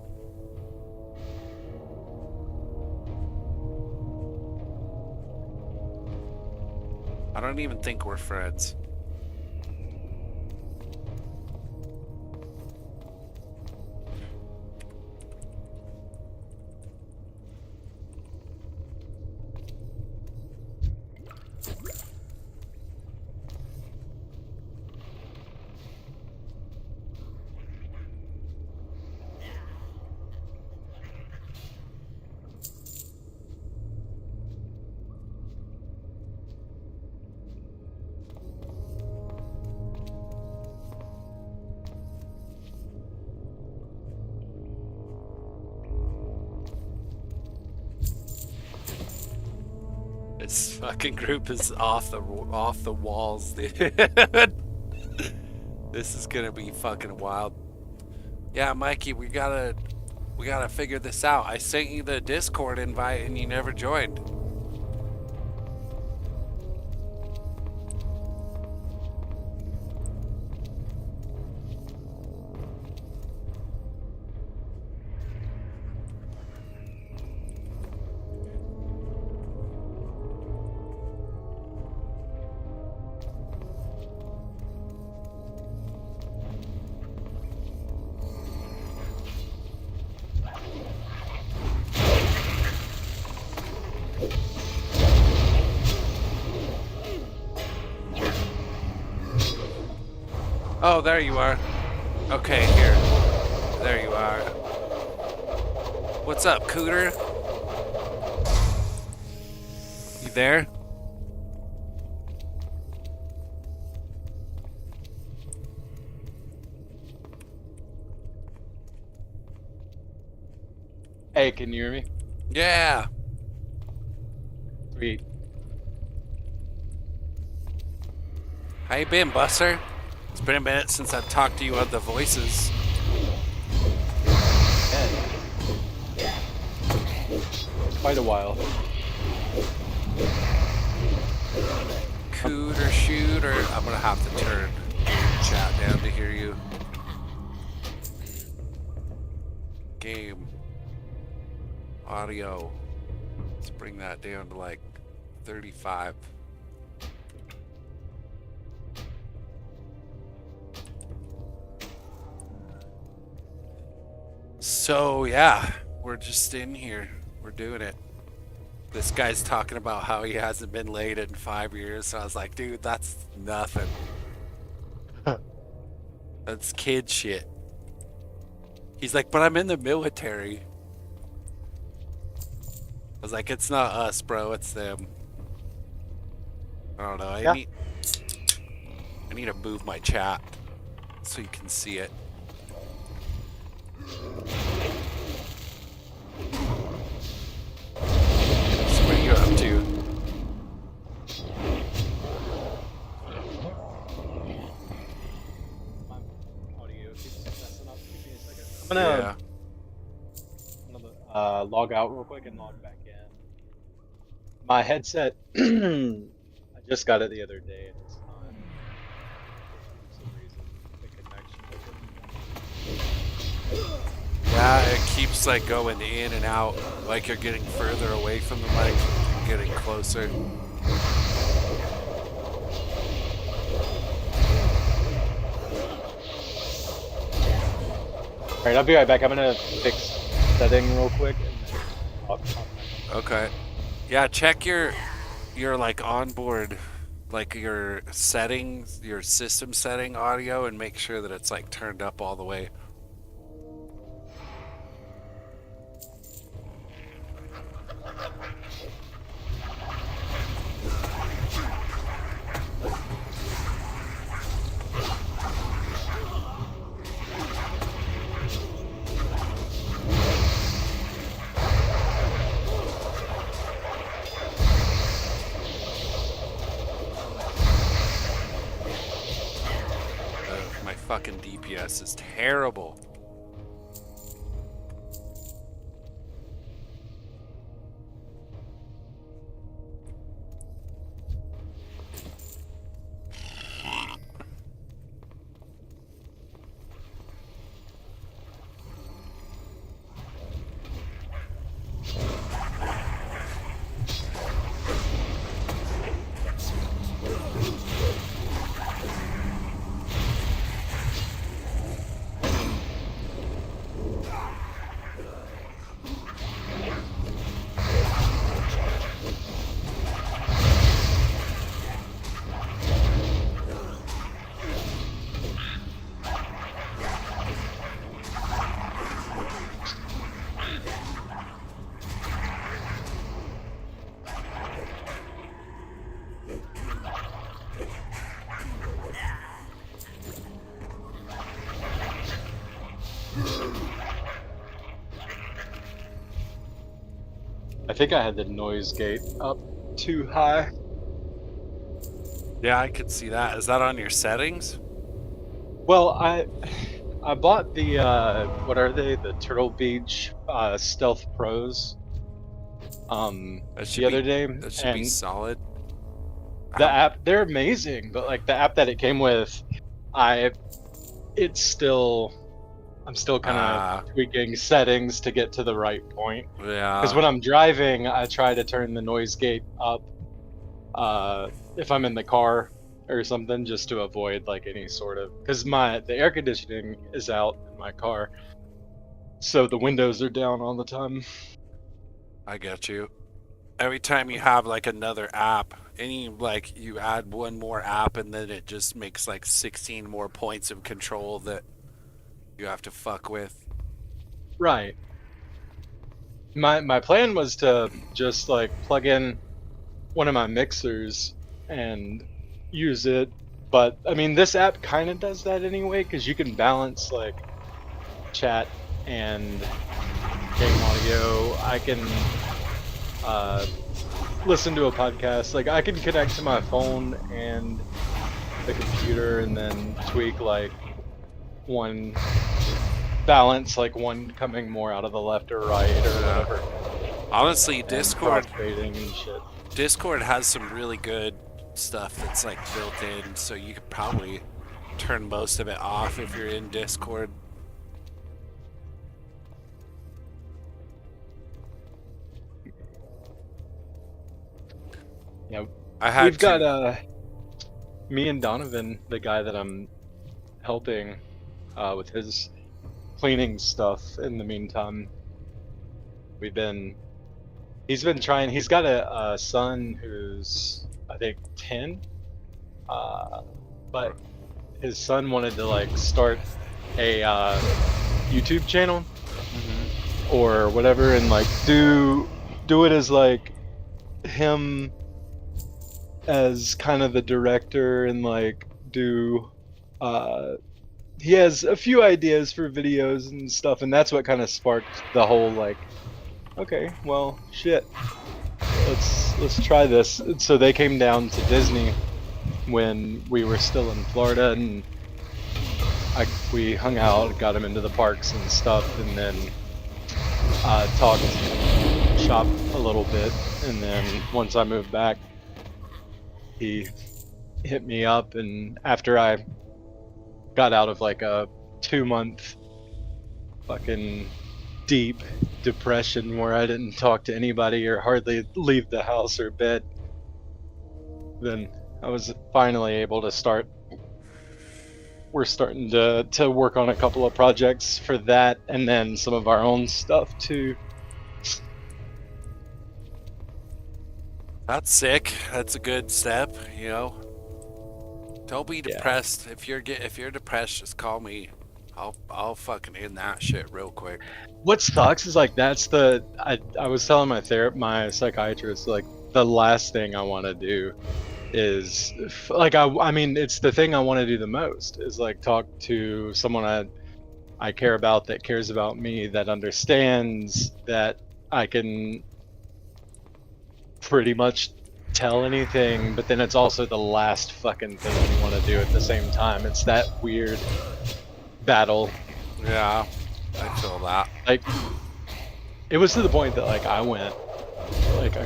I don't even think we're friends. This fucking group is off the walls, dude. This is gonna be fucking wild. Yeah, Mikey, we gotta figure this out. I sent you the Discord invite and you never joined. Oh, there you are. Okay, here. There you are. What's up, Cooter? You there? Hey, can you hear me? Yeah. Sweet. How you been, Buster? It's been a minute since I've talked to you on the voices. Quite a while. Cooter shooter. I'm gonna have to turn chat down to hear you. Game. Audio. Let's bring that down to like 35. So yeah, we're just in here. We're doing it. This guy's talking about how he hasn't been laid in 5 years. So I was like, dude, that's nothing. That's kid shit. He's like, but I'm in the military. I was like, it's not us, bro. It's them. I don't know. I need to move my chat so you can see it. So what are you up to? I'm gonna log out real quick and log back in. My headset, I just got it the other day and it's not, for some reason, the connection doesn't. Yeah, it keeps like going in and out, like you're getting further away from the mic and getting closer. Alright, I'll be right back. I'm gonna fix setting real quick and then I'll Okay. Yeah, check your like onboard, like your settings, your system setting audio, and make sure that it's like turned up all the way. My fucking DPS is terrible. I think I had the noise gate up too high. Yeah, I could see that. Is that on your settings? Well, I bought the what are they? The Turtle Beach Stealth Pros the other day, That should be and solid. the app, they're amazing, but like the app that it came with, I'm still kind of tweaking settings to get to the right point. Yeah. Because when I'm driving, I try to turn the noise gate up if I'm in the car or something, just to avoid like any sort of, because the air conditioning is out in my car, so the windows are down all the time. I get you. Every time you have like another app, like you add one more app and then it just makes like 16 more points of control that you have to fuck with. Right. My plan was to just like plug in one of my mixers and use it, but I mean this app kind of does that anyway, because you can balance like chat and game audio. I can listen to a podcast, like I can connect to my phone and the computer and then tweak like one balance, like one coming more out of the left or right or whatever. Honestly, Discord and shit. Discord has some really good stuff that's like built in, so you could probably turn most of it off if you're in Discord. Yeah, we've got me and Donovan, the guy that I'm helping with his cleaning stuff in the meantime. He's been trying, he's got a son who's I think 10, but his son wanted to like start a YouTube channel or whatever, and like do it as like him as kind of the director, and like do he has a few ideas for videos and stuff, and that's what kind of sparked the whole like, okay, well shit, let's try this. So they came down to Disney when we were still in Florida, and we hung out, got him into the parks and stuff, and then talked shop a little bit, and then once I moved back, he hit me up, and after I got out of like a 2-month fucking deep depression where I didn't talk to anybody or hardly leave the house or bed, then I was finally able to start. We're starting to work on a couple of projects for that, and then some of our own stuff too. That's sick. That's a good step, you know. Don't be depressed. Yeah. If you're depressed, just call me. I'll fucking end that shit real quick. What sucks is like I was telling my psychiatrist, like the last thing I want to do is like I mean it's the thing I want to do the most is like talk to someone I care about, that cares about me, that understands, that I can pretty much tell anything, but then it's also the last fucking thing you want to do at the same time. It's that weird battle. Yeah, I feel that. Like, it was to the point that like I went like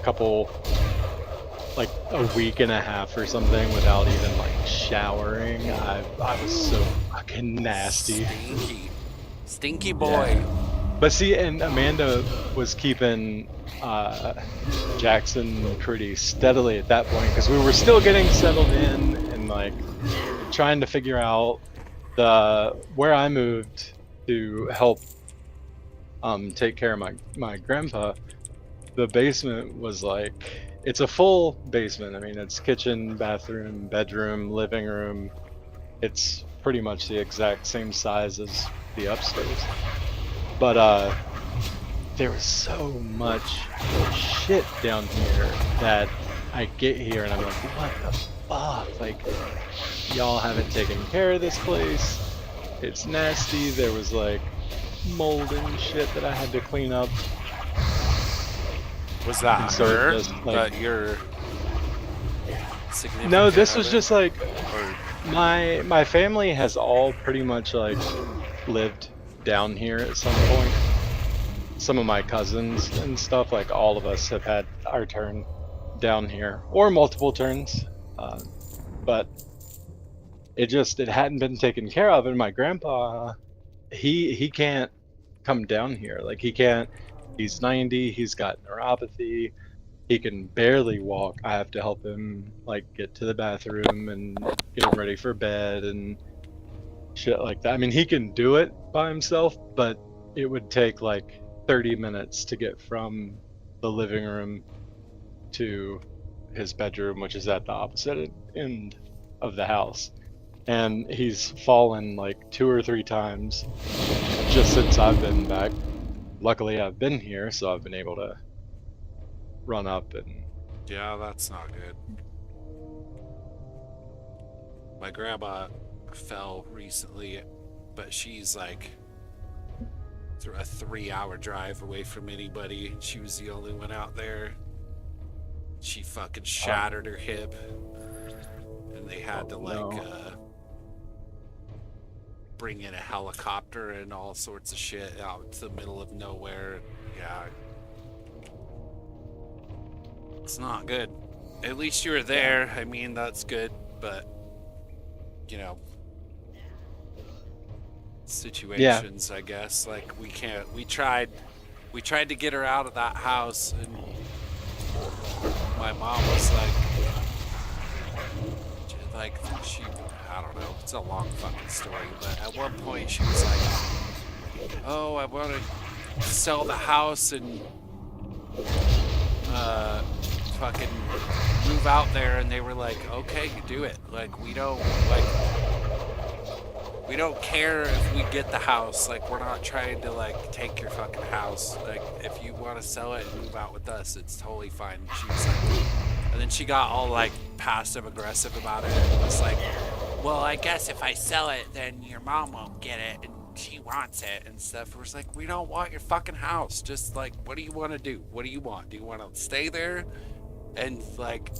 a week and a half or something without even like showering. I was so fucking nasty. Stinky boy. Yeah. But see, and Amanda was keeping Jackson pretty steadily at that point, because we were still getting settled in and like trying to figure out where I moved to help take care of my grandpa. The basement was like, it's a full basement. I mean, it's kitchen, bathroom, bedroom, living room. It's pretty much the exact same size as the upstairs. But there was so much shit down here that I get here and I'm like, what the fuck? Like, y'all haven't taken care of this place. It's nasty. There was like mold and shit that I had to clean up. Was that And so her? it just, like, Your significant no, this was other? just like Or my family has all pretty much like lived down here at some point. Some of my cousins and stuff, like all of us have had our turn down here, or multiple turns, but it hadn't been taken care of. And my grandpa, he can't come down here. Like he can't. He's 90. He's got neuropathy. He can barely walk. I have to help him like get to the bathroom and get him ready for bed and shit like that. I mean, he can do it by himself, but it would take like 30 minutes to get from the living room to his bedroom, which is at the opposite end of the house. And he's fallen like 2 or 3 times just since I've been back. Luckily, I've been here, so I've been able to run up and... yeah, that's not good. My grandma fell recently, but she's like through a 3-hour drive away from anybody. She was the only one out there. She fucking shattered her hip, and they had to bring in a helicopter and all sorts of shit out to the middle of nowhere. Yeah, it's not good. At least you were there. I mean, that's good, but you know, situations, I guess, like we tried to get her out of that house, and my mom was like she, I don't know, it's a long fucking story, but at one point she was like, oh, I want to sell the house and fucking move out there, and they were like, okay, you do it. Like, we don't care if we get the house. Like, we're not trying to like take your fucking house. Like, if you want to sell it and move out with us, it's totally fine. She was like, and then she got all like passive aggressive about it. It was like, well, I guess if I sell it, then your mom won't get it, and she wants it and stuff. It was like, we don't want your fucking house. Just like, what do you want to do? What do you want? Do you want to stay there and like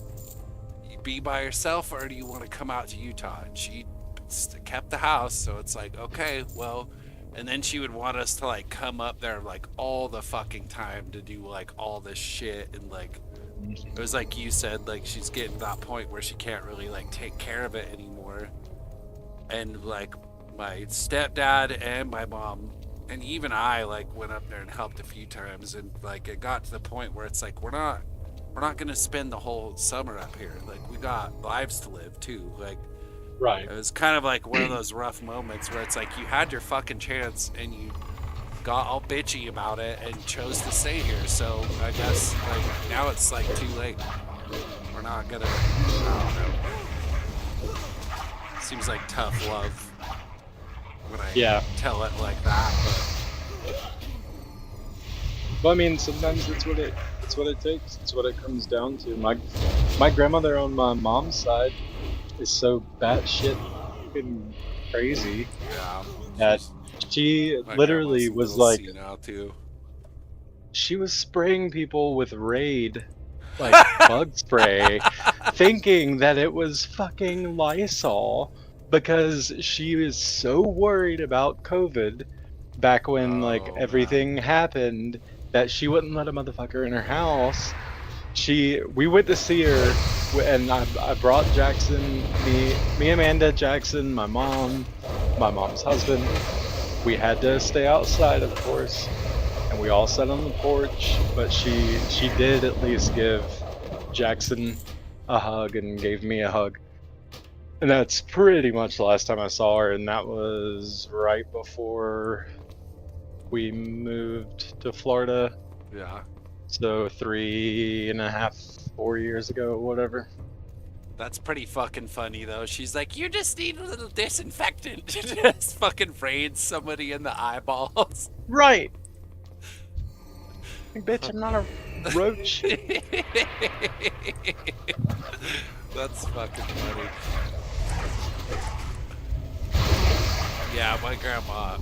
be by yourself, or do you want to come out to Utah? And she kept the house, so it's like, okay, well. And then she would want us to like come up there like all the fucking time to do like all this shit, and like it was like you said, like she's getting to that point where she can't really like take care of it anymore. And like my stepdad and my mom and even I like went up there and helped a few times, and like it got to the point where it's like we're not gonna spend the whole summer up here. Like, we got lives to live too. Like, right. It was kind of like one of those rough moments where it's like you had your fucking chance and you got all bitchy about it and chose to stay here. So I guess like now it's like too late. We're not gonna, I don't know. Seems like tough love when I tell it like that. But I mean, sometimes it's what it takes. It's what it comes down to. My grandmother on my mom's side is so batshit fucking crazy that she literally was like, she was spraying people with Raid, like bug spray, thinking that it was fucking Lysol, because she was so worried about COVID back when like everything happened, that she wouldn't let a motherfucker in her house. We went to see her, and I brought Jackson, me, Amanda, Jackson, my mom, my mom's husband. We had to stay outside, of course, and we all sat on the porch, but she did at least give Jackson a hug and gave me a hug. And that's pretty much the last time I saw her, and that was right before we moved to Florida. Yeah. So 3.5, 4 years ago, whatever. That's pretty fucking funny though. She's like, you just need a little disinfectant to just fucking raid somebody in the eyeballs. Right. Bitch, I'm not a roach. That's fucking funny. Yeah, my grandma,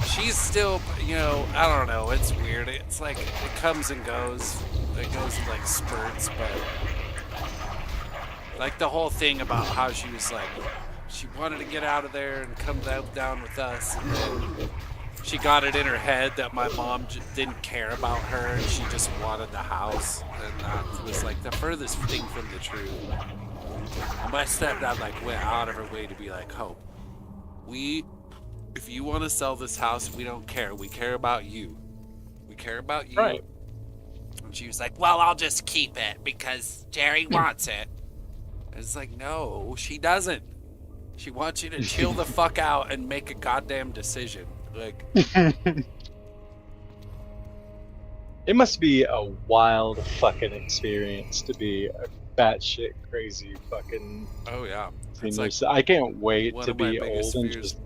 she's still, you know, I don't know, it's weird. It's like, it comes and goes. It goes in like spurts, but like the whole thing about how she was like, she wanted to get out of there and come down with us, and then she got it in her head that my mom didn't care about her and she just wanted the house, and that was like the furthest thing from the truth. And my stepdad like went out of her way to be like, Hope, if you want to sell this house, we don't care. We care about you. We care about you. Right. And she was like, well, I'll just keep it because Jerry wants it. It's like, no, she doesn't. She wants you to chill the fuck out and make a goddamn decision. Like, it must be a wild fucking experience to be a batshit crazy fucking. Oh yeah, senior. like I can't wait to be old and fears. just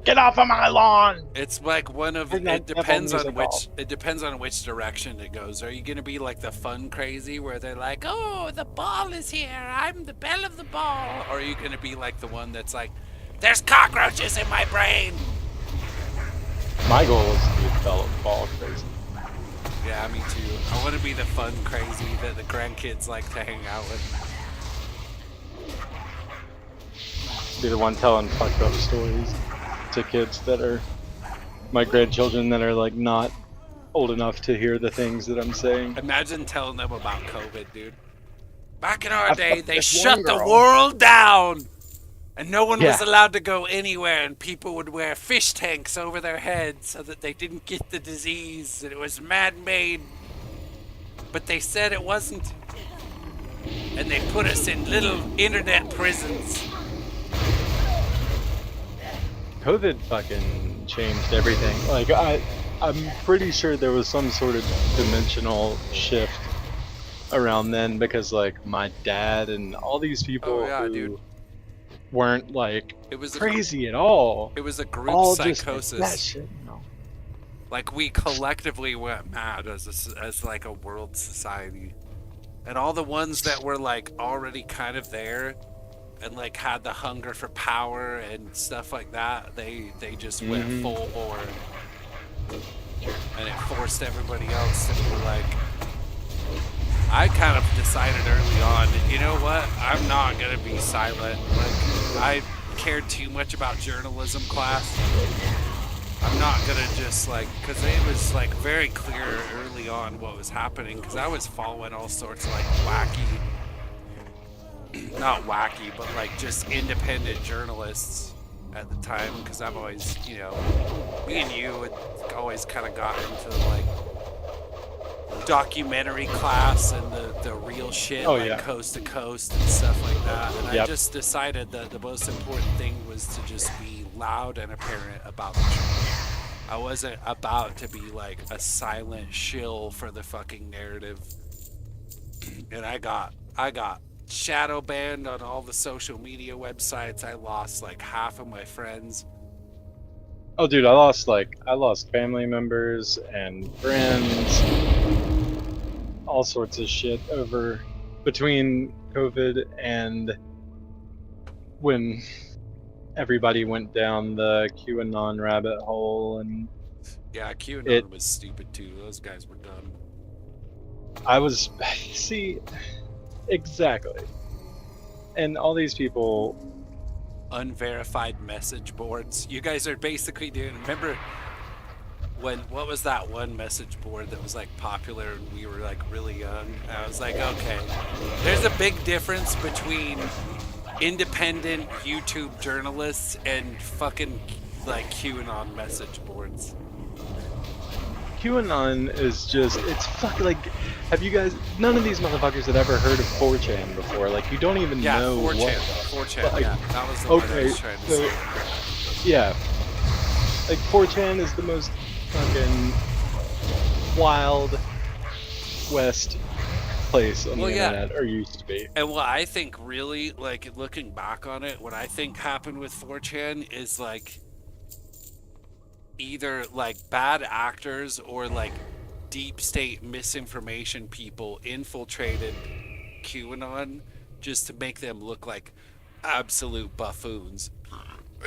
get off of my lawn. It's like one of it depends on which direction it goes. Are you gonna be like the fun crazy where they're like, oh, the ball is here, I'm the belle of the ball, or are you gonna be like the one that's like, there's cockroaches in my brain? My goal is to be the belle of the ball crazy. Yeah, me too. I want to be the fun crazy that the grandkids like to hang out with. Be the one telling fucked up stories to kids that are my grandchildren that are like not old enough to hear the things that I'm saying. Imagine telling them about COVID, dude. Back in our day, they shut the world down, and no one was allowed to go anywhere, and people would wear fish tanks over their heads so that they didn't get the disease, and it was man-made. But they said it wasn't. And they put us in little internet prisons. COVID fucking changed everything. Like, I'm pretty sure there was some sort of dimensional shift around then because, like, my dad and all these people who weren't, like, crazy at all. It was a group all psychosis. Just, that shit, no. Like, we collectively went mad as like, a world society. And all the ones that were, like, already kind of there and like had the hunger for power and stuff like that, they just went full bore, and it forced everybody else to be like, I kind of decided early on, you know what, I'm not gonna be silent. Like, I cared too much about journalism class. I'm not gonna just like, because it was like very clear early on what was happening, because I was following all sorts of like not wacky, but like just independent journalists at the time, because I've always, you know, me and you had always kind of got into like documentary class and the real shit, coast to coast and stuff like that. And I just decided that the most important thing was to just be loud and apparent about the truth. I wasn't about to be like a silent shill for the fucking narrative. And I got shadow banned on all the social media websites. I lost like half of my friends. Oh, dude, I lost family members and friends, all sorts of shit between COVID and when everybody went down the QAnon rabbit hole. And yeah, QAnon was stupid too. Those guys were dumb. Exactly. And all these people, unverified message boards. You guys are basically doing, remember what was that one message board that was like popular and we were like really young? I was like, okay, there's a big difference between independent YouTube journalists and fucking like QAnon message boards. QAnon is just, it's fucking like, have you guys, none of these motherfuckers had ever heard of 4chan before. Like, you don't even know 4chan, like, yeah, that was the one I was trying to say. Yeah, like 4chan is the most fucking wild west place on the internet, or used to be. And what I think really, like, looking back on it, what I think happened with 4chan is like either like bad actors or like deep state misinformation people infiltrated QAnon just to make them look like absolute buffoons.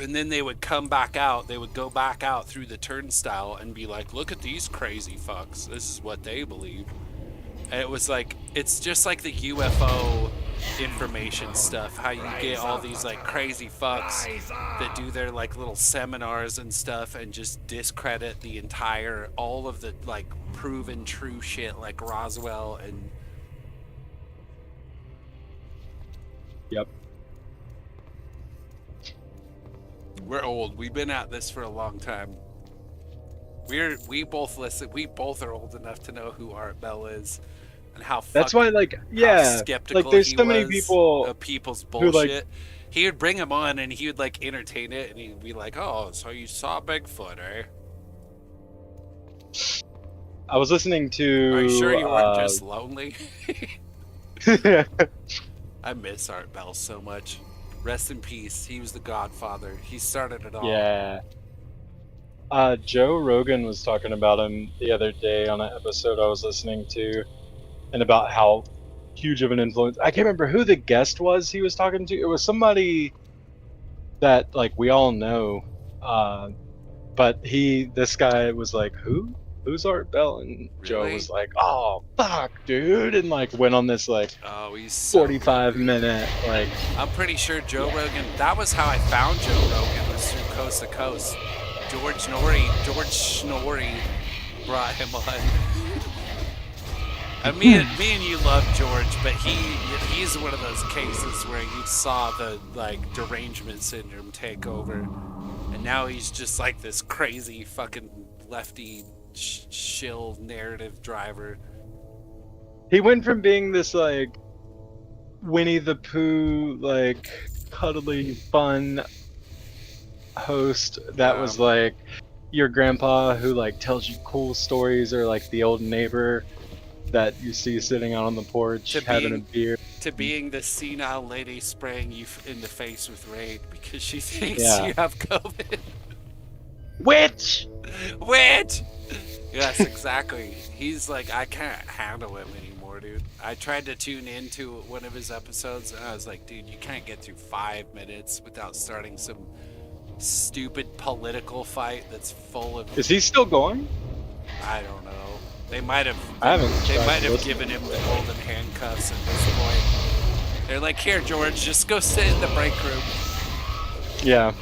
And then they would come back out, they would go back out through the turnstile and be like, look at these crazy fucks, this is what they believe. And it was like, it's just like the UFO information stuff, how you get all these like crazy fucks that do their like little seminars and stuff and just discredit the entire, all of the like proven true shit like Roswell and... Yep. We're old. We've been at this for a long time. We both listen. We both are old enough to know who Art Bell is, and how that's why, like, yeah, skeptical like there's he so many was people of people's who, bullshit. like, he would bring him on, and he would like entertain it, and he'd be like, "Oh, so you saw Bigfoot, eh?" I was listening to. Are you sure you weren't just lonely? I miss Art Bell so much. Rest in peace. He was the godfather. He started it all. Yeah. Joe Rogan was talking about him the other day on an episode I was listening to, and about how huge of an influence. I can't remember who the guest was he was talking to. It was somebody that like we all know, but this guy was like, who's Art Bell? And Joe Really? was like, oh fuck, dude, and like went on this like he's so 45-minute like. I'm pretty sure Joe Rogan, that was how I found Joe Rogan, was through Coast to Coast. George Schnorri brought him on. And me and you love George, but he's one of those cases where you saw the like derangement syndrome take over, and now he's just like this crazy fucking lefty shill narrative driver. He went from being this like Winnie the Pooh, like cuddly fun host that was like your grandpa who like tells you cool stories, or like the old neighbor that you see sitting out on the porch having a beer, to being the senile lady spraying you in the face with Raid because she thinks Yeah. you have COVID. Witch! Yes, exactly. He's like, I can't handle him anymore, dude. I tried to tune into one of his episodes, and I was like, dude, you can't get through 5 minutes without starting some stupid political fight that's full of... Is he still going? I don't know. They might have... I haven't They tried might to have listen given to him it. the golden handcuffs at this point. They're like, here, George, just go sit in the break room. Yeah.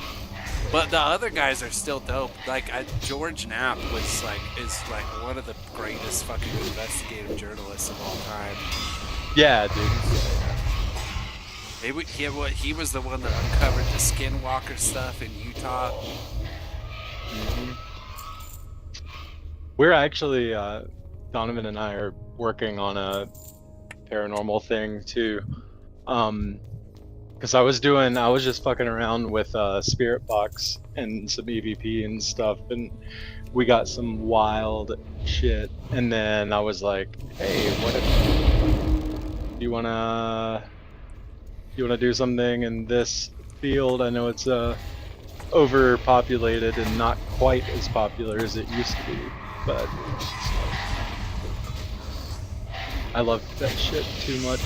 But the other guys are still dope. Like George Knapp is like one of the greatest fucking investigative journalists of all time. Yeah, dude. He was the one that uncovered the Skinwalker stuff in Utah. Mm-hmm. We're actually Donovan and I are working on a paranormal thing too. Because I was just fucking around with Spirit Box and some EVP and stuff, and we got some wild shit. And then I was like, hey, what if you wanna do something in this field? I know it's overpopulated and not quite as popular as it used to be, but I love that shit too much.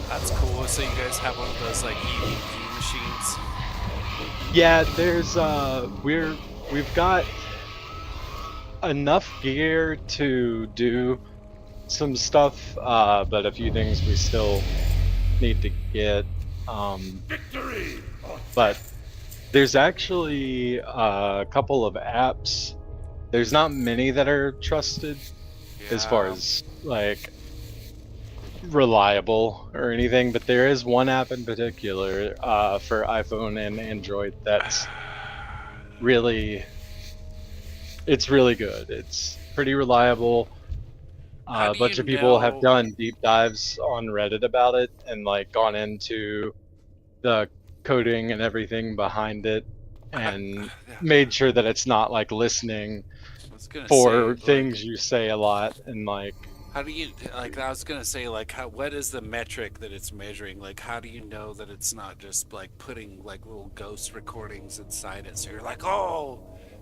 That's cool. So you guys have one of those like EVP machines? Yeah, there's we've got enough gear to do some stuff, but a few things we still need to get. Victory! But there's actually a couple of apps. There's not many that are trusted as far as like reliable or anything, but there is one app in particular for iPhone and Android that's really good. It's pretty reliable. A bunch of people have done deep dives on Reddit about it and like gone into the coding and everything behind it and made sure that it's not like listening for things you say a lot, and like how do you, like, I was gonna say, like, what is the metric that it's measuring? Like, how do you know that it's not just like putting like little ghost recordings inside it, so you're like, oh,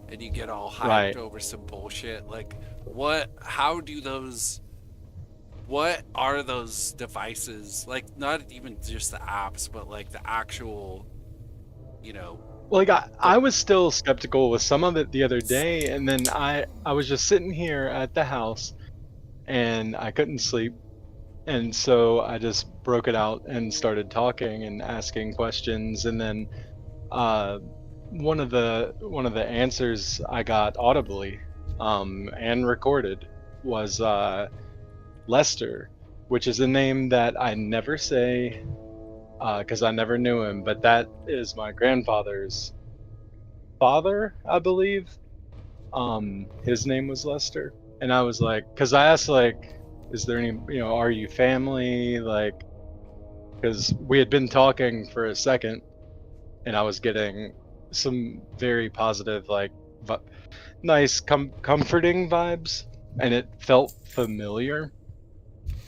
and you get all hyped over some bullshit? Like, what are those devices? Like, not even just the apps, but like the actual, like I was still skeptical with some of it the other day, and then I was just sitting here at the house and I couldn't sleep. And so I just broke it out and started talking and asking questions. And then one of the answers I got audibly and recorded was Lester, which is a name that I never say because I never knew him, but that is my grandfather's father, I believe. His name was Lester, and I was like, because I asked like, is there any, are you family? Like, because we had been talking for a second, and I was getting some very positive, like, nice, comforting vibes, and it felt familiar.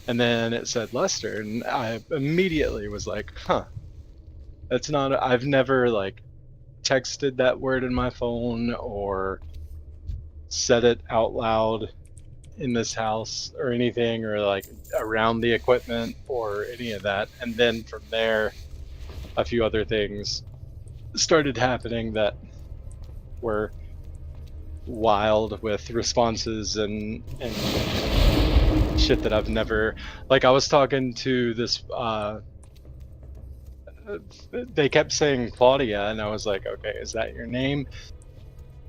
And then it said Lester, and I immediately was like, huh, that's not, I've never like texted that word in my phone or said it out loud in this house or anything, or like around the equipment or any of that. And then from there, a few other things started happening that were wild, with responses and shit that I've never, like, I was talking to this they kept saying Claudia, and I was like, okay, is that your name?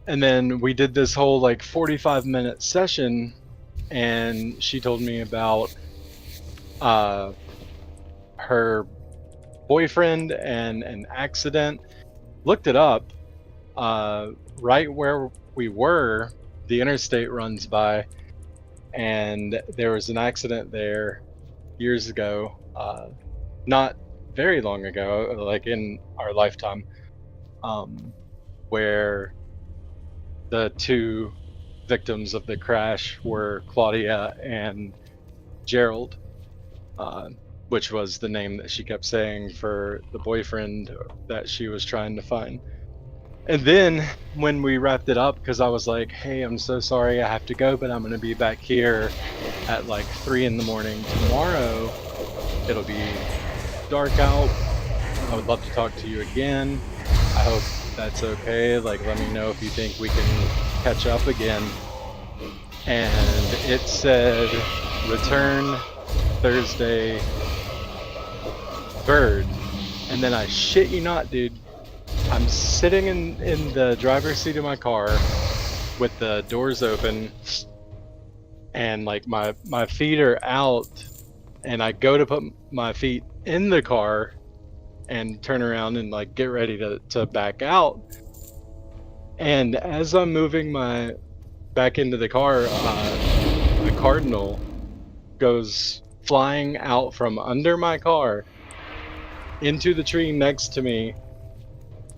And then we did this whole like 45-minute session, and she told me about her boyfriend and an accident. Looked it up. Right where we were, the interstate runs by, and there was an accident there years ago, not very long ago, like in our lifetime, where the two victims of the crash were Claudia and Gerald, which was the name that she kept saying for the boyfriend that she was trying to find. And then when we wrapped it up, because I was like, hey, I'm so sorry I have to go, but I'm going to be back here at like 3 in the morning tomorrow. It'll be dark out. I would love to talk to you again. I hope that's okay. Like, let me know if you think we can catch up again. And it said, return Thursday, Bird. And then I shit you not, dude, I'm sitting in the driver's seat of my car with the doors open, and like my feet are out, and I go to put my feet in the car and turn around and like get ready to back out. And as I'm moving my back into the car, a cardinal goes flying out from under my car into the tree next to me,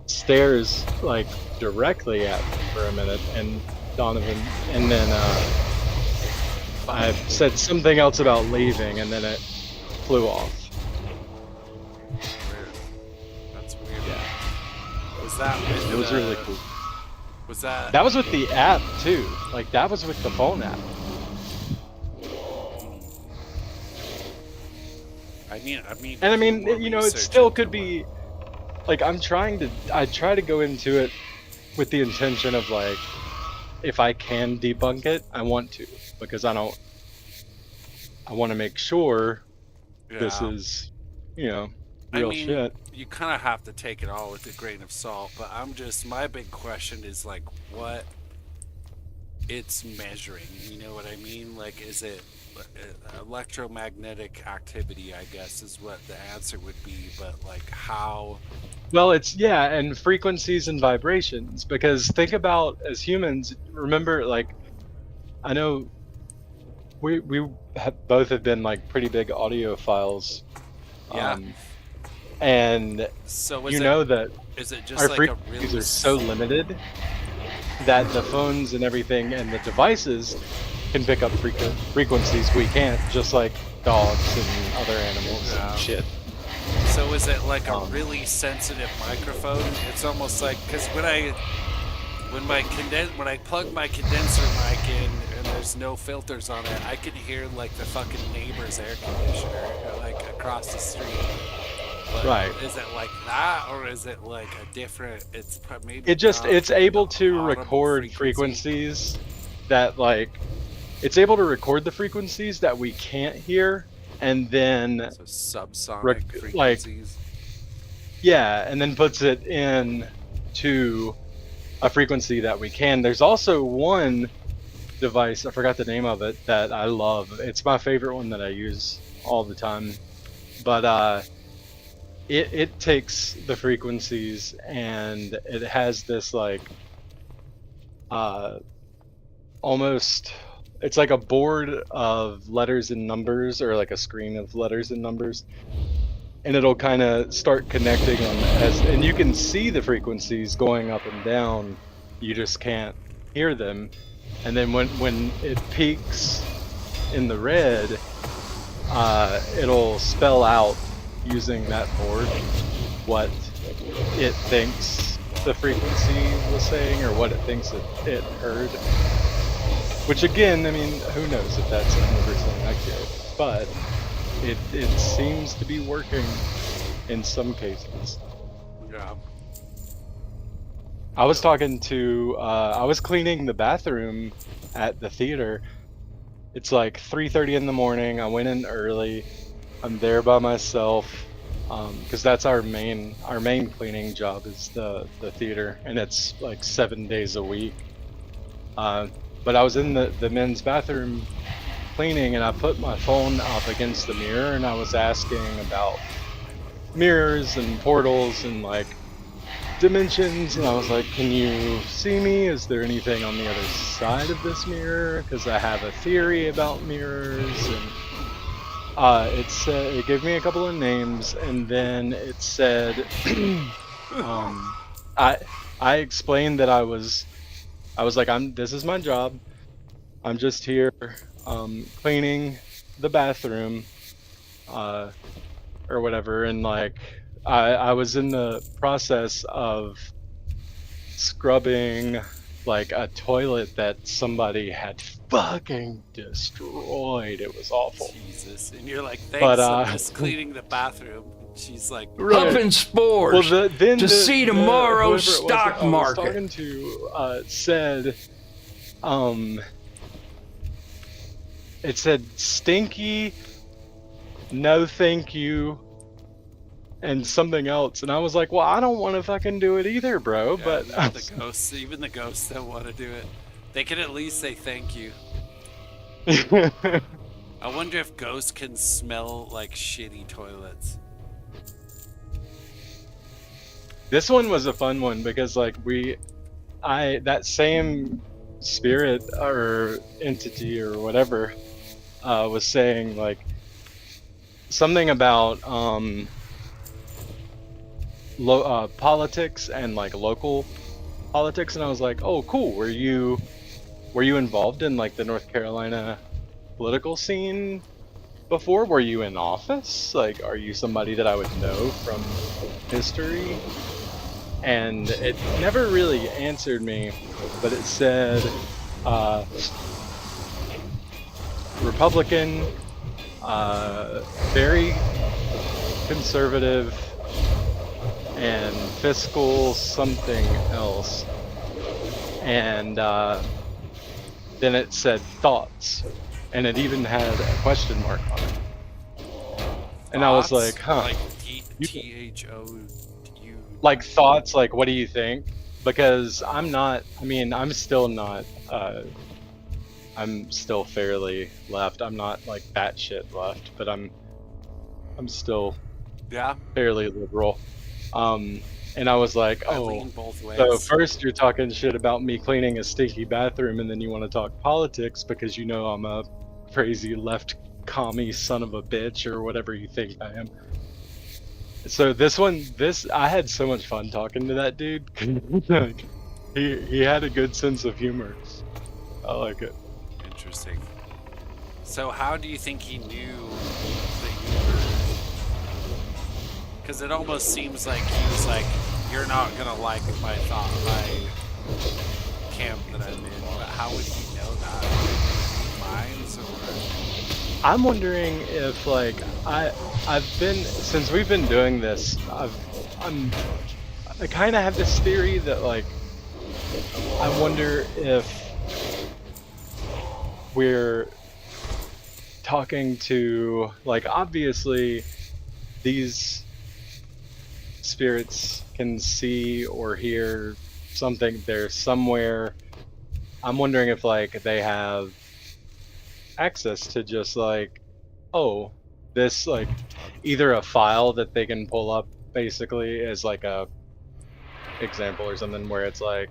stares like directly at me for a minute, and Donovan, and then I said something else about leaving, and then it flew off. Weird. That's weird. Yeah. Was that with it was really cool. Was that? That was with the app too. Like, that was with the phone app. I mean, you know, it still could be. Like, I try to go into it with the intention of like, if I can debunk it, I want to, because I want to make sure this is, real shit. You kind of have to take it all with a grain of salt, but my big question is like what it's measuring, you know what I mean? Like, is it electromagnetic activity, I guess is what the answer would be, but like how? Well, and frequencies and vibrations, because think about, as humans, remember, like, I know we both have been like pretty big audiophiles. Yeah. And so that is it just our like frequencies are so limited that the phones and everything and the devices can pick up frequencies we can't, just like dogs and other animals and shit. So is it like a really sensitive microphone? It's almost like, because when I plug my condenser mic in and there's no filters on it, I can hear like the fucking neighbor's air conditioner like across the street. But right. Is it like that, or is it like a different? It's maybe it's able to record frequencies that like it's able to record the frequencies that we can't hear, and then So subsonic frequencies. Yeah, and then puts it in to a frequency that we can. There's also one device, I forgot the name of it, that I love. It's my favorite one that I use all the time. But it takes the frequencies and it has this like almost, it's like a board of letters and numbers, or like a screen of letters and numbers, and it'll kind of start connecting them and you can see the frequencies going up and down, you just can't hear them. And then when it peaks in the red, it'll spell out using that board what it thinks the frequency was saying, or what it thinks it heard. Which again, I mean, who knows if that's 100% accurate, but it seems to be working in some cases. Yeah. I was talking to, I was cleaning the bathroom at the theater. It's like 3:30 in the morning. I went in early. I'm there by myself, because that's our main cleaning job is the theater, and it's like 7 days a week. But I was in the men's bathroom cleaning, and I put my phone up against the mirror, and I was asking about mirrors and portals and like dimensions, and I was like, can you see me? Is there anything on the other side of this mirror? Because I have a theory about mirrors. And it gave me a couple of names, and then it said I explained that I was like, this is my job, I'm just here cleaning the bathroom or whatever, and like I was in the process of scrubbing like a toilet that somebody had fucking destroyed. It was awful. Jesus. And you're like, thanks, I'm just cleaning the bathroom. She's like, Pumping spores well, to see tomorrow's stock market. I was talking to said, it said stinky, no thank you, and something else, and I was like, well, I don't want to fucking do it either, bro. yeah, but the ghosts, even the ghosts don't want to do it. They can at least say thank you. I wonder if ghosts can smell like shitty toilets. This one was a fun one because like that same spirit or entity or whatever was saying like something about politics and like local politics, and I was like, oh cool, were you involved in like the North Carolina political scene before? Were you in office? Like, are you somebody that I would know from history? And it never really answered me, but it said Republican, very conservative, and fiscal something else. And then it said thoughts, and it even had a question mark on it. And I was like, huh. Like THOU. Like thoughts, like what do you think? Because I'm still not, I'm still fairly left. I'm not like batshit left, but I'm still fairly liberal. And I was like, oh, so first you're talking shit about me cleaning a stinky bathroom, and then you want to talk politics because you know I'm a crazy left commie son of a bitch or whatever you think I am. So I had so much fun talking to that dude. he had a good sense of humor. I like it. Interesting. So how do you think he knew that you were? Because it almost seems like he was like, you're not gonna like my camp that I'm in. But how would he know that? Minds or? I'm wondering if like I've been, since we've been doing this, I kind of have this theory that like I wonder if we're talking to, like, obviously these spirits can see or hear something. They're somewhere. I'm wondering if like they have access to just like, oh, this like either a file that they can pull up basically as like a example or something where it's like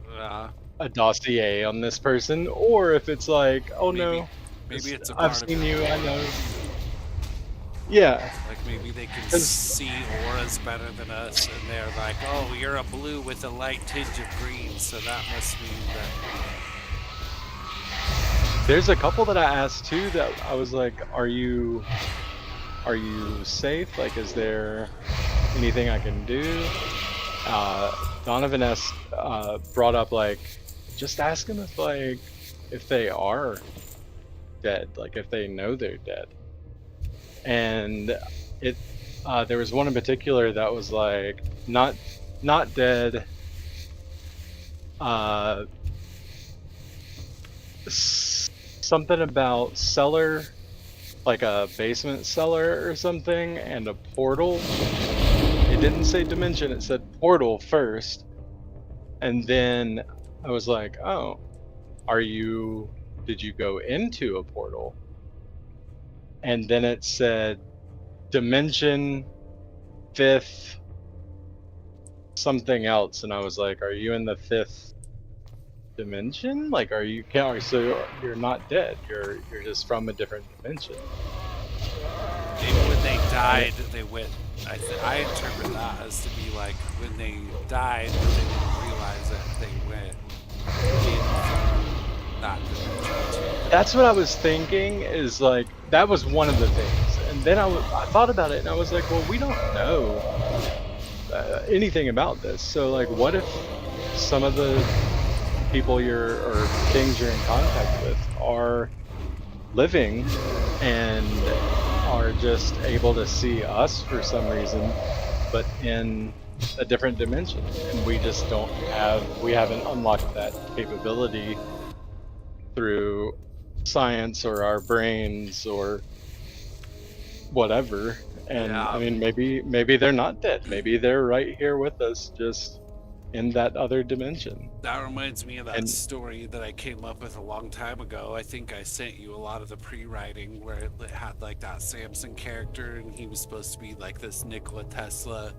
a dossier on this person, or if it's like, oh no, maybe it's a I've part seen of you, I know. Yeah. Like maybe they can see auras better than us, and they're like, oh, you're a blue with a light tinge of green, so that must mean that. There's a couple that I asked too that I was like, are you safe? Like, is there anything I can do? Donovan brought up like, just ask them if like, if they are dead, like if they know they're dead. And it, there was one in particular that was like, not dead, something about cellar, like a basement cellar or something, and a portal. It didn't say dimension, it said portal first. And then I was like, oh, did you go into a portal? And then it said dimension, fifth, something else. And I was like, are you in the fifth dimension? Like, so you're not dead, you're just from a different dimension. Maybe when they died, they went. I interpret that as to be like when they died, but they didn't realize that they went in that dimension. That's what I was thinking. Is like that was one of the things, and then I thought about it, and I was like, well, we don't know anything about this. So like, what if some of the people or things you're in contact with are living and are just able to see us for some reason, but in a different dimension, and we just we haven't unlocked that capability through science or our brains or whatever. And yeah. I mean, maybe they're not dead, maybe they're right here with us, just in that other dimension. That reminds me of that story that I came up with a long time ago. I think I sent you a lot of the pre-writing where it had like that Samson character, and he was supposed to be like this Nikola Tesla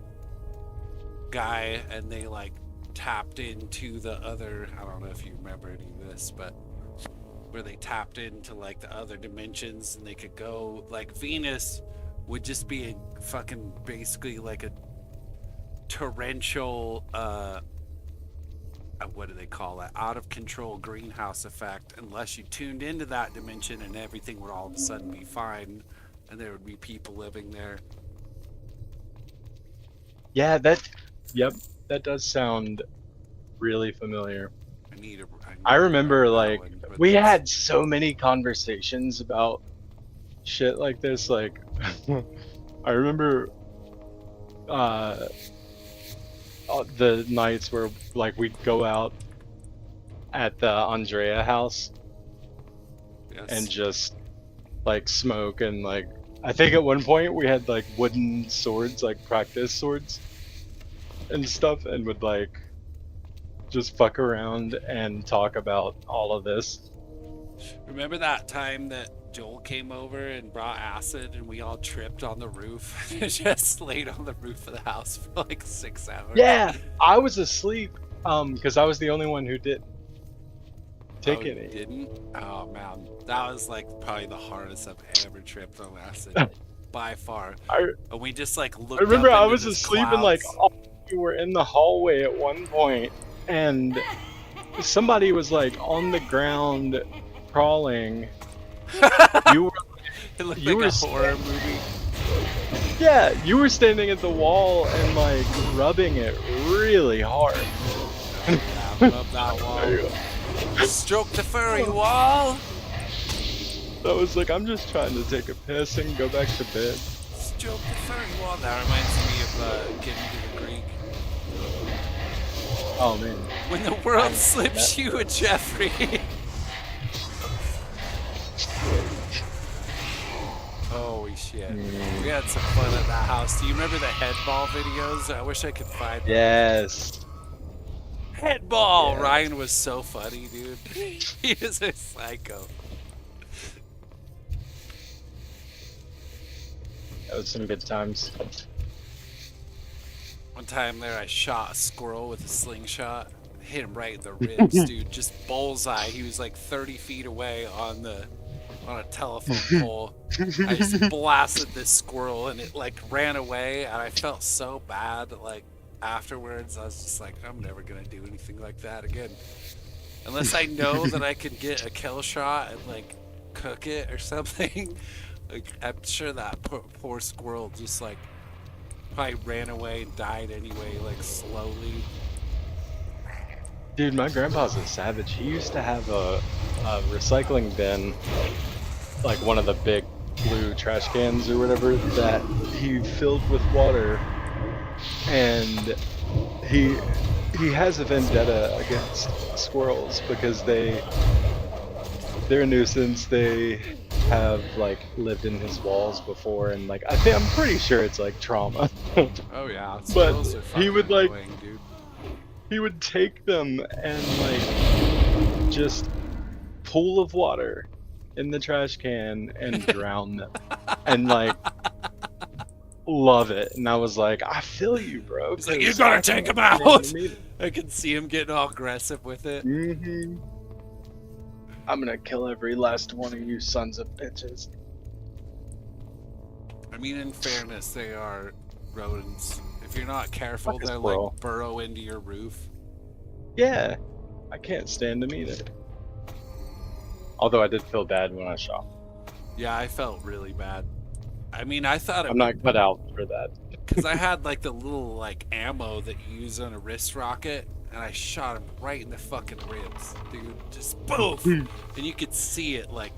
guy, and they like tapped into the other, I don't know if you remember any of this, but where they tapped into like the other dimensions, and they could go, like Venus would just be a fucking basically like a torrential what do they call it, out of control greenhouse effect, unless you tuned into that dimension, and everything would all of a sudden be fine and there would be people living there. Yeah, that does sound really familiar. I remember like we had so many conversations about shit like this. Like I remember the nights where like we'd go out at the Andrea house and just like smoke, and like I think at one point we had like wooden swords, like practice swords and stuff, and would like just fuck around and talk about all of this. Remember that time that Joel came over and brought acid, and we all tripped on the roof and just laid on the roof of the house for like 6 hours? Yeah, I was asleep because I was the only one who didn't take any. Didn't? Oh man, that was like probably the hardest I've ever tripped on acid by far. And we just like looked. I remember up I into was the asleep clouds. and like all of you were in the hallway at one point, and somebody was like on the ground crawling. You were. It looked you like were a horror movie. Yeah, you were standing at the wall and like rubbing it really hard. Yeah, rub that wall. Stroke the furry wall. I was like, I'm just trying to take a piss and go back to bed. Stroke the furry wall. That reminds me of getting to the Greek. Oh man. When the world slips you a Jeffrey. Holy shit. We had some fun at that house. Do you remember the headball videos? I wish I could find them. Yes. Headball! Yeah. Ryan was so funny, dude. He is a psycho. That was some good times. One time there, I shot a squirrel with a slingshot. Hit him right in the ribs, dude. Just bullseye. He was like 30 feet away on a telephone pole. I just blasted this squirrel and it like ran away, and I felt so bad. Like afterwards, I was just like, I'm never gonna do anything like that again, unless I know that I can get a kill shot and like cook it or something. Like I'm sure that poor squirrel just like probably ran away and died anyway, like slowly. Dude, my grandpa's a savage. He used to have a recycling bin, like one of the big blue trash cans or whatever, that he filled with water, and he has a vendetta against squirrels because they're a nuisance. They have like lived in his walls before, and like I'm pretty sure it's like trauma. Oh yeah, but squirrels are he would fucking like annoying, dude. he would take them and like just pool of water in the trash can and drown them and like love it. And I was like, I feel you, bro. He's like, you gotta take him out. I can see him getting all aggressive with it. I'm gonna kill every last one of you sons of bitches. I mean, in fairness, they are rodents. If you're not careful, Fuck a they'll squirrel. like burrow into your roof. Yeah, I can't stand them either. Although I did feel bad when I shot. Yeah, I felt really bad. I mean, I thought it I'm not cut out for that. because I had like the little like ammo that you use on a wrist rocket, and I shot him right in the fucking ribs, dude. Just poof, and you could see it like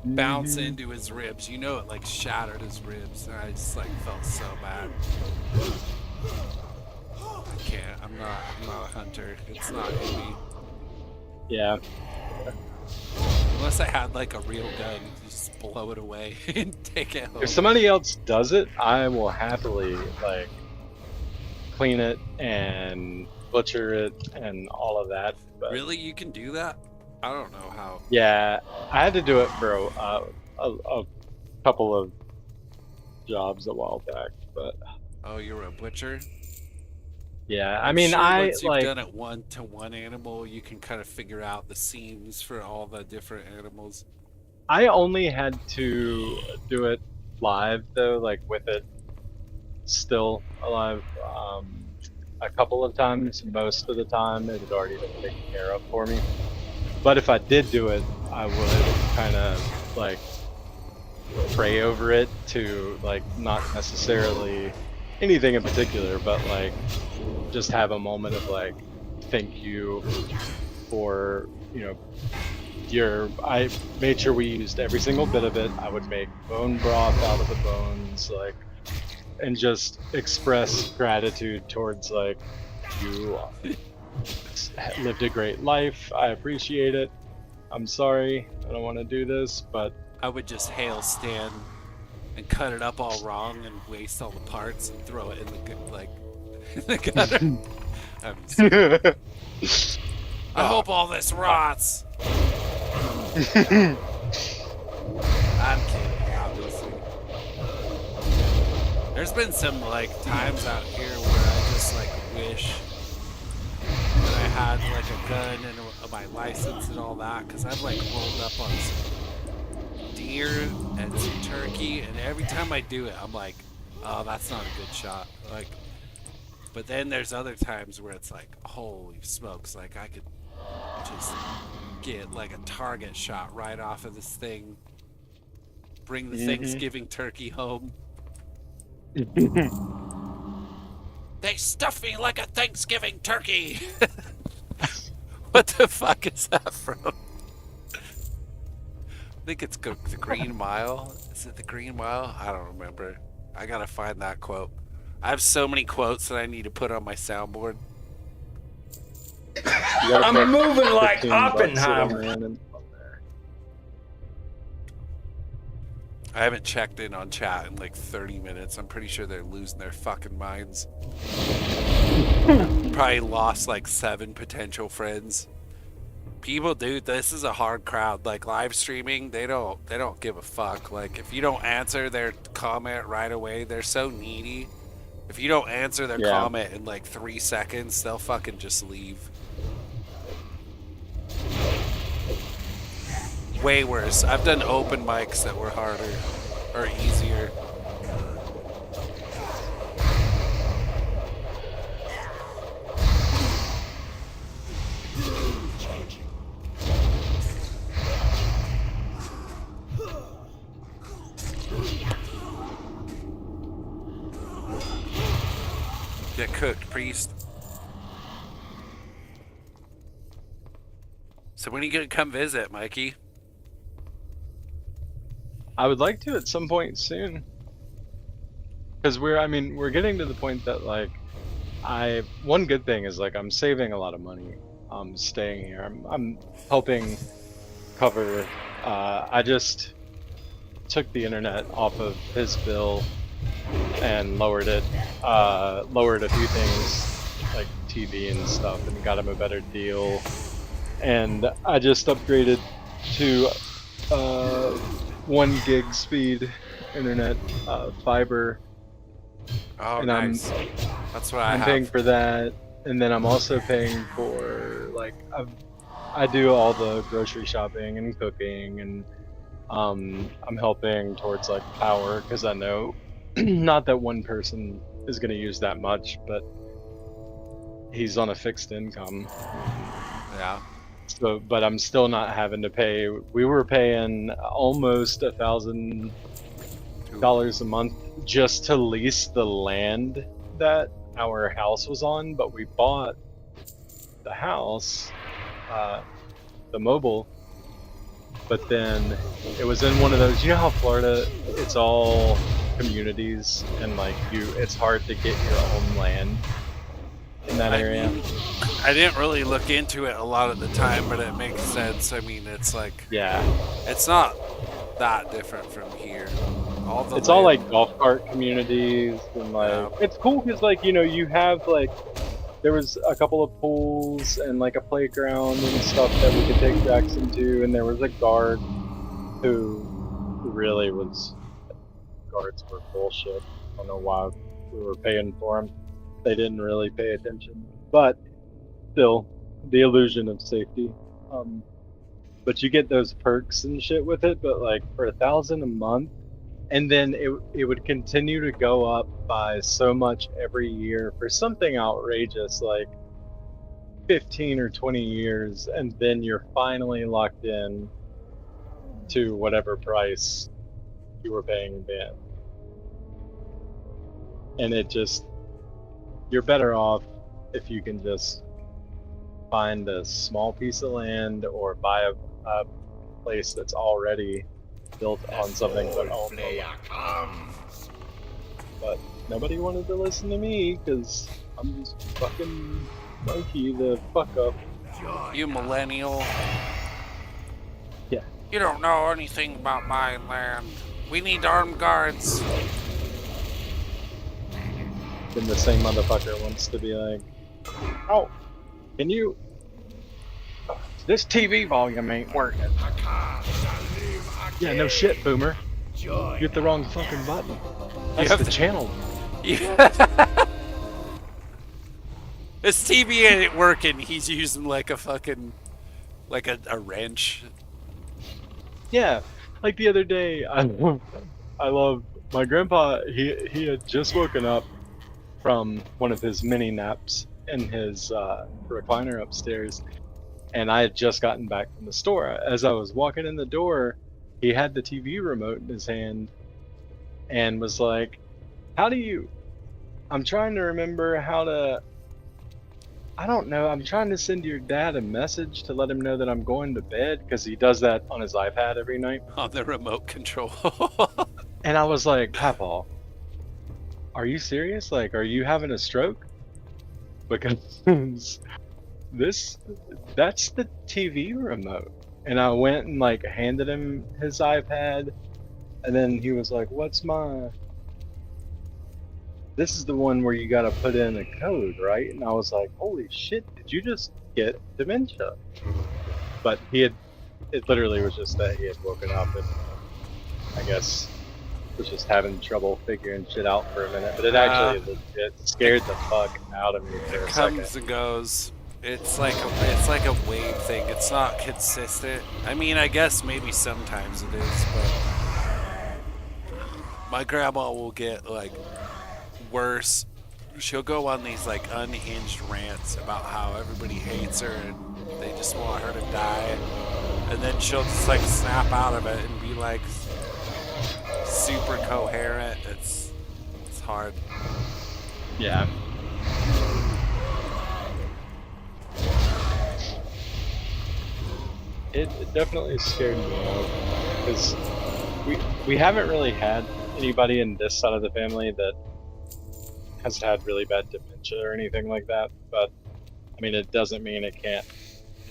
bounce into his ribs. You know, it like shattered his ribs, and I just like felt so bad. I can't. I'm not a hunter. It's not in me. Yeah. Unless I had like a real gun, just blow it away and take it home. If somebody else does it, I will happily like clean it and butcher it and all of that. But Really, you can do that? I don't know how. yeah, I had to do it for a couple of jobs a while back, but Oh, you're a butcher? yeah, I I'm mean, sure I once you've like done it one to one animal, you can kind of figure out the seams for all the different animals. I only had to do it live though, like with it still alive, a couple of times. Most of the time, it had already been taken care of for me. But if I did do it, I would kind of like pray over it to like not necessarily anything in particular, but like just have a moment of like thank you for, you know, I made sure we used every single bit of it. I would make bone broth out of the bones, like, and just express gratitude towards like you lived a great life. I appreciate it. I'm sorry, I don't want to do this, but I would just hail stand and cut it up all wrong and waste all the parts and throw it in the gutter. I hope all this rots. I'm kidding, obviously. There's been some like times out here where I just like wish that I had like a gun and my license and all that, because I've like rolled up on some deer and some turkey, and every time I do it, I'm like, oh, that's not a good shot. Like, but then there's other times where it's like, holy smokes, like I could just get like a target shot right off of this thing, bring the Thanksgiving turkey home. They stuffed me like a Thanksgiving turkey. What the fuck is that from? I think it's the Green Mile. Is it the Green Mile? I don't remember. I gotta find that quote. I have so many quotes that I need to put on my soundboard. I'm moving like Oppenheimer. I haven't checked in on chat in like 30 minutes. I'm pretty sure they're losing their fucking minds. Probably lost like 7 potential friends. People, dude, this is a hard crowd. Like live streaming, they don't give a fuck. Like if you don't answer their comment right away, they're so needy. If you don't answer their comment in like 3 seconds, they'll fucking just leave. Way worse. I've done open mics that were harder or easier. Get cooked, priest. So when are you gonna come visit, Mikey? I would like to at some point soon. Because we're getting to the point that like, one good thing is like I'm saving a lot of money. Staying here. I'm helping cover. I just took the internet off of his bill and lowered it. Lowered a few things like TV and stuff, and got him a better deal. And I just upgraded to 1 gig speed internet, fiber. Oh, and nice. That's what I'm paying for that, and then I'm also paying for like I do all the grocery shopping and cooking, and I'm helping towards like power because I know not that one person is going to use that much, but he's on a fixed income. Yeah. So, but I'm still not having to pay. We were paying almost $1,000 a month just to lease the land that our house was on, but we bought the house, the mobile, but then it was in one of those, you know how Florida, it's all communities, and like it's hard to get your own land in that area. I didn't really look into it a lot of the time, but it makes sense. I mean, it's like, it's not that different from here. It's all like golf cart communities, and like it's cool because like you have like there was a couple of pools and like a playground and stuff that we could take Jackson to, and there was a guard who really was. Guards were bullshit. I don't know why we were paying for them. They didn't really pay attention, but still, the illusion of safety. But you get those perks and shit with it. But like for $1,000 a month, and then it would continue to go up by so much every year for something outrageous like 15 or 20 years, and then you're finally locked in to whatever price you were paying then. And it just, you're better off if you can just find a small piece of land or buy a place that's already built on something but owned. But nobody wanted to listen to me because I'm just fucking monkey the fuck up. You millennial. Yeah. You don't know anything about my land. We need armed guards. Then the same motherfucker wants to be like, oh, can you... This TV volume ain't working. Yeah, no shit, boomer. You hit the wrong fucking button. That's the channel. This TV ain't working. He's using like a fucking, like a wrench. Yeah, like the other day, I love my grandpa. He had just woken up from one of his mini naps in his recliner upstairs, and I had just gotten back from the store. As I was walking in the door, he had the TV remote in his hand and was like, how do you... I'm trying to remember how to... I don't know, I'm trying to send your dad a message to let him know that I'm going to bed, because he does that on his iPad every night. On the remote control. And I was like, Papa, are you serious? Like, are you having a stroke? Because that's the TV remote. And I went and like handed him his iPad, And then he was like, "What's my?" This is the one where you gotta put in a code, right? And I was like, "Holy shit! Did you just get dementia?" But it literally was just that he had woken up and I guess was just having trouble figuring shit out for a minute. But it actually legit scared the fuck out of me for a second. It comes and goes. It's like a wave thing. It's not consistent. I mean, I guess maybe sometimes it is, but my grandma will get like worse. She'll go on these like unhinged rants about how everybody hates her and they just want her to die, and then she'll just like snap out of it and be like super coherent. It's hard. Yeah. It definitely scared me out because we haven't really had anybody in this side of the family that has had really bad dementia or anything like that. But I mean, it doesn't mean it can't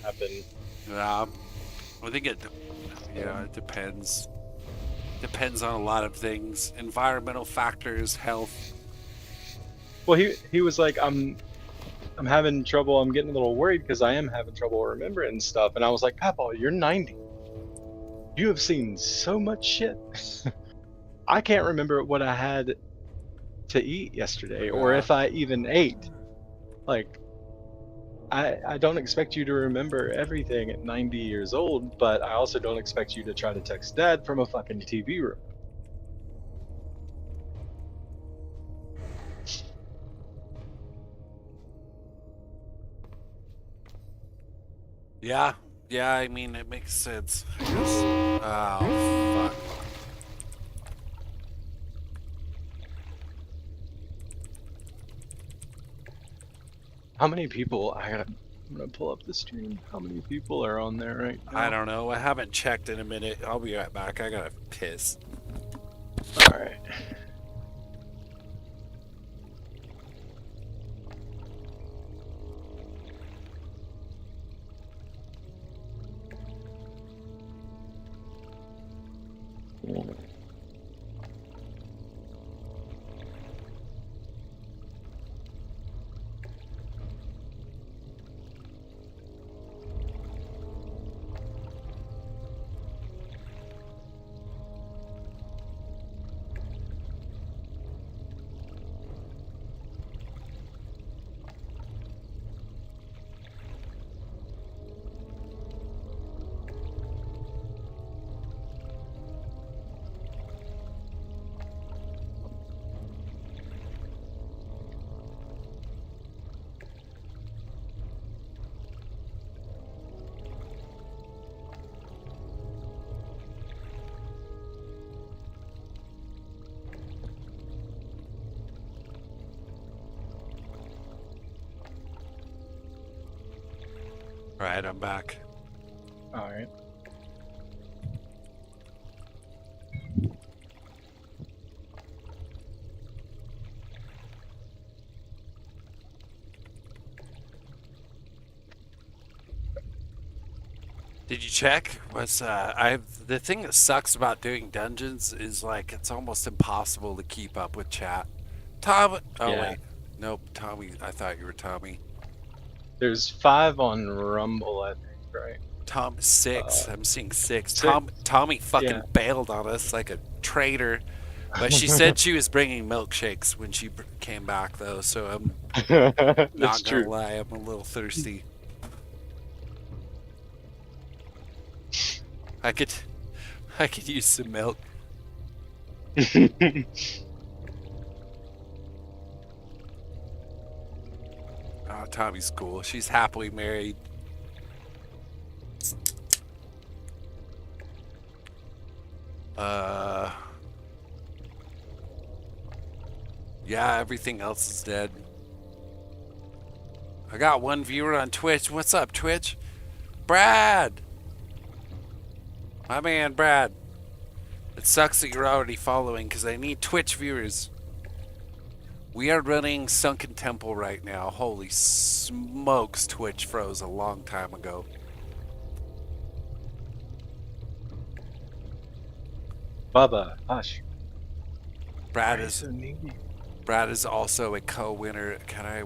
happen. Yeah, I think it depends. Depends on a lot of things, environmental factors, health. Well, he was like, I'm having trouble. I'm getting a little worried because I am having trouble remembering stuff. And I was like, Papa, you're 90. You have seen so much shit. I can't remember what I had to eat yesterday or if I even ate. Like, I don't expect you to remember everything at 90 years old, but I also don't expect you to try to text Dad from a fucking TV room. Yeah, I mean, it makes sense, I guess. Oh, fuck. How many people? I'm gonna pull up the stream. How many people are on there right now? I don't know. I haven't checked in a minute. I'll be right back. I gotta piss. Alright. Alright, I'm back. Alright. Did you check? The thing that sucks about doing dungeons is like it's almost impossible to keep up with chat. Tom, wait, nope, Tommy. I thought you were Tommy. There's 5 on Rumble, I think, right? Tom 6. I'm seeing 6. 6? Tommy fucking bailed on us like a traitor. But she said she was bringing milkshakes when she came back, though. So I'm not gonna lie, I'm a little thirsty. I could use some milk. Oh, Tommy's cool. She's happily married. Yeah, everything else is dead. I got one viewer on Twitch. What's up, Twitch? Brad! My man, Brad. It sucks that you're already following because I need Twitch viewers. We are running Sunken Temple right now. Holy smokes, Twitch froze a long time ago. Bubba, hush. Brad Why is so needy? Brad is also a co-winner.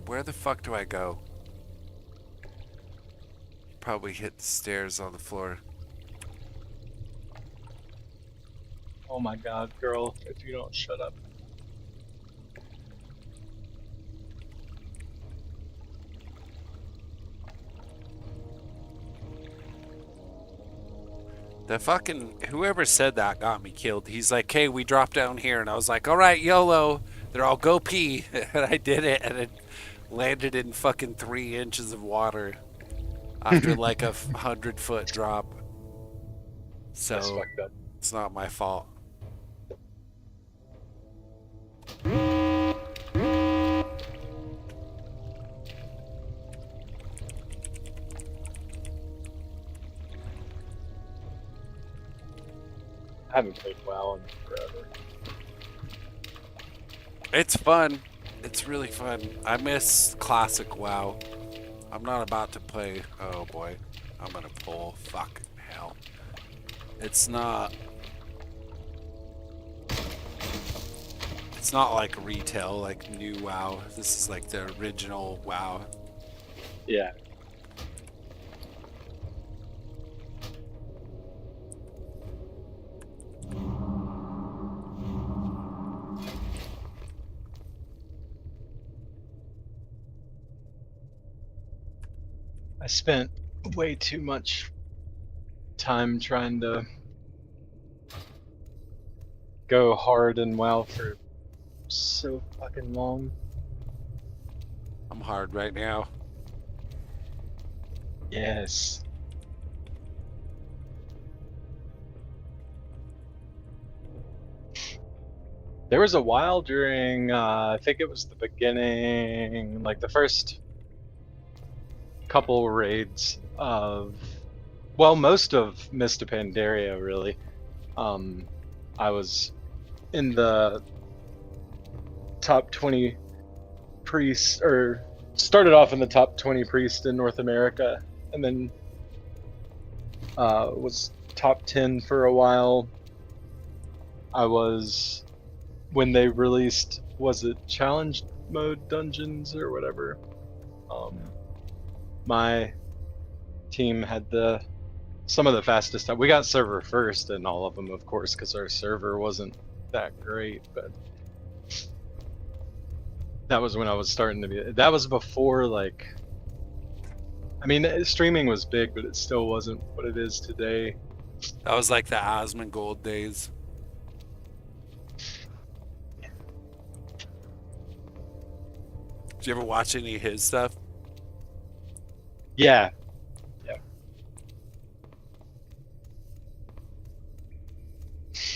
Where the fuck do I go? Probably hit the stairs on the floor. Oh my god, girl, if you don't shut up. The fucking whoever said that got me killed. He's like, "Hey, we dropped down here," and I was like, "All right, YOLO." They're all go pee, and I did it, and it landed in fucking 3 inches of water after like a 100-foot drop. That's So fucked up. it's not my fault. I haven't played WoW in forever. It's fun. It's really fun. I miss classic WoW. I'm not about to play. Oh boy, I'm gonna pull. Fuck hell. It's not. It's not like retail, like new WoW. This is like the original WoW. Yeah. I spent way too much time trying to go hard in WoW for so fucking long. I'm hard right now. Yes. There was a while during, I think it was the beginning, like the first couple raids of, well, most of Mist of Pandaria, really. I was in the top 20 priests, or started off in the top 20 priests in North America, and then was top 10 for a while. I was, when they released, was it challenge mode dungeons or whatever? My team had some of the fastest time. We got server first in all of them, of course, because our server wasn't that great, but that was when I was starting to be, that was before, like, I mean, streaming was big, but it still wasn't what it is today. That was like the Asmongold days. Did you ever watch any of his stuff? Yeah.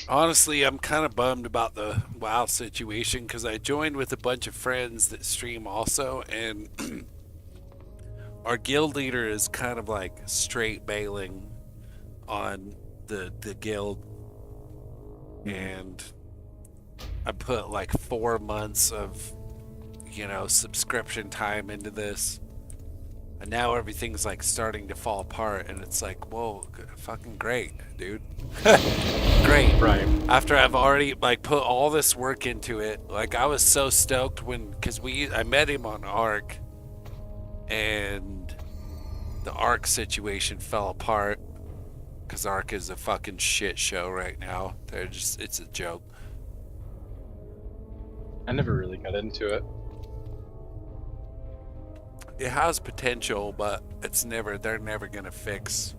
Honestly, I'm kind of bummed about the WoW situation because I joined with a bunch of friends that stream also, and our guild leader is kind of like straight bailing on the guild, and I put like 4 months of, you know, subscription time into this, and now everything's like starting to fall apart, and it's like, whoa, fucking great, dude. Great. Right. After I've already like put all this work into it, like I was so stoked because I met him on Ark, and the Ark situation fell apart because Ark is a fucking shit show right now. It's a joke. I never really got into it. It has potential, but they're never gonna fix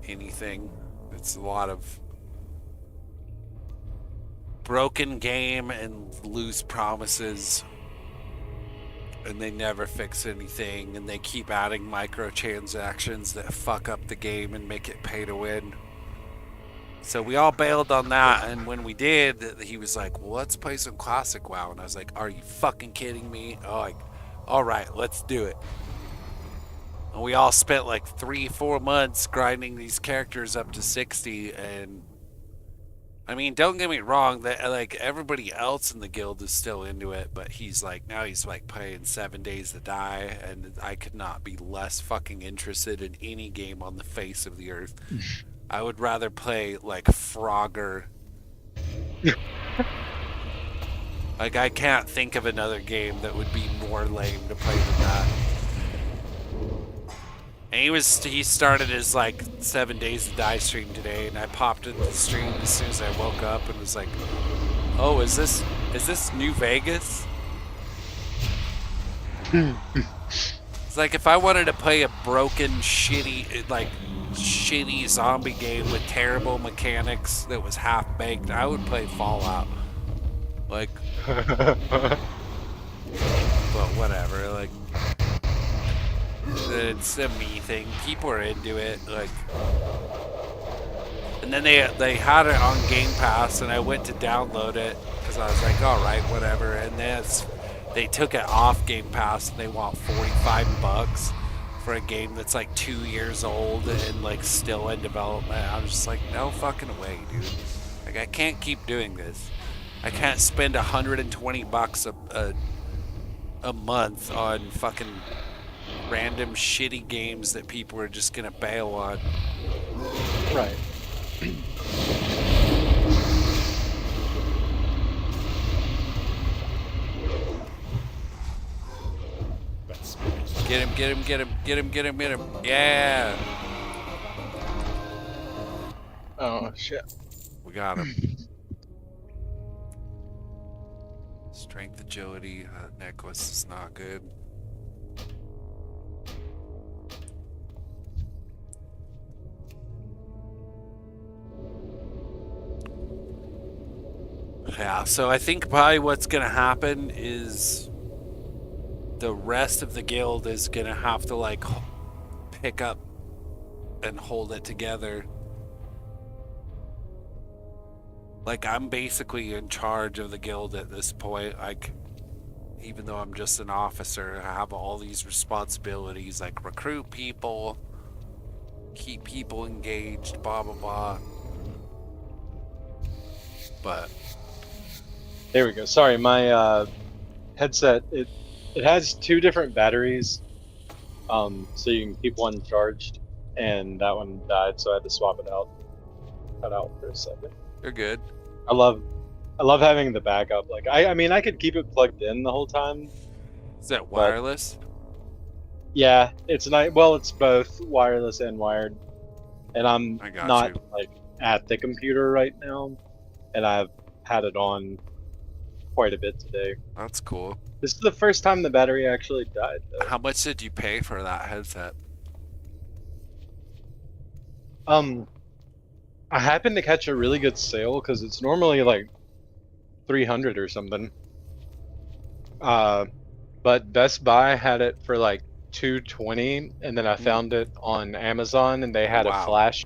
anything. It's a lot of broken game and loose promises, and they never fix anything, and they keep adding microtransactions that fuck up the game and make it pay to win. So we all bailed on that, and when we did, he was like, well, let's play some classic WoW, and I was like, are you fucking kidding me? All right, let's do it. And we all spent like 3-4 months grinding these characters up to 60, and I mean, don't get me wrong, that like everybody else in the guild is still into it, but he's like playing 7 Days to Die, and I could not be less fucking interested in any game on the face of the earth. I would rather play like Frogger Like, I can't think of another game that would be more lame to play than that. And he started his like 7 Days to Die stream today, and I popped into the stream as soon as I woke up and was like, "Oh, is this New Vegas?" It's like if I wanted to play a broken, shitty zombie game with terrible mechanics that was half baked, I would play Fallout. Like, but whatever. Like, it's a me thing. People are into it. Like, and then they had it on Game Pass, and I went to download it because I was like, all right, whatever. And then they took it off Game Pass, and they want $45 for a game that's like 2 years old and like still in development. I'm just like, no fucking way, dude. Like, I can't keep doing this. I can't spend $120 a month on fucking random shitty games that people are just gonna bail on. Right. Get him, get him, get him, get him, get him, get him. Yeah! Oh, shit. We got him. Strength, agility, necklace is not good. Yeah, so I think probably what's gonna happen is the rest of the guild is gonna have to like pick up and hold it together. Like, I'm basically in charge of the guild at this point. Like, even though I'm just an officer, I have all these responsibilities, like recruit people, keep people engaged, blah blah blah. But there we go. Sorry, my headset, it has 2 different batteries, so you can keep one charged, and that one died, so I had to swap it out. Cut out for a second. You're good. I love having the backup. Like, I mean, I could keep it plugged in the whole time. Is that wireless? Yeah, it's not. Well, it's both wireless and wired. And I'm not like at the computer right now, and I've had it on quite a bit today. That's cool. This is the first time the battery actually died, though. How much did you pay for that headset? I happened to catch a really good sale because it's normally like 300 or something. But Best Buy had it for like 220, and then I found it on Amazon, and they had a flash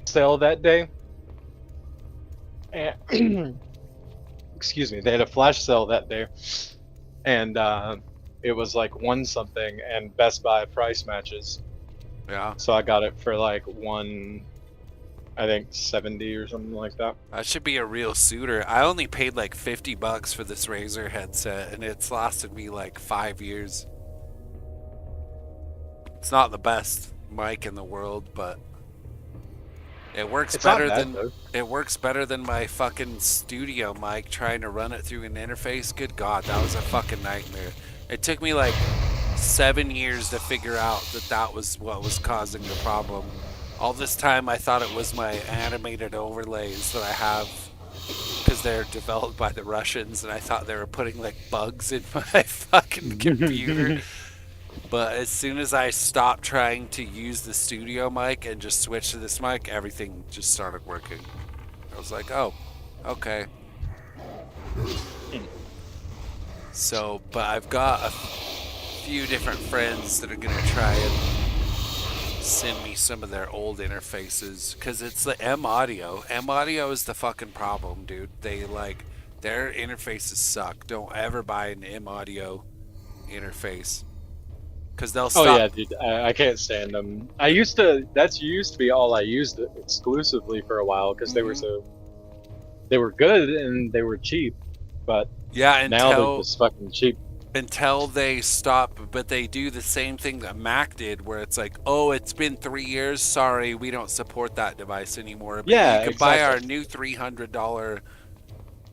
sale that day. And excuse me, they had a flash sale that day, and it was like 1 something, and Best Buy price matches. Yeah. So I got it for like I think 70 or something like that. That should be a real suitor. I only paid like $50 for this Razer headset, and it's lasted me like 5 years. It's not the best mic in the world, but it works better than my fucking studio mic trying to run it through an interface. Good God, that was a fucking nightmare. It took me like 7 years to figure out that was what was causing the problem. All this time I thought it was my animated overlays that I have, because they're developed by the Russians, and I thought they were putting like bugs in my fucking computer. But as soon as I stopped trying to use the studio mic and just switched to this mic, everything just started working. I was like, oh, okay. So, but I've got a few different friends that are gonna try and send me some of their old interfaces, because it's the M Audio. M Audio is the fucking problem, dude. They like, their interfaces suck. Don't ever buy an M Audio interface, because they'll stop. Oh yeah, dude, I can't stand them. Used to be all I used exclusively for a while, because they were good and they were cheap, but yeah, now they're just fucking cheap. Until they stop, but they do the same thing that Mac did, where it's like, oh, it's been 3 years, sorry, we don't support that device anymore. But yeah, you can buy our new $300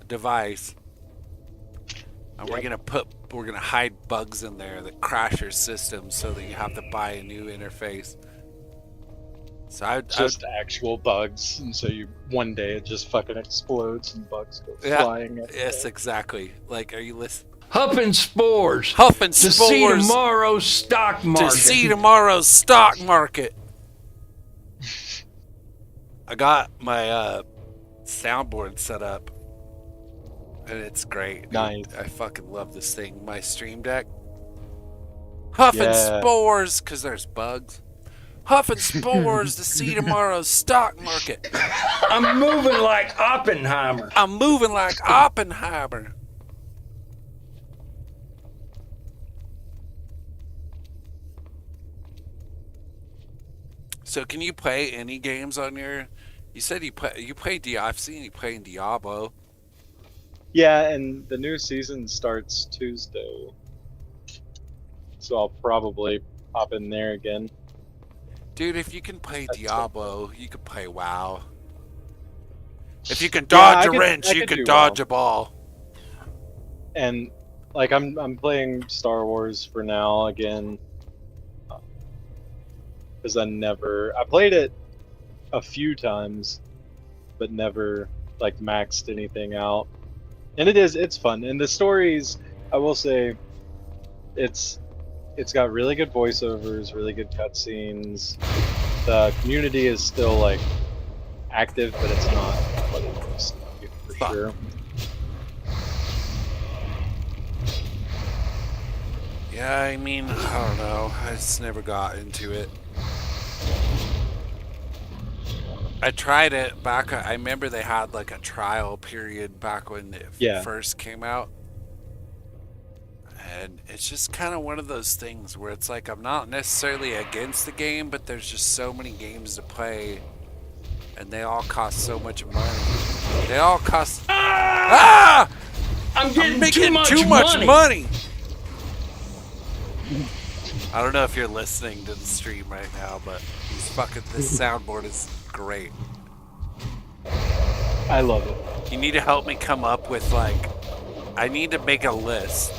device. And we're gonna hide bugs in there that crash your system so that you have to buy a new interface. So just actual bugs, and so one day it just fucking explodes and bugs go flying. Yes, exactly. Like, are you listening? Huffing spores. Huffing to spores. See tomorrow's stock market. To see tomorrow's stock market. I got my soundboard set up, and it's great. Nice. I fucking love this thing. My stream deck. Huffing spores, because there's bugs. Huffing spores to see tomorrow's stock market. I'm moving like Oppenheimer. I'm moving like Oppenheimer. So can you play any games on your... You said you play I've seen you playing Diablo. Yeah, and the new season starts Tuesday. So I'll probably hop in there again. Dude, if you can play Diablo, you can play WoW. If you can dodge a wrench, you can dodge a ball. And like I'm playing Star Wars for now again. Because I played it a few times, but never like maxed anything out. And it's fun. And the stories, I will say, it's got really good voiceovers, really good cutscenes. The community is still like active, but it's not what it used to be for sure. Yeah, I mean, I don't know. I just never got into it. I tried it back. I remember they had like a trial period back when it first came out. And it's just kind of one of those things where it's like I'm not necessarily against the game, but there's just so many games to play, and they all cost so much money. They all cost. I'm making too much money. I don't know if you're listening to the stream right now, but this soundboard is great. I love it. You need to help me come up with I need to make a list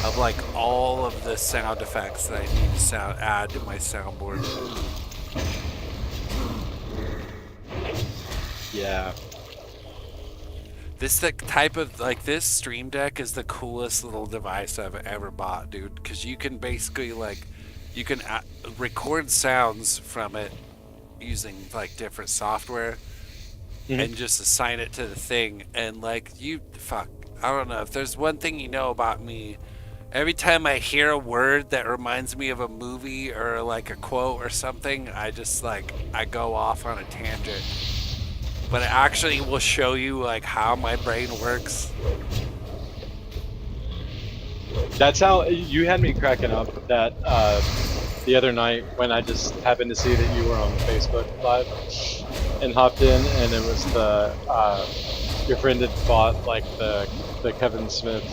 of all of the sound effects that I need to add to my soundboard. Yeah. This type of this Stream Deck is the coolest little device I've ever bought, dude. Because you can basically you can record sounds from it using different software, and just assign it to the thing. And I don't know if there's one thing you know about me. Every time I hear a word that reminds me of a movie or a quote or something, I just I go off on a tangent. But it actually will show you how my brain works. That's how you had me cracking up that the other night when I just happened to see that you were on Facebook Live and hopped in, and it was your friend had bought the Kevin Smith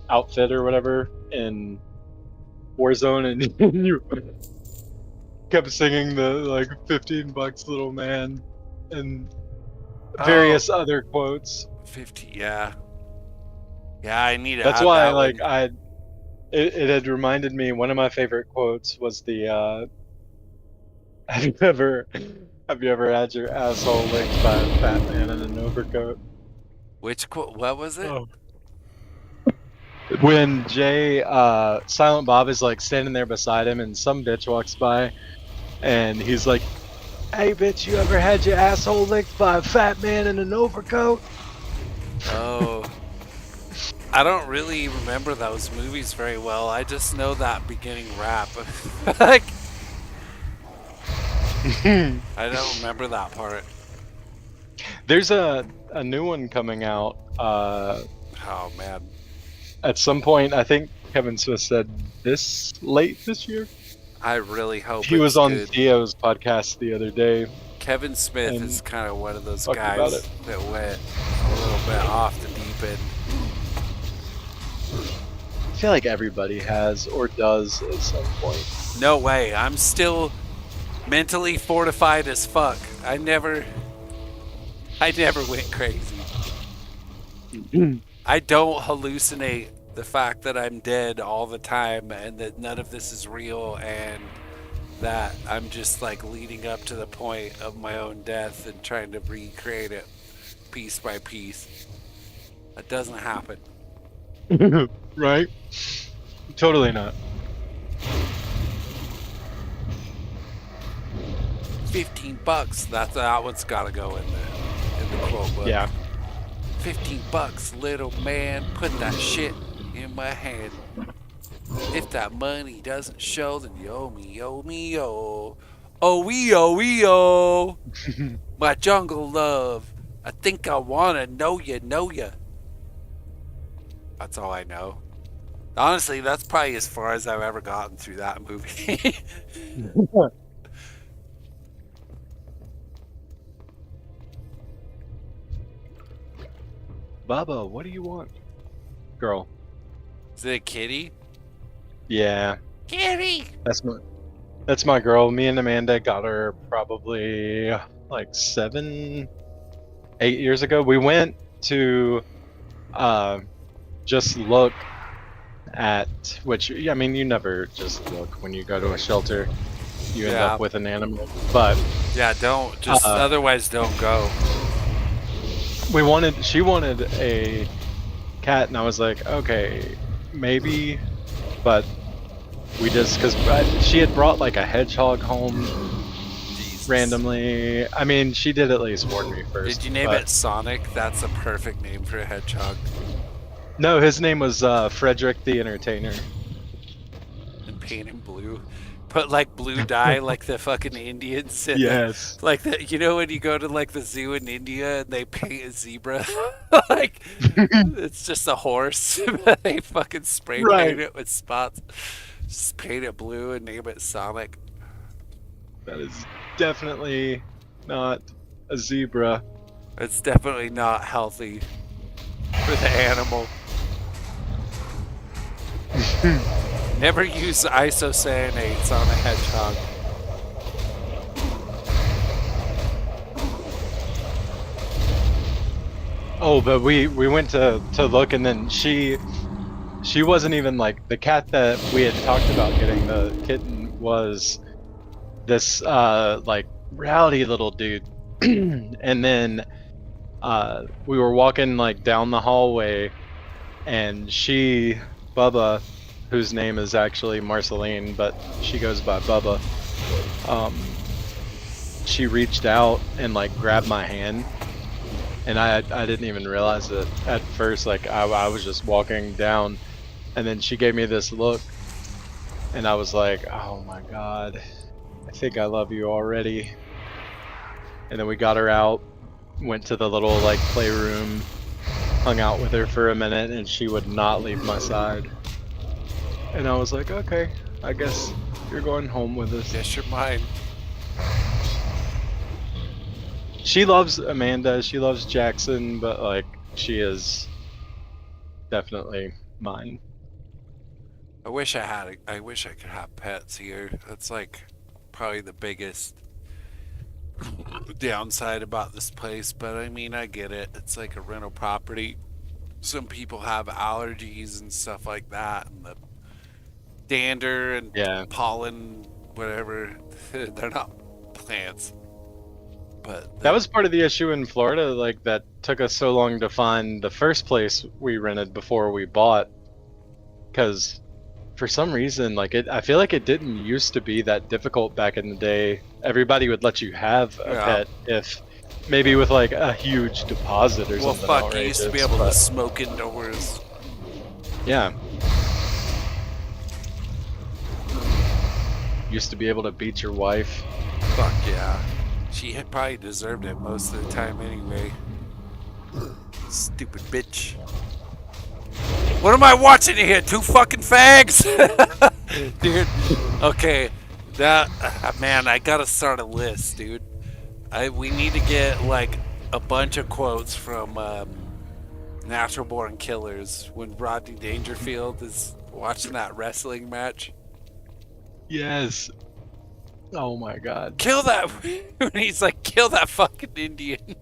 outfit or whatever in Warzone, and you kept singing the $15 little man and various other quotes. 50, yeah, I need to. That's add why that it had reminded me. One of my favorite quotes was the have you ever had your asshole licked by a fat man in an overcoat? Which quote? What was it? Oh. When Jay Silent Bob is standing there beside him, and some bitch walks by, and he's like, "Hey bitch, you ever had your asshole licked by a fat man in an overcoat?" Oh, I don't really remember those movies very well. I just know that beginning rap. I don't remember that part. There's a new one coming out. Oh man. At some point, I think Kevin Smith said late this year. I really hope he was on Theo's podcast the other day. Kevin Smith is kind of one of those guys that went a little bit off the deep end. I feel like everybody has or does at some point. No way. I'm still mentally fortified as fuck. I never I never went crazy. I don't hallucinate the fact that I'm dead all the time and that none of this is real and that I'm just like leading up to the point of my own death and trying to recreate it piece by piece. That doesn't happen. Right? Totally not. 15 bucks. That one's gotta go in the quote book. Yeah. 15 bucks, little man. Put that shit in my hand. If that money doesn't show, then you owe me, oh. Oh, we owe. My jungle love. I think I wanna know ya. That's all I know. Honestly, that's probably as far as I've ever gotten through that movie. Bubba, what do you want? Girl. Is it a kitty? Yeah. Kitty! That's my girl. Me and Amanda got her probably like 7, 8 years ago. We went to just look at, which, I mean, you never just look when you go to a shelter. You end up with an animal. But yeah, don't. Just otherwise don't go. She wanted a cat, and I was like, okay, maybe, but we just, because she had brought like a hedgehog home randomly. I mean, she did at least warn me first. Did you name it Sonic? That's a perfect name for a hedgehog. No, his name was Frederick the Entertainer. And paint him blue. Put like blue dye like the fucking Indians. Yes. Like that, you know when you go to like the zoo in India and they paint a zebra? Like it's just a horse. They fucking spray paint it with spots. Just paint it blue and name it Sonic. That is definitely not a zebra. It's definitely not healthy for the animal. Never use isocyanates on a hedgehog. Oh, but we went to look, and then she wasn't even like the cat that we had talked about getting. The kitten was this like rowdy little dude, and then we were walking like down the hallway, and Bubba, whose name is actually Marceline, but she goes by Bubba, she reached out and like grabbed my hand, and I didn't even realize it at first. Like I was just walking down, and then she gave me this look, and I was like, oh my god, I think I love you already. And then we got her out, went to the little like playroom, hung out with her for a minute, and she would not leave my side. And I was like, okay, I guess you're going home with us. Yes, you're mine. She loves Amanda, she loves Jackson, but like, she is definitely mine. I wish I could have pets here. That's like probably the biggest downside about this place, but I mean, I get it. It's like a rental property. Some people have allergies and stuff like that, and the dander and pollen, whatever, they're not plants. But that was part of the issue in Florida, like that took us so long to find the first place we rented before we bought, because for some reason, like I feel like it didn't used to be that difficult back in the day. Everybody would let you have a pet if maybe with like a huge deposit or something. Well, fuck, you used to be able to smoke indoors. Yeah. Used to be able to beat your wife. Fuck yeah. She had probably deserved it most of the time anyway. Stupid bitch. What am I watching here? 2 fucking fags? Dude. Okay. That man, I gotta start a list, dude. We need to get like a bunch of quotes from Natural Born Killers when Rodney Dangerfield is watching that wrestling match. Yes. Oh my god. Kill that! When he's like, kill that fucking Indian.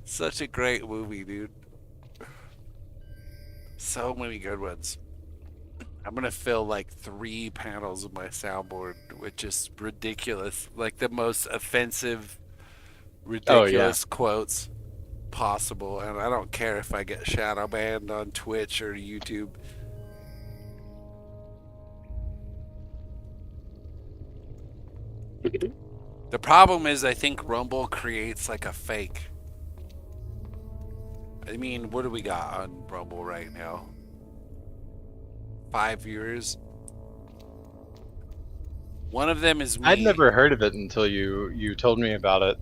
Such a great movie, dude. So many good ones. I'm gonna fill like 3 panels of my soundboard with just ridiculous, like the most offensive, ridiculous quotes possible. And I don't care if I get shadow banned on Twitch or YouTube. The problem is I think Rumble creates like a fake. I mean, what do we got on Rumble right now? 5 viewers. One of them is me. I'd never heard of it until you told me about it.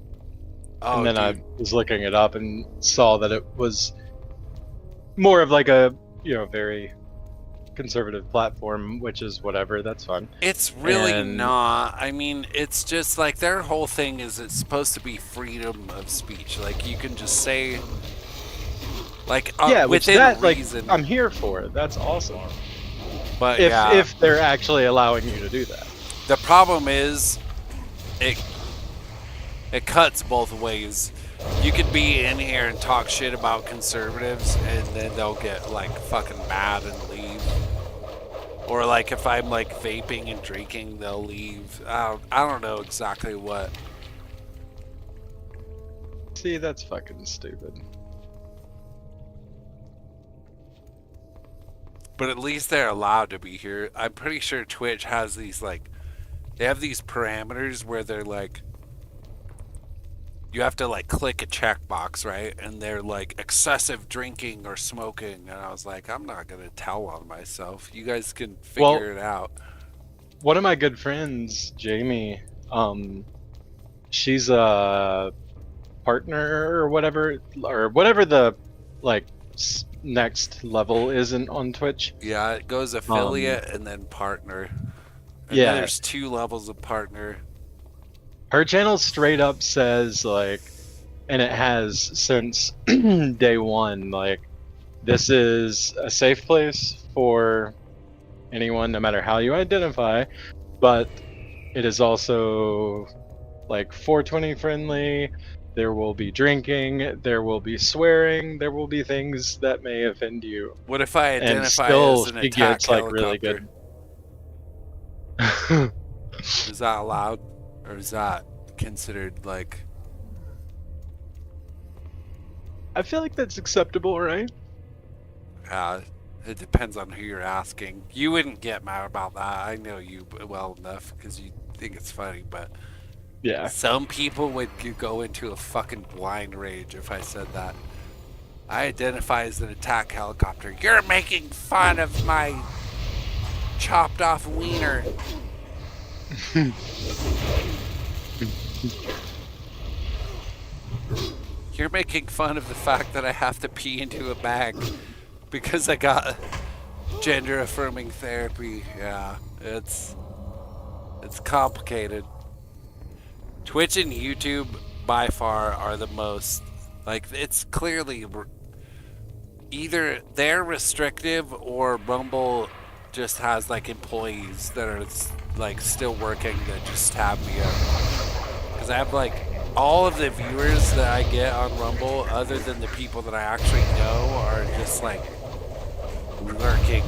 Oh, and then dude. I was looking it up and saw that it was more of like a, very conservative platform, which is whatever, that's fine. It's really not. I mean, it's just like their whole thing is it's supposed to be freedom of speech. Like you can just say, like, within reason. Like, I'm here for it. That's awesome. But if they're actually allowing you to do that. The problem is, it cuts both ways. You could be in here and talk shit about conservatives, and then they'll get like fucking mad and leave. Or like if I'm like vaping and drinking, they'll leave. I don't know exactly what. See, that's fucking stupid. But at least they're allowed to be here. I'm pretty sure Twitch has these like, they have these parameters where they're like, you have to like click a checkbox, right? And they're like excessive drinking or smoking. And I was like, I'm not going to tell on myself. You guys can figure it out. One of my good friends, Jamie, she's a partner or whatever the like next level isn't on Twitch. Yeah, it goes affiliate and then partner. And yeah, then there's 2 levels of partner. Her channel straight up says like, and it has since day one, like, this is a safe place for anyone, no matter how you identify, but it is also like 420 friendly. There will be drinking, there will be swearing, there will be things that may offend you. What if I identify and still as an she attack gets like helicopter? really good. Is that allowed? Or is that considered like... I feel like that's acceptable, right? It depends on who you're asking. You wouldn't get mad about that. I know you well enough because you think it's funny, but... Yeah. Some people would go into a fucking blind rage if I said that. I identify as an attack helicopter. You're making fun of my chopped off wiener. You're making fun of the fact that I have to pee into a bag because I got gender affirming therapy. Yeah, it's complicated. Twitch and YouTube by far are the most, like, it's clearly either they're restrictive or Rumble just has like employees that are like still working that just tab me up. Because I have like all of the viewers that I get on Rumble, other than the people that I actually know, are just like lurking.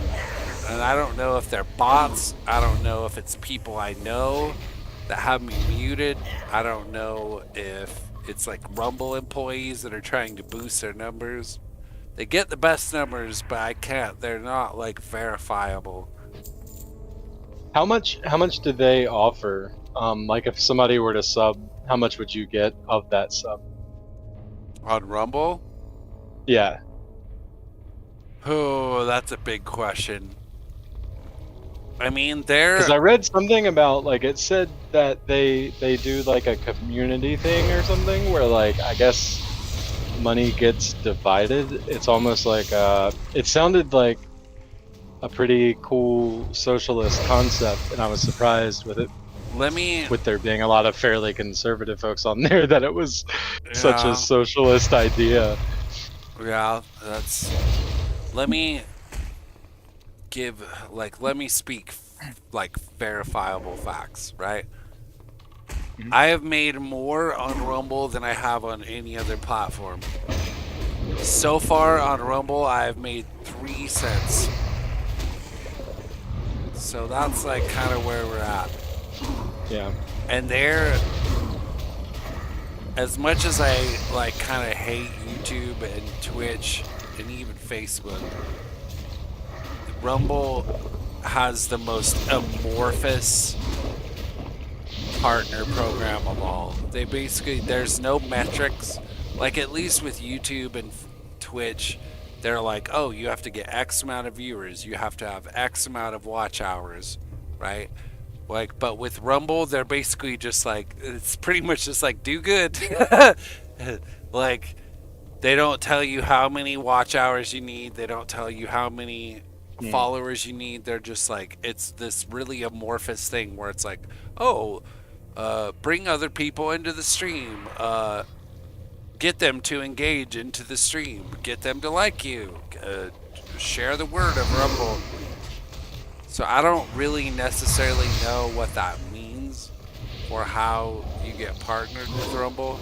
And I don't know if they're bots. I don't know if it's people I know that have me muted. I don't know if it's like Rumble employees that are trying to boost their numbers. They get the best numbers, but I can't. They're not like verifiable. How much do they offer? Like if somebody were to sub, how much would you get of that sub? On Rumble? Yeah. Oh, that's a big question. I mean, because I read something about, like, it said that they do like a community thing or something where, like, I guess money gets divided. It's almost like it sounded like a pretty cool socialist concept, and I was surprised with it. With there being a lot of fairly conservative folks on there, that it was such a socialist idea. Yeah, let me speak like verifiable facts, right? I have made more on Rumble than I have on any other platform. So far on Rumble, I have made 3 cents. So that's like kind of where we're at. Yeah. And there, as much as I like kind of hate YouTube and Twitch and even Facebook, Rumble has the most amorphous partner program of all. They basically, there's no metrics. Like at least with YouTube and Twitch, they're like, oh, you have to get X amount of viewers, you have to have X amount of watch hours, right? Like, but with Rumble, they're basically just like, it's pretty much just like, do good. Like, they don't tell you how many watch hours you need. They don't tell you how many followers you need. They're just like, it's this really amorphous thing where it's like, oh, bring other people into the stream. Get them to engage into the stream. Get them to like you. Share the word of Rumble. So I don't really necessarily know what that means or how you get partnered with Rumble,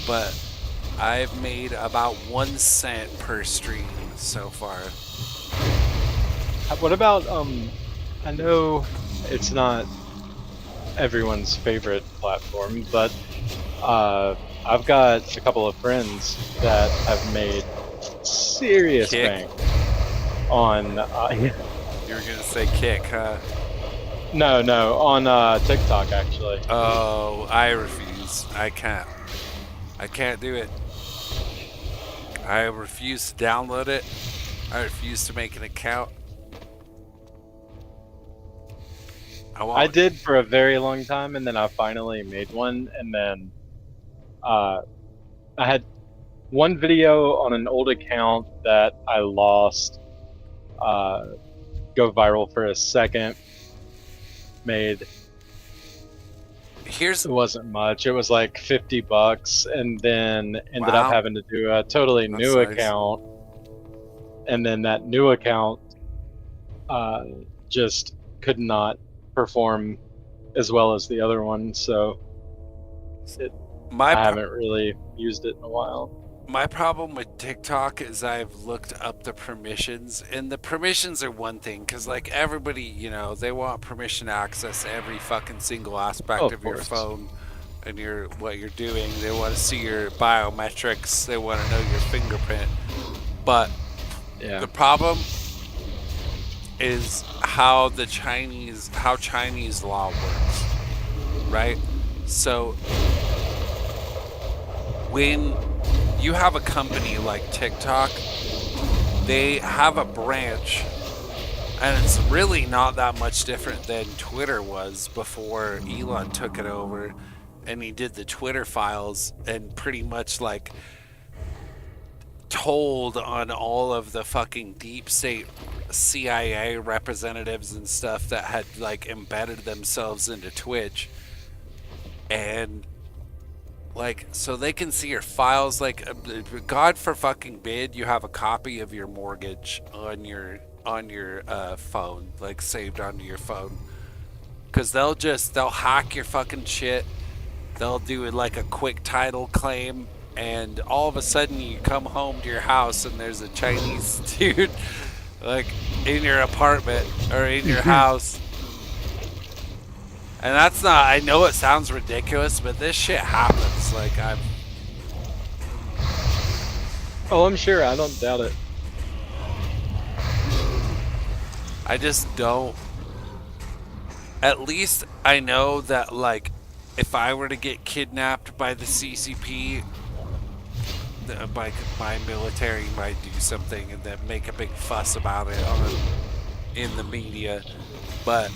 but I've made about 1 cent per stream so far. What about, I know it's not everyone's favorite platform, but I've got a couple of friends that have made serious bank on, You were gonna say Kick, huh? No, on TikTok actually. Oh, I refuse. I can't do it. I refuse to download it. I refuse to make an account. I did for a very long time, and then I finally made one, and then I had one video on an old account that I lost go viral for a second. Made it wasn't much. It was like $50, and then ended up having to do a totally new account, and then that new account just could not perform as well as the other one, so I haven't really used it in a while. My problem with TikTok is I've looked up the permissions, and the permissions are one thing, because like everybody, you know, they want permission to access every fucking single aspect of your phone and what you're doing. They want to see your biometrics. They want to know your fingerprint. But the problem is how Chinese law works, right? So when you have a company like TikTok, they have a branch, and it's really not that much different than Twitter was before Elon took it over, and he did the Twitter files and pretty much like told on all of the fucking deep state CIA representatives and stuff that had like embedded themselves into Twitch, and like, so they can see your files. Like, God for fucking bid, you have a copy of your mortgage on your phone, like saved onto your phone, because they'll hack your fucking shit. They'll do like a quick title claim, and all of a sudden you come home to your house and there's a Chinese dude like in your apartment or in your house. And that's not, I know it sounds ridiculous, but this shit happens. Like, Oh, I'm sure. I don't doubt it. I just don't. At least I know that, like, if I were to get kidnapped by the CCP, my military might do something and then make a big fuss about it in the media. But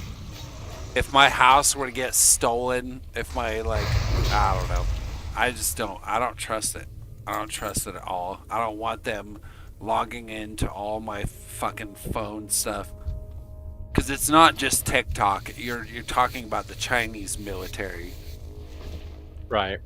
if my house were to get stolen, if my, like, I don't know. I don't trust it. I don't trust it at all. I don't want them logging into all my fucking phone stuff. Because it's not just TikTok. You're talking about the Chinese military. Right.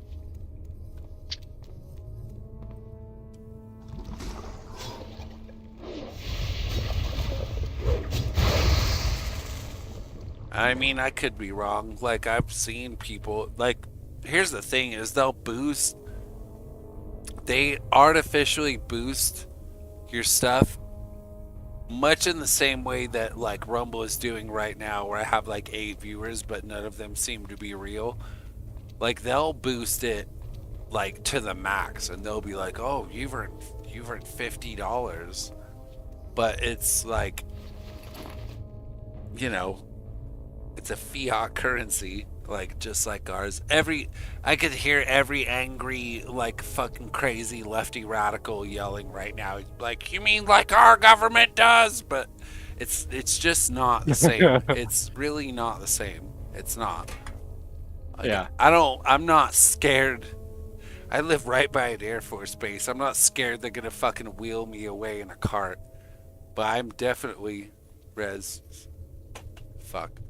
I mean, I could be wrong. Like, I've seen people, like, here's the thing is they artificially boost your stuff much in the same way that, like, Rumble is doing right now, where I have, like, 8 viewers, but none of them seem to be real. Like, they'll boost it, like, to the max, and they'll be like, oh, you've earned $50. But it's like, you know, it's a fiat currency, like, just like ours. I could hear every angry, like, fucking crazy lefty radical yelling right now, like, you mean like our government does? But it's just not the same. It's really not the same. It's not. Like, yeah. I'm not scared. I live right by an Air Force base. I'm not scared they're gonna fucking wheel me away in a cart. But I'm definitely res. Fuck.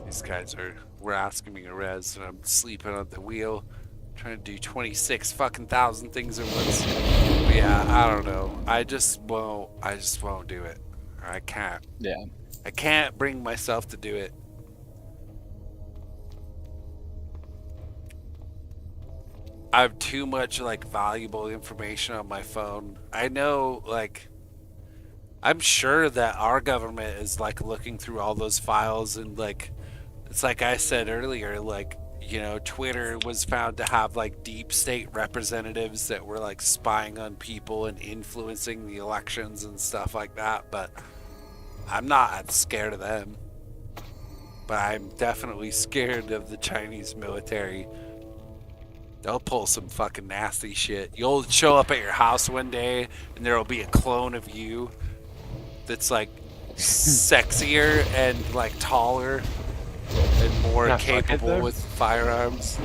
These guys were asking me to res, and I'm sleeping on the wheel, trying to do 26 fucking thousand things at once. But yeah, I don't know. I just won't do it. I can't. Yeah. I can't bring myself to do it. I have too much, like, valuable information on my phone. I know, like, I'm sure that our government is, like, looking through all those files, and, like, it's like I said earlier, like, you know, Twitter was found to have, like, deep state representatives that were, like, spying on people and influencing the elections and stuff like that, but I'm not scared of them. But I'm definitely scared of the Chinese military. They'll pull some fucking nasty shit. You'll show up at your house one day and there'll be a clone of you that's, like, sexier and, like, taller and more capable with firearms.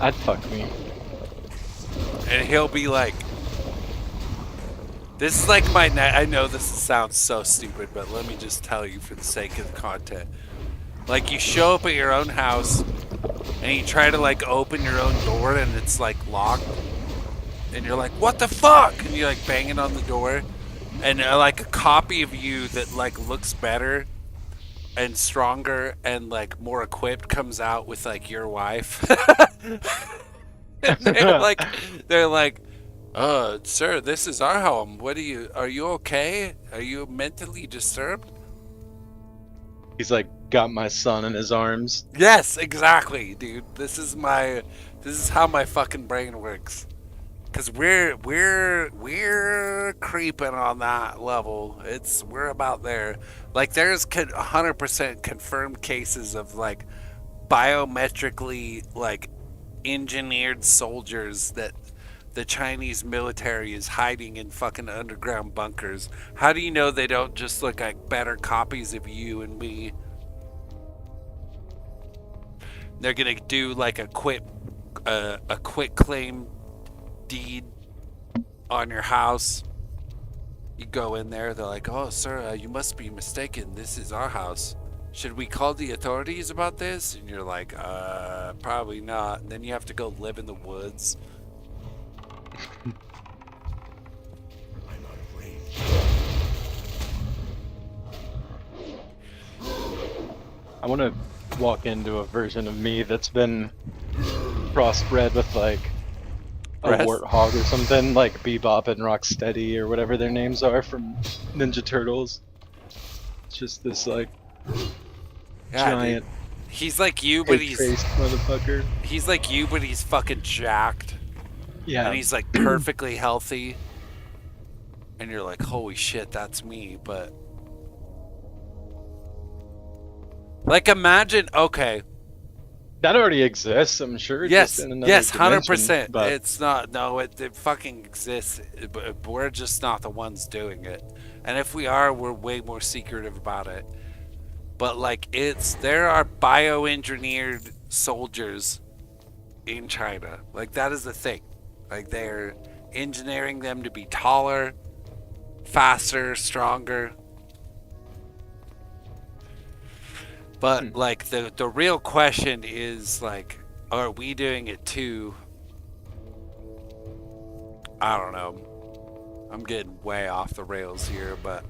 I'd fuck me. And he'll be like, this is like my night. I know this sounds so stupid, but let me just tell you for the sake of the content. Like, you show up at your own house and you try to, like, open your own door and it's, like, locked. And you're like, what the fuck? And you're, like, banging on the door. And, like, a copy of you that, like, looks better and stronger and, like, more equipped comes out with, like, your wife. And they're like, sir, this is our home. Are you okay? Are you mentally disturbed? He's like, got my son in his arms. Yes, exactly, dude. This is how my fucking brain works. Cause we're creeping on that level. We're about there. Like, there's 100% confirmed cases of, like, biometrically, like, engineered soldiers that the Chinese military is hiding in fucking underground bunkers. How do you know they don't just look like better copies of you and me? They're gonna do, like, a quick claim deed on your house. You go in there, they're like, oh, sir, you must be mistaken. This is our house. Should we call the authorities about this? And you're like, probably not. And then you have to go live in the woods. I want to walk into a version of me that's been crossbred with, like, a warthog or something, like Bebop and Rocksteady or whatever their names are from Ninja Turtles. It's just this, like, giant. Dude. He's like you, but he's motherfucker. He's like you, but he's fucking jacked. Yeah. And he's, like, perfectly healthy. And you're like, holy shit, that's me. But, like, imagine, okay. That already exists, I'm sure. Yes, just in another yes, dimension, 100%. But It's not, no, it fucking exists. But we're just not the ones doing it. And if we are, we're way more secretive about it. But, like, there are bioengineered soldiers in China. Like, that is the thing. Like, they're engineering them to be taller, faster, stronger. But like the real question is like, are we doing it too? I don't know. I'm getting way off the rails here, but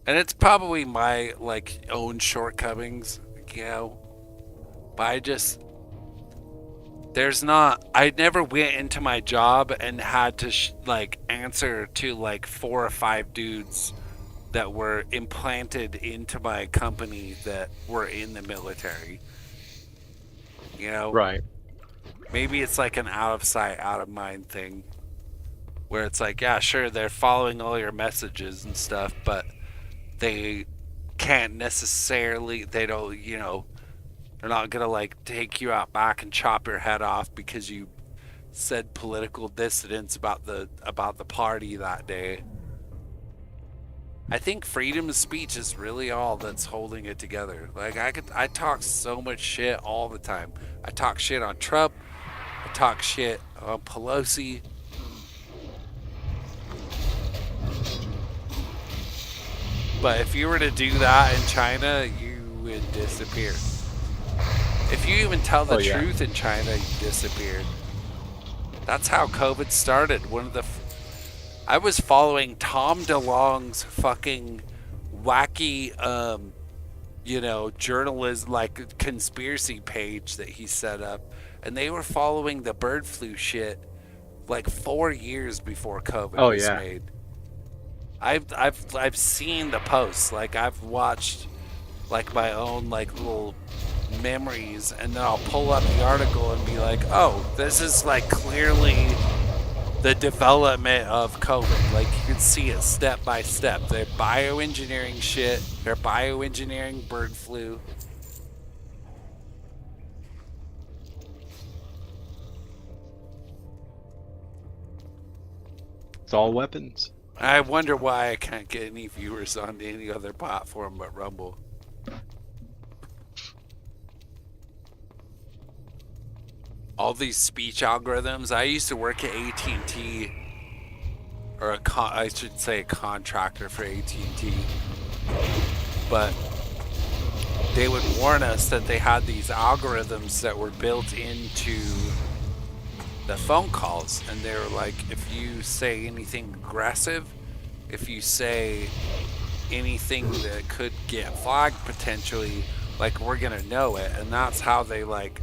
and it's probably my like own shortcomings, you know. But I never went into my job and had to like answer to like 4 or 5 dudes that were implanted into my company that were in the military. You know? Right. Maybe it's like an out of sight, out of mind thing. Where it's like, yeah, sure, they're following all your messages and stuff, but they can't necessarily, they don't, you know, they're not gonna like take you out back and chop your head off because you said political dissidents about the party that day. I think freedom of speech is really all that's holding it together. Like I talk so much shit all the time. I talk shit on Trump. I talk shit on Pelosi. But if you were to do that in China, you would disappear. If you even tell the truth in China, you disappear. That's how COVID started. I was following Tom DeLonge's fucking wacky, you know, journalism, like conspiracy page that he set up, and they were following the bird flu shit like 4 years before COVID was made. I've seen the posts, like I've watched like my own like little memories, and then I'll pull up the article and be like, oh, this is like clearly the development of COVID. Like you can see it step by step. They're bioengineering shit. They're bioengineering bird flu. It's all weapons. I wonder why I can't get any viewers on any other platform but Rumble. All these speech algorithms. I used to work at AT&T, or I should say a contractor for AT&T. But they would warn us that they had these algorithms that were built into the phone calls, and they were like, if you say anything aggressive, if you say anything that could get flagged potentially, like we're gonna know it. And that's how they like,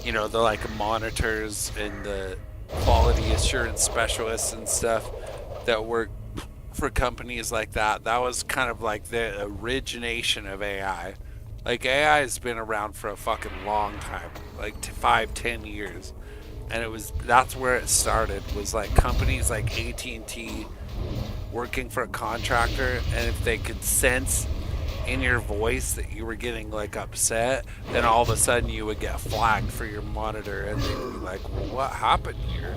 you know, the like monitors and the quality assurance specialists and stuff that work for companies like that. That was kind of like the origination of AI. Like AI has been around for a fucking long time, like 5-10 years. And that's where it started, was like companies like AT&T working for a contractor, and if they could sense in your voice that you were getting like upset, then all of a sudden you would get flagged for your monitor, and they'd be like, well, what happened here?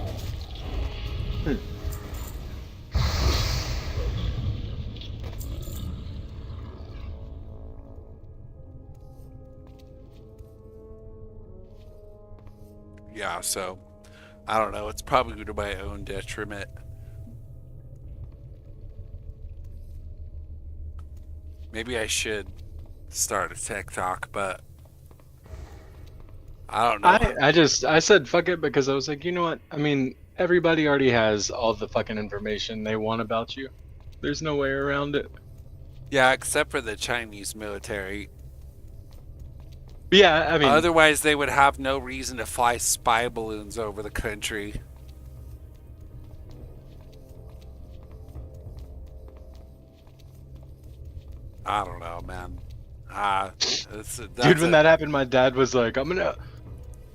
Yeah, so I don't know, it's probably to my own detriment. Maybe I should start a TikTok, but I don't know. I said fuck it because I was like, you know what? I mean, everybody already has all the fucking information they want about you. There's no way around it. Yeah, except for the Chinese military. Yeah, I mean, otherwise they would have no reason to fly spy balloons over the country. I don't know, man. Dude, when that happened, my dad was like, I'm gonna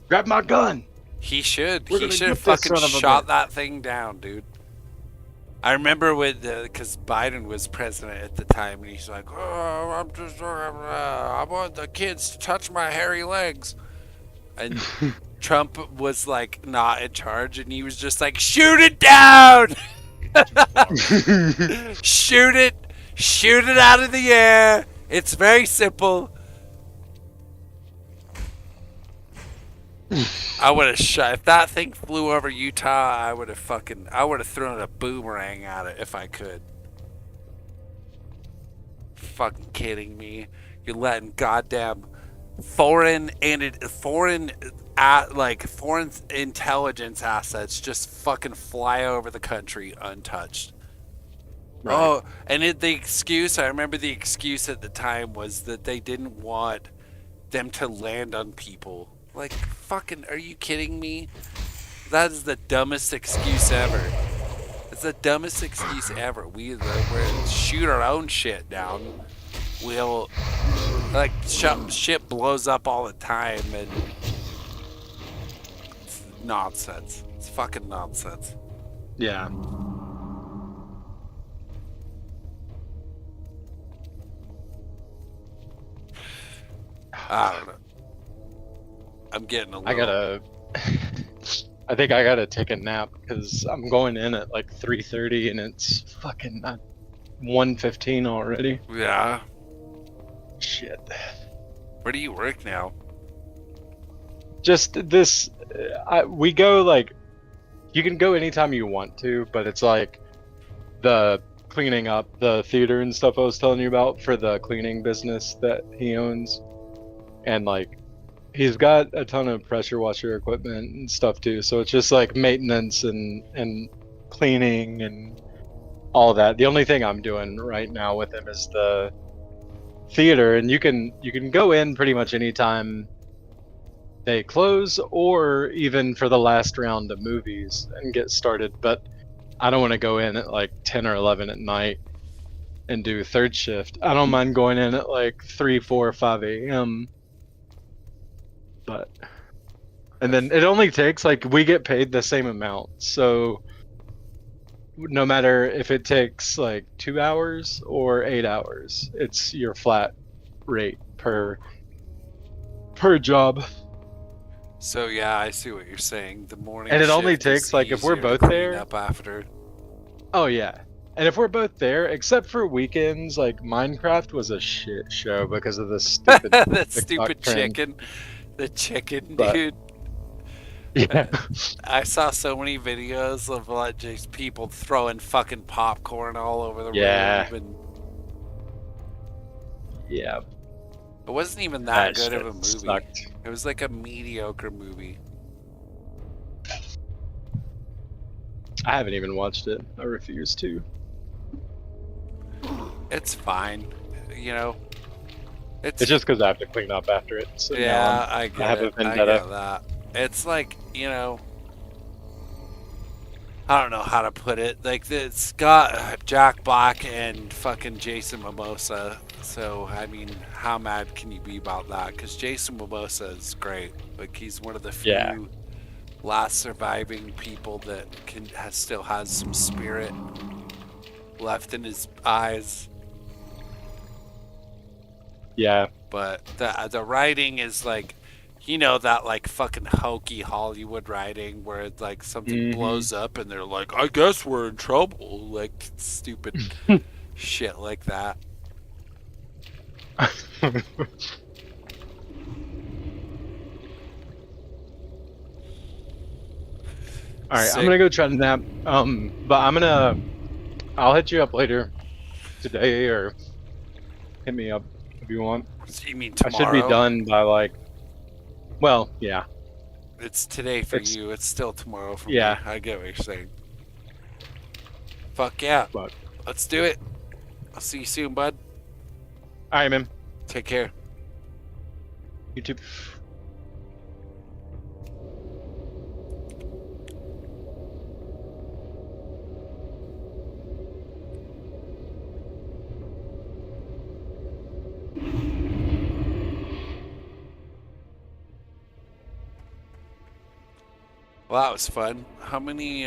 grab my gun. He should have fucking shot that thing down, dude. I remember because Biden was president at the time, and he's like, oh, I want the kids to touch my hairy legs. And Trump was like not in charge, and he was just like, shoot it down! Shoot it out of the air. It's very simple. I would have shot, if that thing flew over Utah, I would have thrown a boomerang at it if I could. Fucking kidding me. You're letting goddamn foreign intelligence assets just fucking fly over the country untouched. Right. Oh, and I remember the excuse at the time was that they didn't want them to land on people. Like, fucking, are you kidding me? That is the dumbest excuse ever. It's the dumbest excuse ever. We'll shoot our own shit down. We'll, like, shit blows up all the time, and it's nonsense. It's fucking nonsense. Yeah. I don't know. I'm getting a little... I think I gotta take a nap because I'm going in at like 3:30 and it's fucking 1:15 already. Yeah. Shit. Where do you work now? Just this, we go like, you can go anytime you want to, but it's like the cleaning up the theater and stuff I was telling you about for the cleaning business that he owns. And like, he's got a ton of pressure washer equipment and stuff too. So it's just like maintenance and cleaning and all that. The only thing I'm doing right now with him is the theater, and you can go in pretty much anytime they close, or even for the last round of movies and get started. But I don't want to go in at like 10 or 11 at night and do third shift. I don't mind going in at like 3, 4, 5 a.m. But and then it only takes, like, we get paid the same amount, so no matter if it takes like 2 hours or 8 hours, it's your flat rate per job. So yeah, I see what you're saying. The morning And it only shift is takes, like, if we're easier to both clean there. up after. Oh yeah. And if we're both there, except for weekends, like Minecraft was a shit show because of the stupid That TikTok stupid trend. chicken. The chicken, But- dude. Yeah. I saw so many videos of like just people throwing fucking popcorn all over the Yeah. room, and Yeah. it wasn't even that good of a shit movie. sucked. It was like a mediocre movie. I haven't even watched it. I refuse to. It's fine, you know. It's just because I have to clean up after it. So Yeah, now I I get have it. a I vendetta. get that. It's like, you know, I don't know how to put it. Like, it's got Jack Black and fucking Jason Momoa. So, I mean, how mad can you be about that? Because Jason Momoa is great. Like, he's one of the few last surviving people that still has some spirit left in his eyes. Yeah. But the writing is like, you know, that like fucking hokey Hollywood writing where it's like something blows up and they're like, I guess we're in trouble. Like, stupid shit like that. Alright, I'm gonna go try to nap. But I'll hit you up later today, or hit me up if you want. You mean I should be tomorrow? done by like, well, yeah. It's today for you. It's still tomorrow for Yeah. me. I get what you're saying. Fuck yeah. But Let's do it. I'll see you soon, bud. alright, man. Take care. You too. Well, that was fun. How many,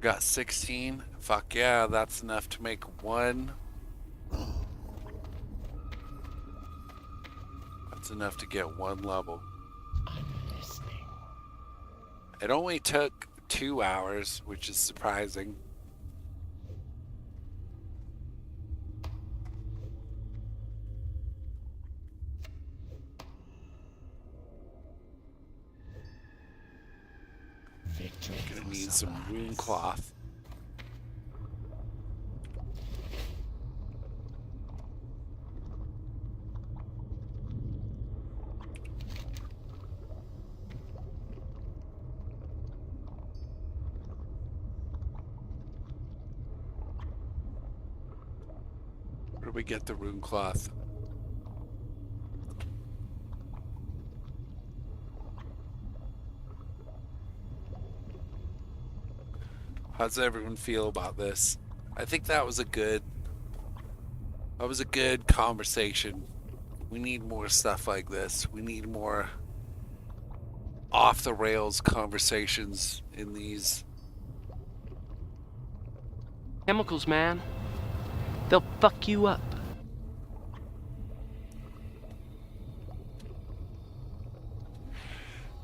got 16? Fuck yeah, that's enough to make one. That's enough to get one level. It only took 2 hours, which is surprising. Gonna need some rune cloth. we get the rune cloth. How's everyone feel about this? I think that was a good conversation. We need more stuff like this. We need more off the rails conversations in these. Chemicals, man. They'll fuck you up.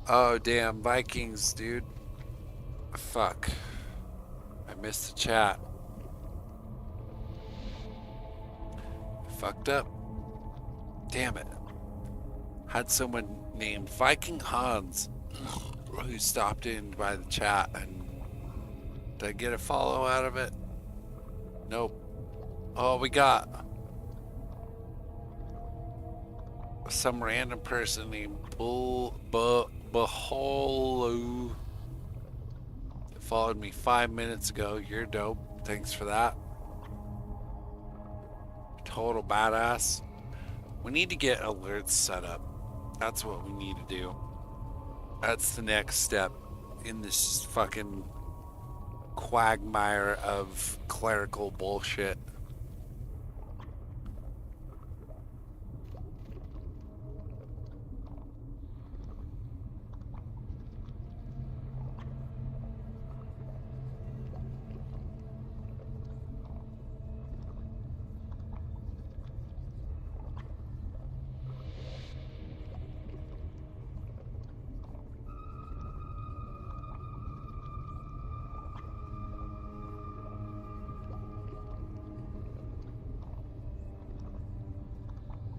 Oh damn, Vikings, dude. Fuck. I missed the chat. Fucked up. Damn it. Had someone named Viking Hans who stopped in by the chat, and did I get a follow out of it? Nope. Oh, we got some random person named Baholo that followed me 5 minutes ago. You're dope. Thanks for that. Total badass. We need to get alerts set up. That's what we need to do. That's the next step in this fucking quagmire of clerical bullshit.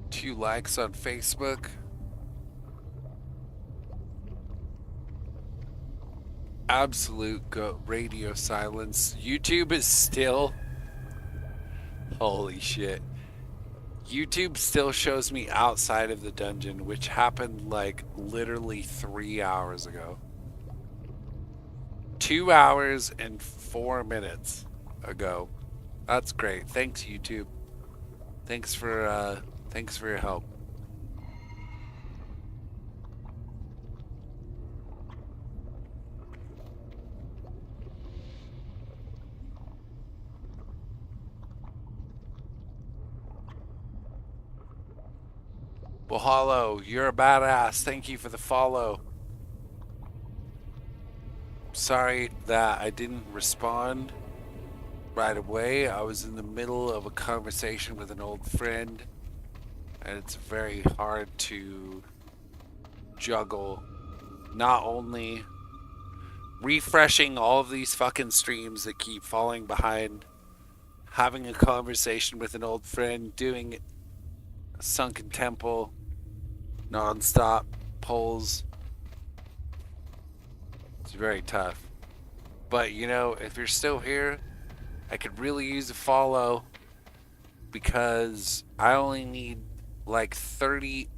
Two likes on Facebook. Absolute radio silence. YouTube is still... Holy shit. YouTube still shows me outside of the dungeon, which happened like literally 3 hours ago. 2 hours and 4 minutes ago. That's great. Thanks, YouTube. Thanks for your help. Well, Hollow, you're a badass. Thank you for the follow. Sorry that I didn't respond right away. I was in the middle of a conversation with an old friend, and it's very hard to juggle not only refreshing all of these fucking streams that keep falling behind, having a conversation with an old friend, doing a sunken temple non-stop polls. It's very tough. But you know, if you're still here, I could really use a follow, because I only need like 30.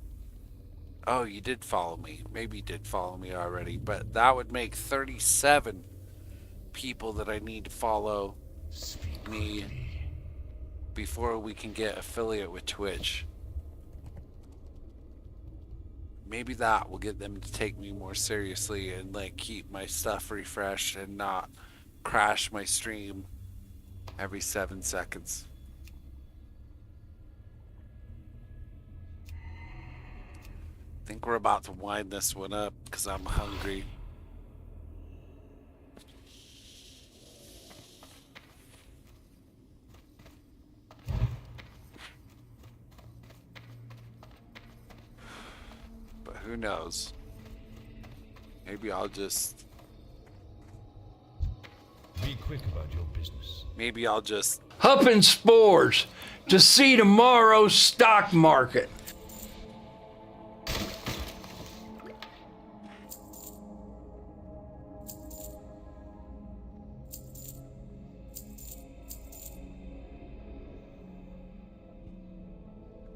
Oh, you did follow me. Maybe you did follow me already, but that would make 37 people that I need to follow me before we can get affiliate with Twitch. Maybe that will get them to take me more seriously and like keep my stuff refreshed and not crash my stream every 7 seconds. I think we're about to wind this one up because I'm hungry. But who knows? Maybe I'll just... Be quick about your business. Maybe I'll just... Hupping spores to see tomorrow's stock market.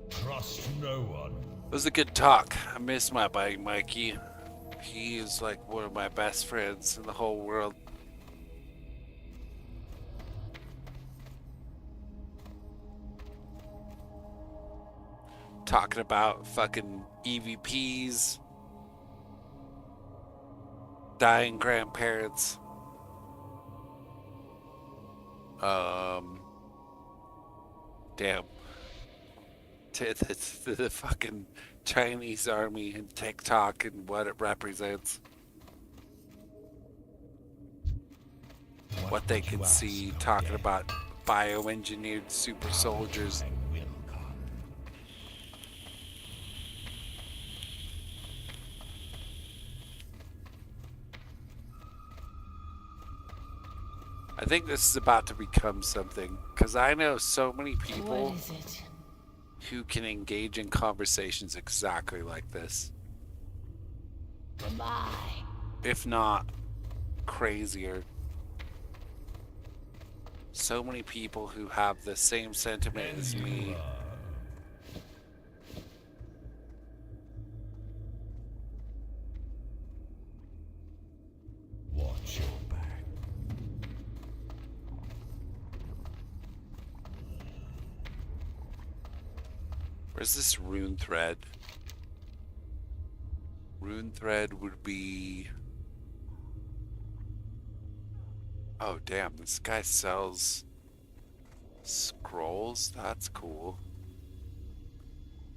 Trust no one. It was a good talk. I miss my buddy Mikey. He is like one of my best friends in the whole world. talking about fucking EVPs, dying grandparents. Damn. The fucking Chinese army and TikTok and what it represents. What they can see, talking about bioengineered super soldiers. I think this is about to become something, because I know so many people who can engage in conversations exactly like this. Goodbye. If not crazier. So many people who have the same sentiment as me. Watch your back. Where's this rune thread? Rune thread would be... Oh damn, this guy sells scrolls? That's cool.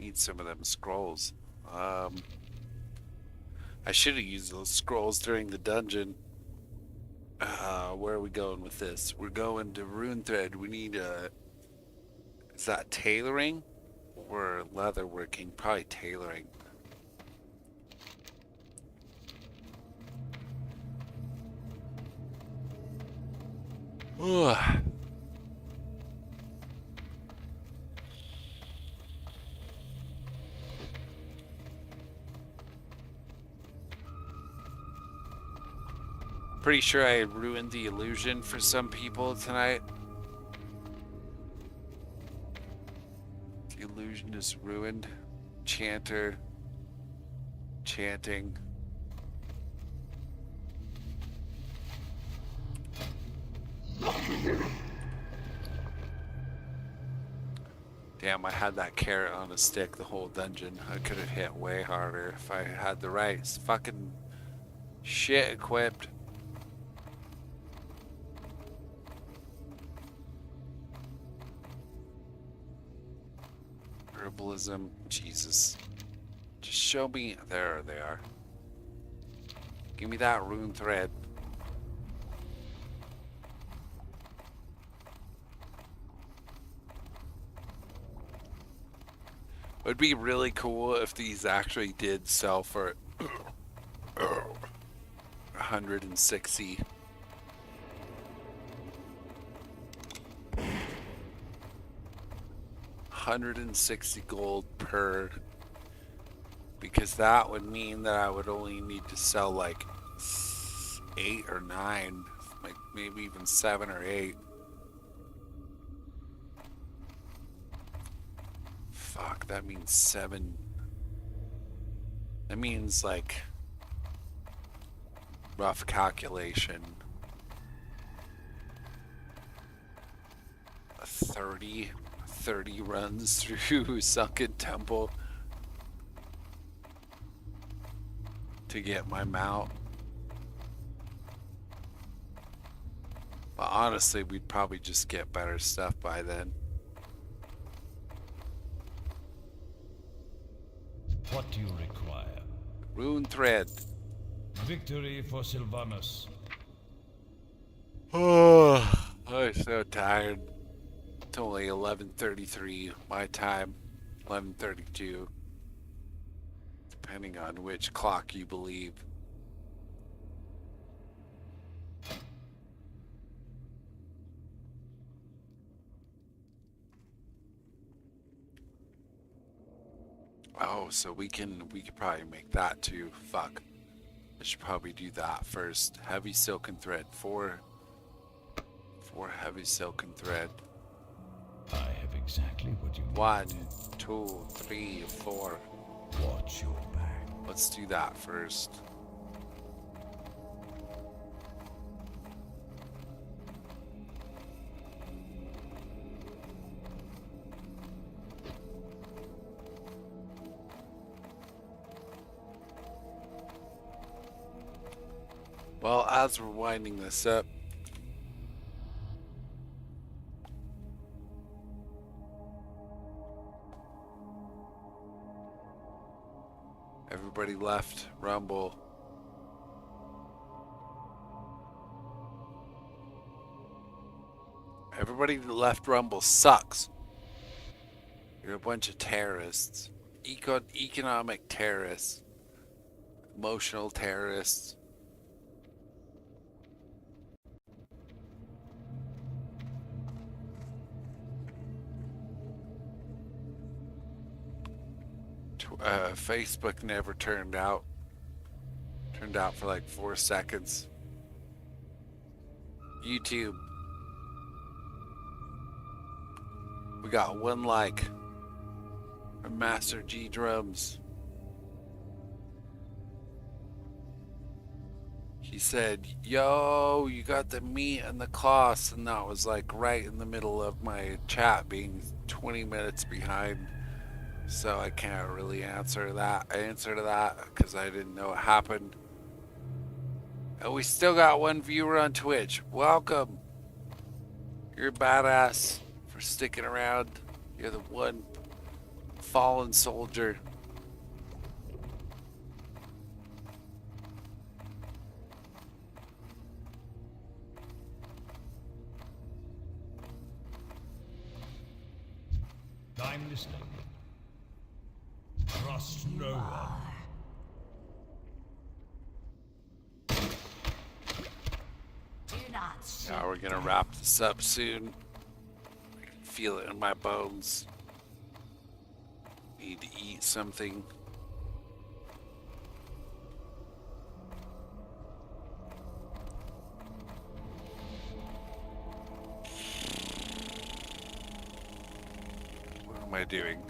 Need some of them scrolls. I should have used those scrolls during the dungeon. Where are we going with this? We're going to rune thread. We need is that tailoring or leatherworking? Probably tailoring. Ugh. Pretty sure I ruined the illusion for some people tonight. The illusion is ruined. Chanter. Chanting. Damn, I had that carrot on a stick the whole dungeon. I could have hit way harder if I had the right fucking shit equipped. Herbalism, Jesus. Just show me. There they are. Give me that rune thread. It would be really cool if these actually did sell for 160. $160 gold per, because that would mean that I would only need to sell like 8 or 9, like maybe even 7 or 8. Fuck, that means 7. That means like, rough calculation, a 30 runs through Sunken Temple to get my mount. But honestly, we'd probably just get better stuff by then. What do you require? Rune thread. Victory for Sylvanus. Oh, I'm so tired. It's only 11:33 my time, 11:32, depending on which clock you believe. Oh, so we could probably make that too. Fuck. I should probably do that first. Heavy silken thread. Four heavy silken thread. I have exactly what you need. 1, 2, 3, 4. Watch your back. Let's do that first. Well, as we're winding this up, everybody left Rumble. Everybody that left Rumble sucks. You're a bunch of terrorists. Economic terrorists. Emotional terrorists. Facebook never turned out. Turned out for like 4 seconds. YouTube. We got 1 like. From Master G Drums. He said, yo, you got the meat and the costs, and that was like right in the middle of my chat being 20 minutes behind. So I can't really answer to that because I didn't know what happened. And we still got 1 viewer on Twitch. Welcome. You're a badass for sticking around. You're the one fallen soldier. I'm listening. Trust no one. Do not shoot. Now we're gonna wrap this up soon. I can feel it in my bones. Need to eat something. What am I doing?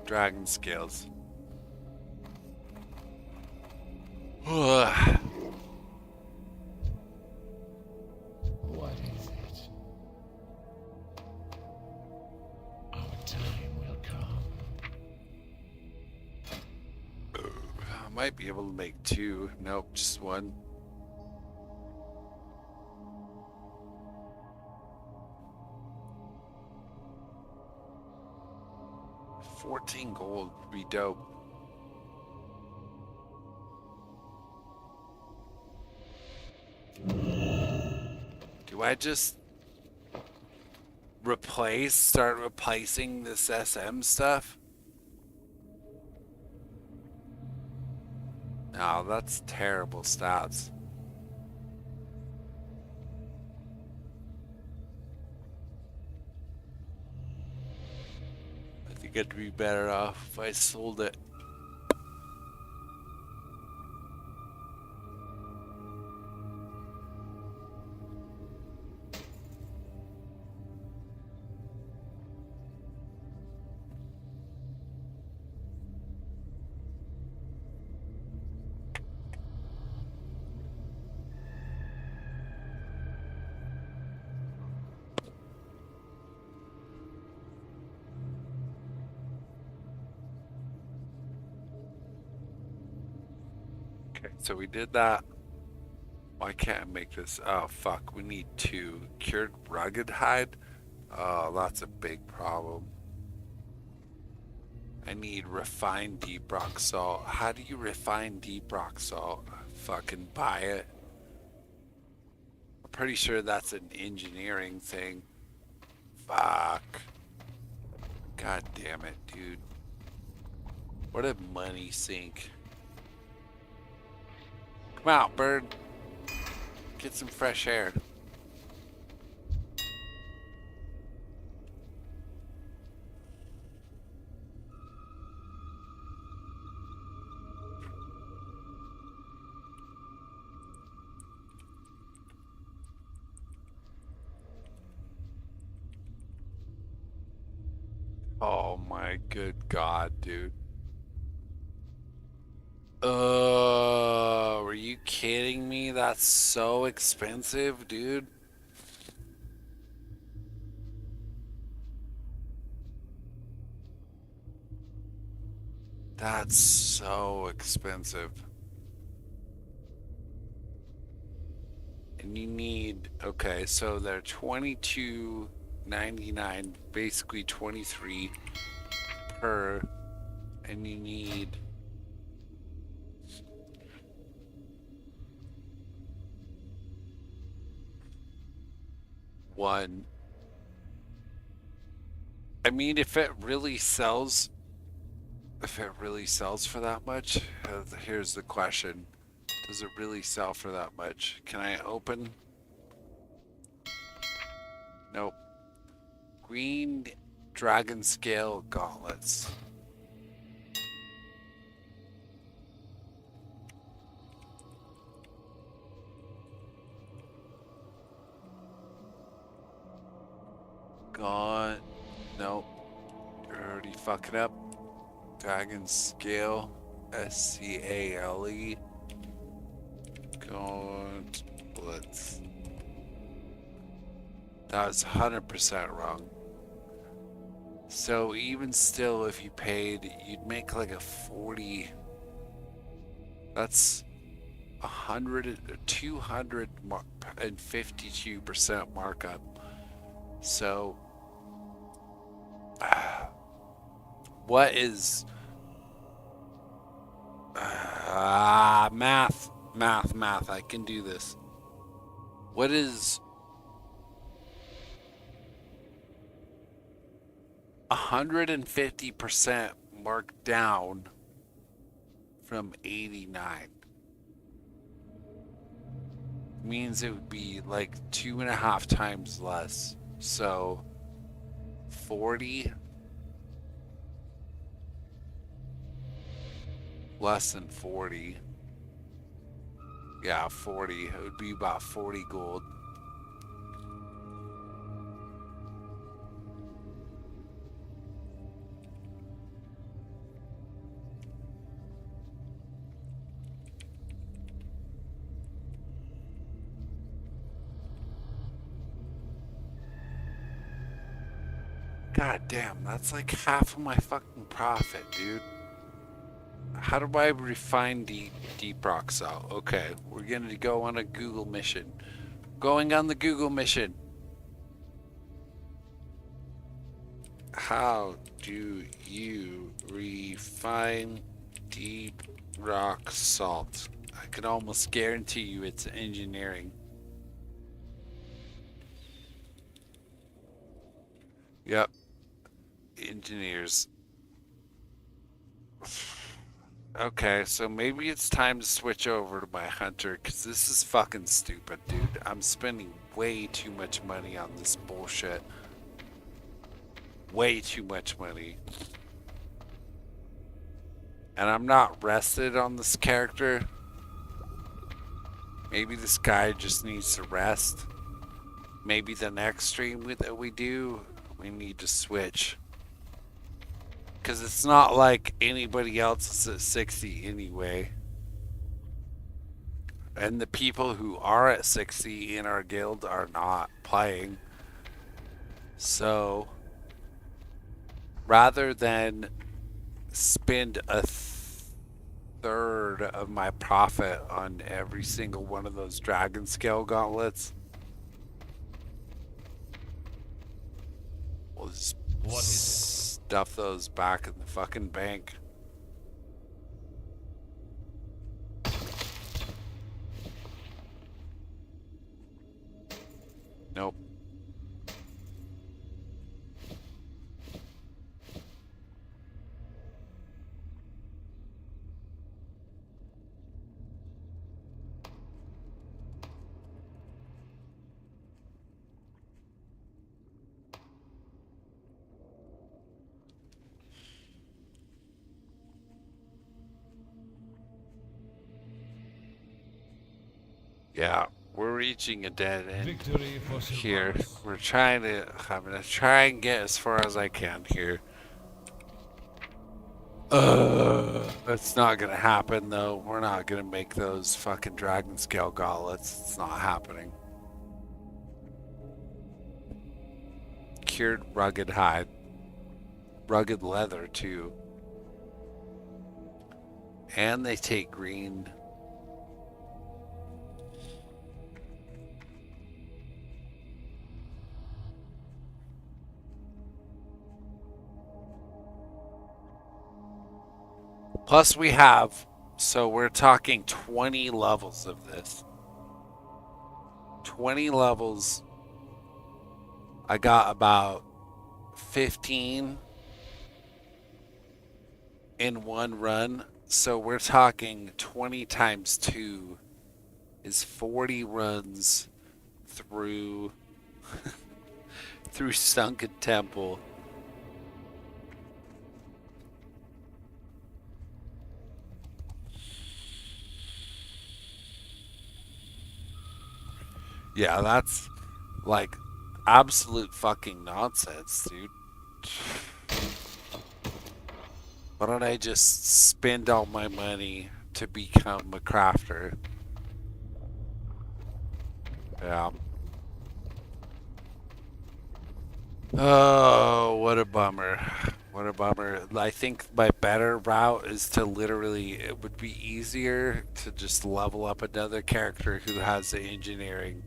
Dragon scales. What is it? Our time will come. I might be able to make 2. Nope, just 1. $14 gold would be dope. Do I just start replacing this SM stuff? No, that's terrible stats. I think I'd be better off if I sold it. So we did that. Why can't I make this? Oh fuck, we need 2. Cured rugged hide? Oh, that's a big problem. I need refined deep rock salt. How do you refine deep rock salt? Fucking buy it. I'm pretty sure that's an engineering thing. Fuck. God damn it, dude. What a money sink. Come out, bird. Get some fresh air. Oh my good God, dude. Are you kidding me? That's so expensive, dude. That's so expensive. And you need, okay, so they're $22.99, basically 23 per, and you need one. I mean, if it really sells for that much, here's the question. Does it really sell for that much? Can I open? Nope. Green dragon scale gauntlets. Gone. Nope. You're already fucking up. Dragon scale. SCALE. Gauntlets. That was 100% wrong. So even still, if you paid, you'd make like a 40. That's 252% markup. So, what is math? I can do this. What is 150% marked down from 89? Means it would be like 2.5 times less. So 40 less than 40. Yeah, 40. It would be about 40 gold. God damn, that's like half of my fucking profit, dude. How do I refine deep rock salt? Okay, we're gonna go on a Google mission. Going on the Google mission. How do you refine deep rock salt? I can almost guarantee you it's engineering. Yep. Engineers. Okay, so maybe it's time to switch over to my hunter, because this is fucking stupid, dude. I'm spending way too much money on this bullshit. Way too much money. And I'm not rested on this character. Maybe this guy just needs to rest. Maybe the next stream that we do, we need to switch. Because it's not like anybody else is at 60 anyway. And the people who are at 60 in our guild are not playing. So, rather than spend a third of my profit on every single one of those dragon scale gauntlets, we'll just stuff those back in the fucking bank. Nope. Yeah, we're reaching a dead end here. I'm gonna try and get as far as I can here. That's not gonna happen though. We're not gonna make those fucking dragon scale gauntlets. It's not happening. Cured rugged hide. Rugged leather too. And they take green. Plus we have, so we're talking 20 levels of this. 20 levels. I got about 15 in one run. So we're talking 20 times 2 is 40 runs through through Sunken Temple. Yeah, that's like absolute fucking nonsense, dude. Why don't I just spend all my money to become a crafter? Yeah. Oh, what a bummer. What a bummer. I think my better route is to literally, it would be easier to just level up another character who has the engineering.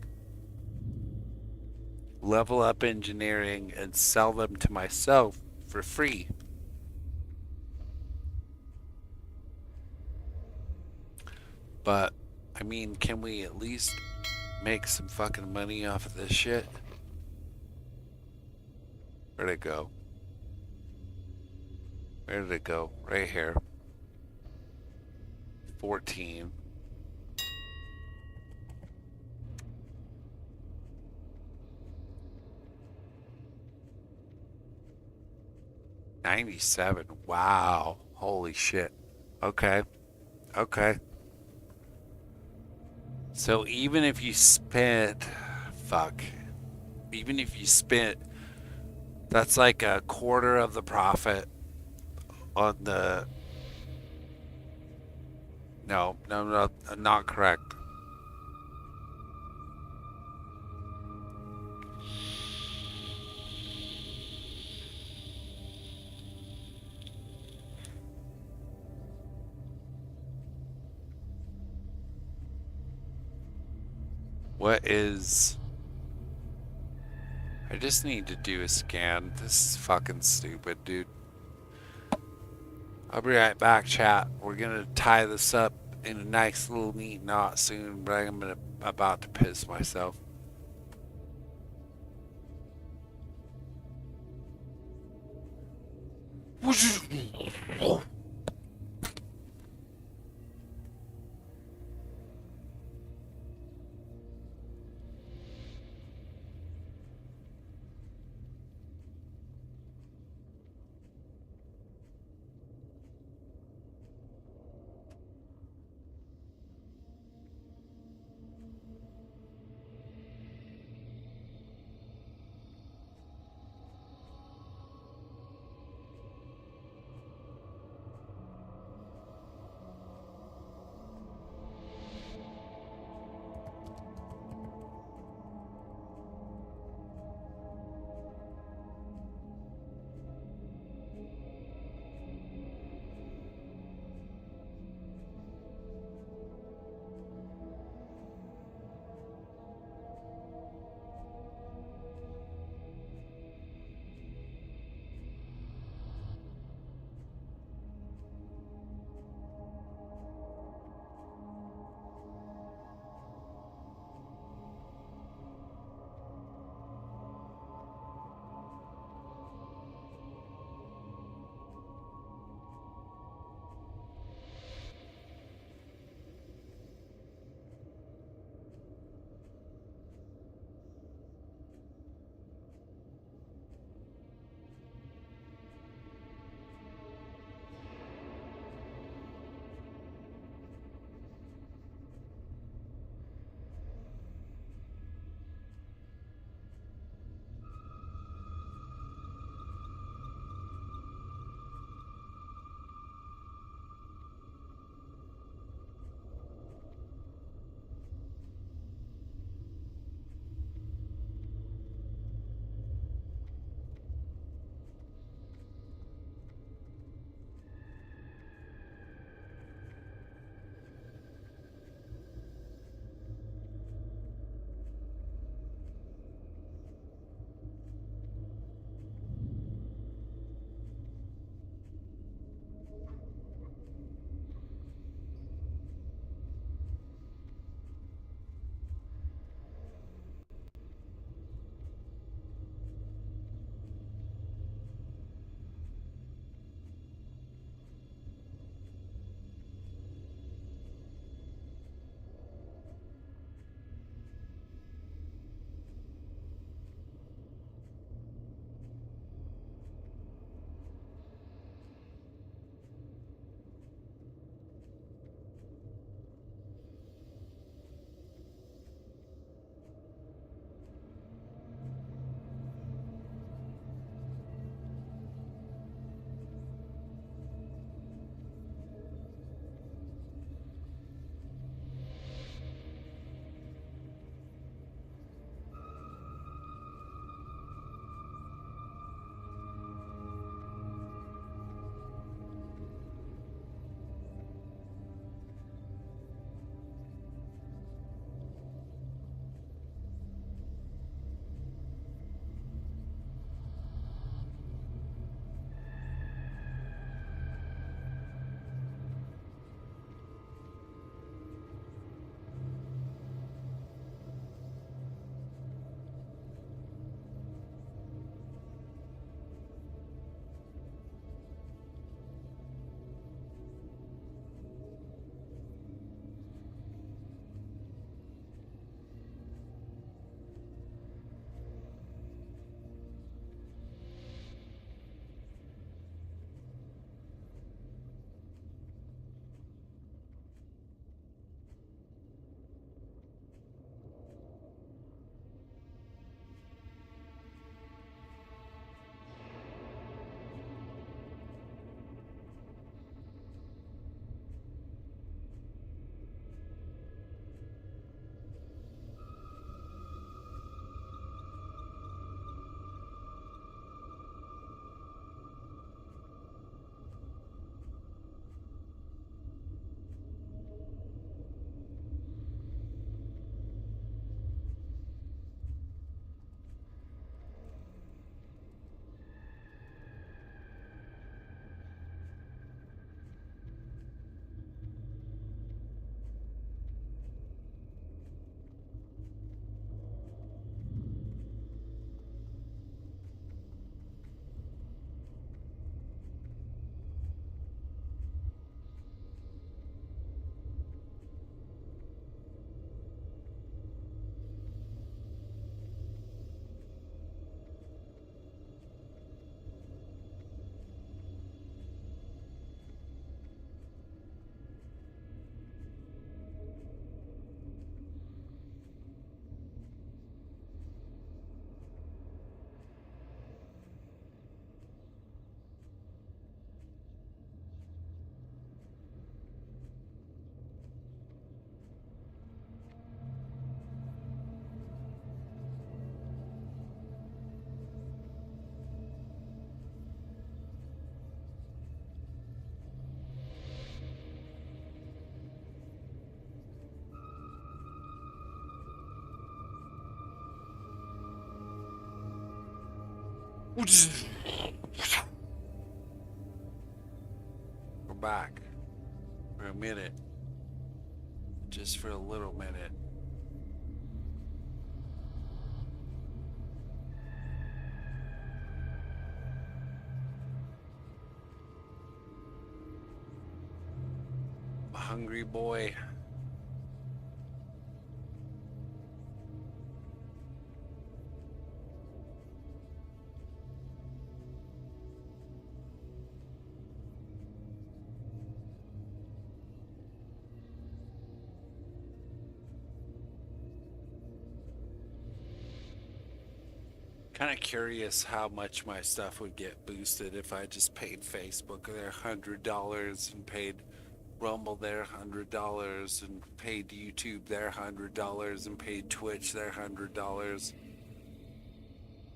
Level up engineering and sell them to myself for free. But, I mean, can we at least make some fucking money off of this shit? Where'd it go? Where did it go? Right here. 14. $97. Wow. Holy shit. Okay. Okay. So even if you spent... Fuck. Even if you spent... That's like a quarter of the profit on the... No, not correct. What is... I just need to do a scan. This is fucking stupid, dude. I'll be right back, chat. We're gonna tie this up in a nice little neat knot soon, but I'm about to piss myself. We're back for a minute. Just for a little minute. I'm a hungry boy. Kind of curious how much my stuff would get boosted if I just paid Facebook their $100 and paid Rumble their $100 and paid YouTube their $100 and paid Twitch their $100.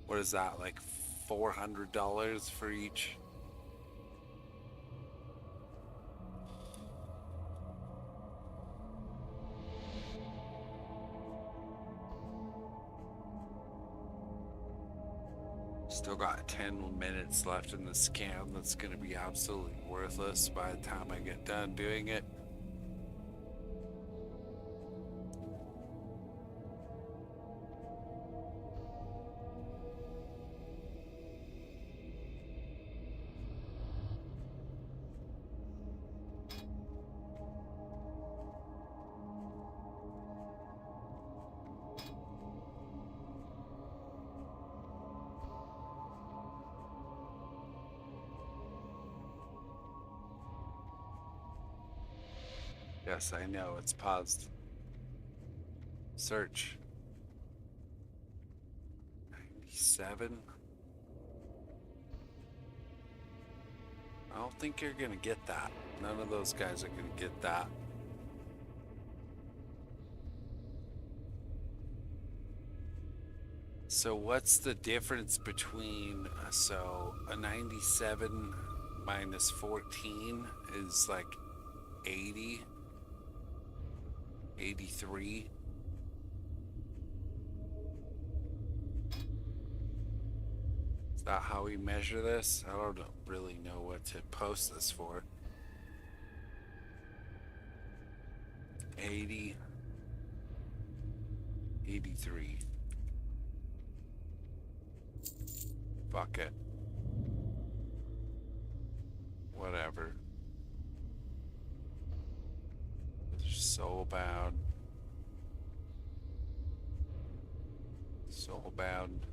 What is that, like $400 for each? Still got 10 minutes left in the scam that's going to be absolutely worthless by the time I get done doing it. Yes, I know, it's paused. Search. 97. I don't think you're gonna get that. None of those guys are gonna get that. So what's the difference between, so a 97 minus 14 is like 80, 83. Is that how we measure this? I don't really know what to post this for. 80, 83. Fuck it. Whatever. Soulbound. Soulbound.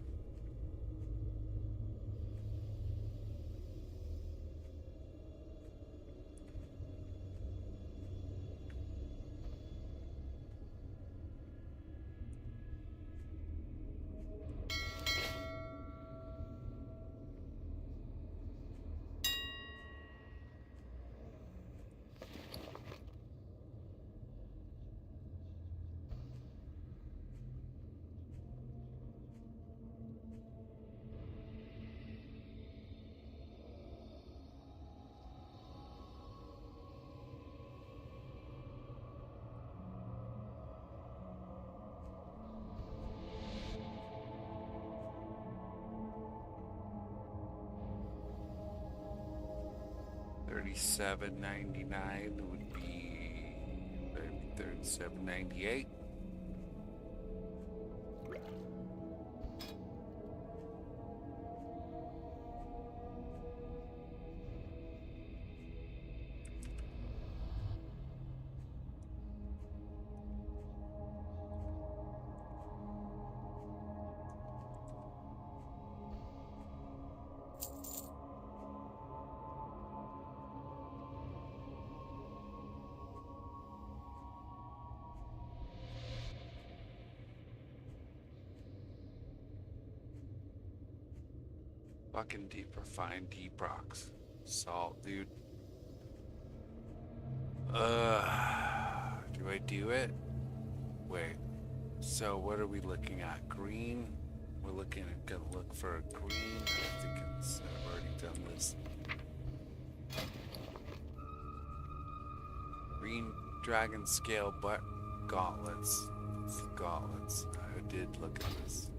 $37.99 would be $37.98. Fucking deep refined deep rocks. Salt, dude. Do I do it? Wait. So what are we looking at? Green? We're gonna look for a green. I think I've already done this. Green dragon scale but gauntlets. It's the gauntlets. I did look at this.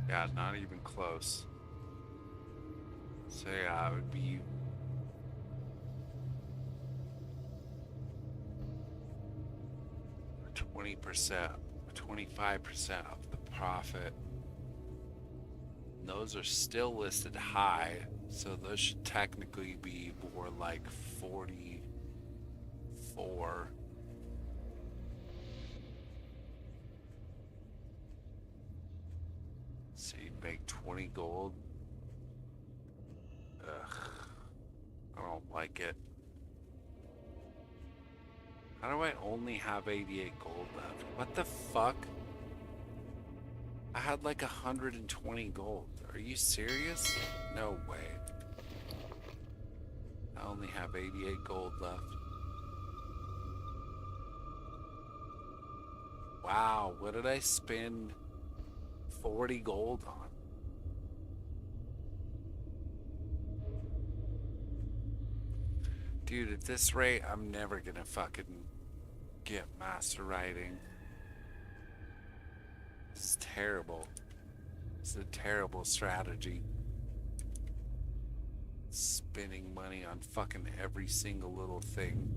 Yeah, not even close. So yeah, it would be 20%, 25% of the profit. Those are still listed high, so those should technically be more like 44. So you'd make 20 gold. Ugh, I don't like it. How do I only have 88 gold left? What the fuck? I had like 120 gold. Are you serious? No way. I only have 88 gold left. Wow, what did I spend 40 gold on? Dude, at this rate, I'm never gonna fucking get master writing. This is terrible. This is a terrible strategy. Spending money on fucking every single little thing.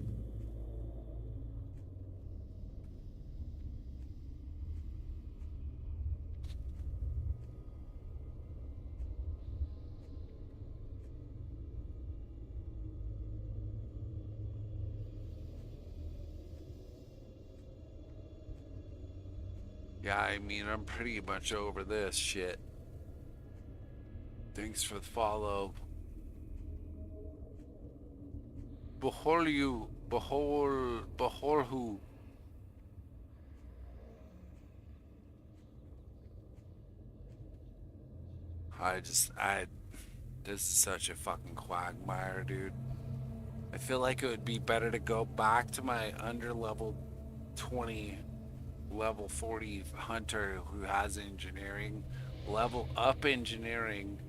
Yeah, I mean, I'm pretty much over this shit. Thanks for the follow. Behold you, behold who? This is such a fucking quagmire, dude. I feel like it would be better to go back to my under level 20, level 40 hunter who has engineering, level up engineering,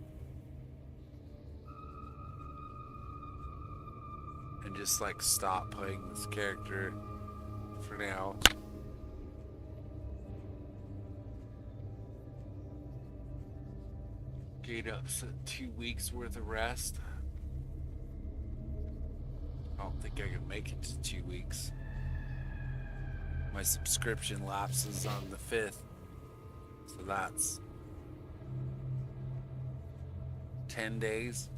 and just like stop playing this character for now. Gain up 2 weeks worth of rest. I don't think I can make it to 2 weeks. My subscription lapses on the 5th, so that's 10 days.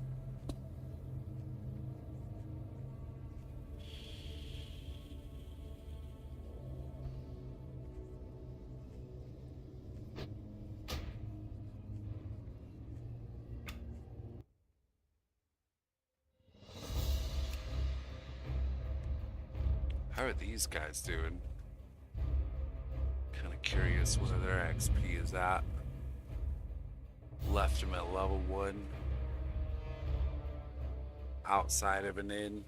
How are these guys doing? Kind of curious where their XP is at. Left them at level 1. Outside of an inn.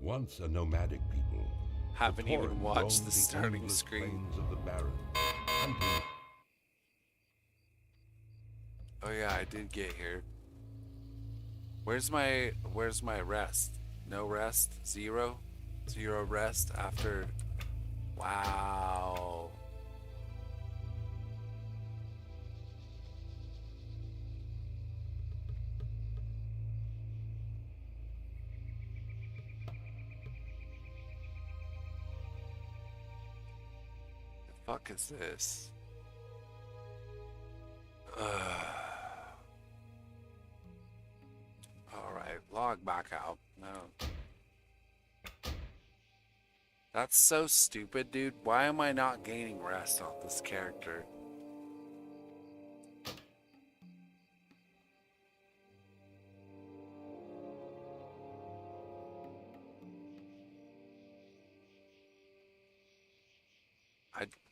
Once a nomadic people. Haven't even Torrens watched roamed the starting endless screen. plains of the Barren, hunting. Oh yeah, I did get here. Where's my rest? No rest? Zero? Zero rest after... Wow. The fuck is this? Alright, log back out. No. That's so stupid, dude. Why am I not gaining rest on this character?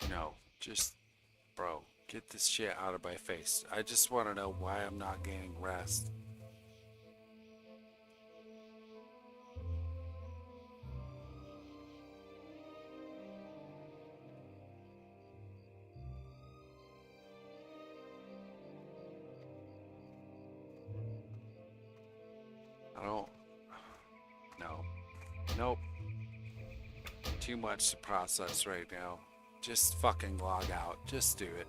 No, just, bro, get this shit out of my face. I just want to know why I'm not gaining rest. No. Nope. Too much to process right now. Just fucking log out. Just do it.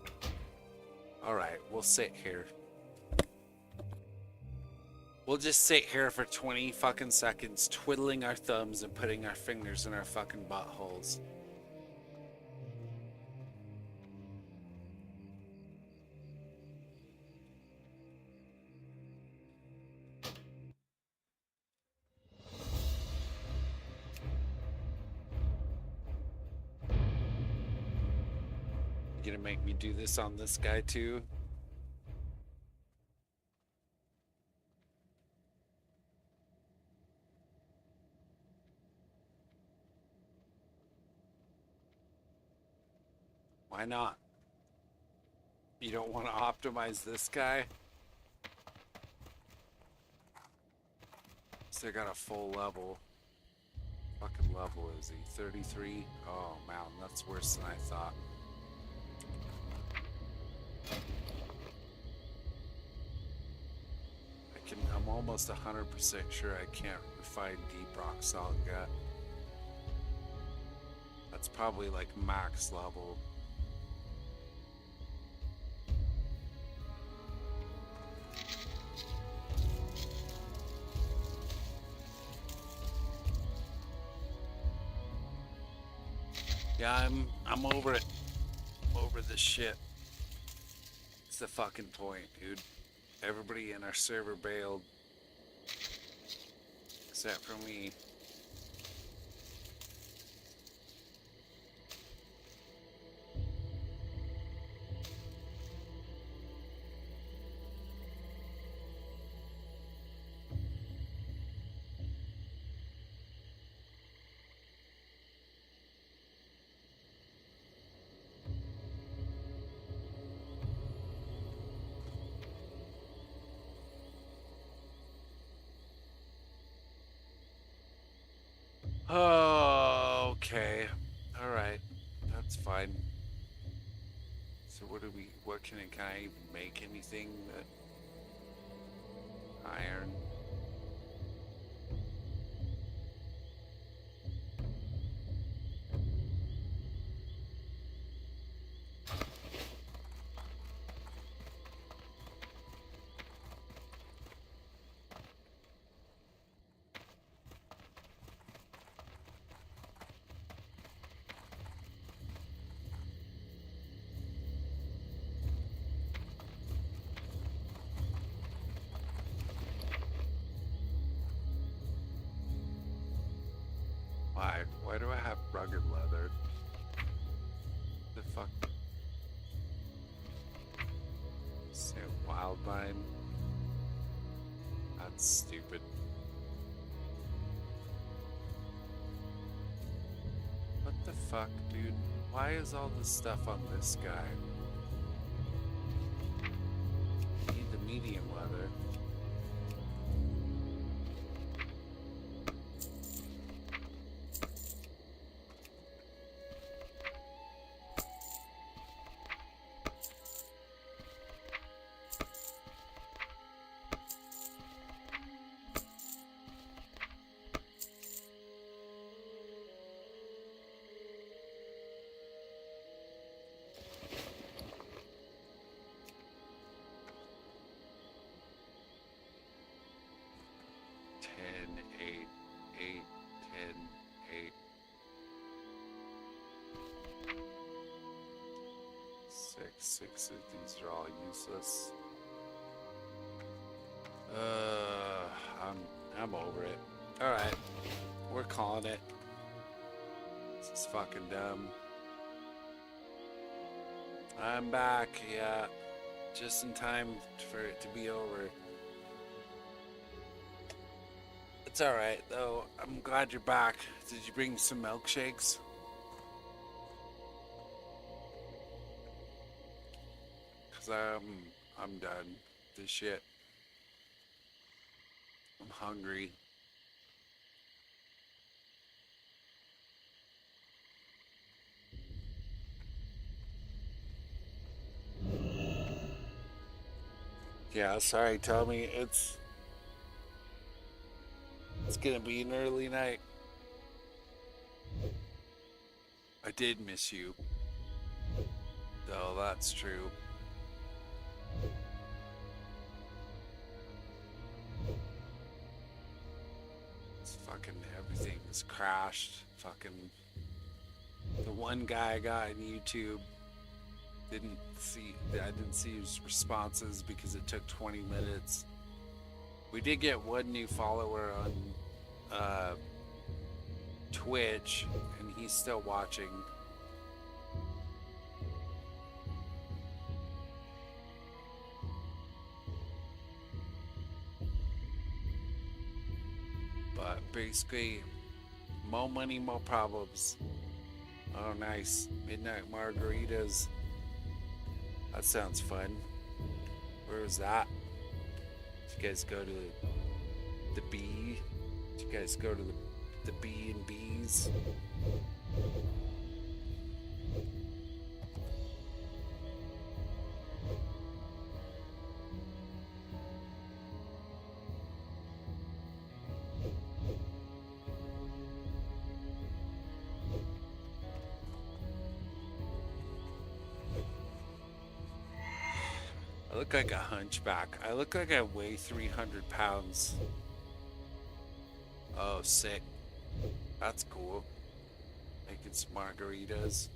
Alright, we'll sit here. We'll just sit here for 20 fucking seconds, twiddling our thumbs and putting our fingers in our fucking buttholes. You gonna make me do this on this guy too? Why not? You don't want to optimize this guy? Still got a full level. Fucking level is he? 33? Oh man, that's worse than I thought. I'm almost 100% sure I can't find deep rock solid gut. That's probably like max level. Yeah, I'm over it. I'm over this shit. It's the fucking point, dude. Everybody in our server bailed. Except for me. Oh, okay. Alright. That's fine. So what can I even make anything that iron? Why do I have rugged leather? The fuck? Say wild vine? That's stupid. What the fuck, dude? Why is all this stuff on this guy? I need the medium leather. Six of these are all useless. I'm over it. Alright. We're calling it. This is fucking dumb. I'm back, yeah. Just in time for it to be over. It's alright though. I'm glad you're back. Did you bring some milkshakes? I'm done with this shit. I'm hungry. Yeah, sorry, Tommy. It's gonna be an early night. I did miss you. Oh, that's true. It's fucking everything is crashed. Fucking the one guy I got on YouTube I didn't see his responses because it took 20 minutes. We did get one new follower on Twitch, and he's still watching. But basically, more money, more problems. Oh, nice. Midnight margaritas. That sounds fun. Where is that? Did you guys go to the B? Did you guys go to the B and B's? I look like a hunchback. I look like I weigh 300 pounds. Oh, sick. That's cool. Making some margaritas.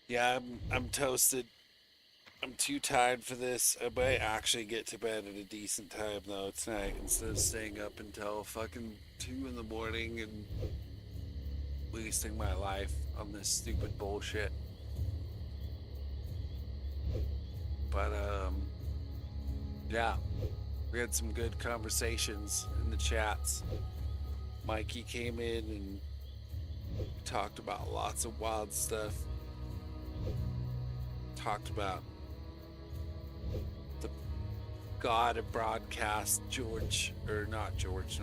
Yeah, I'm toasted. I'm too tired for this. I might actually get to bed at a decent time though tonight instead of staying up until fucking 2 in the morning and wasting my life on this stupid bullshit. But yeah, we had some good conversations in the chats. Mikey came in and talked about lots of wild stuff. Talked about the god of broadcast, not George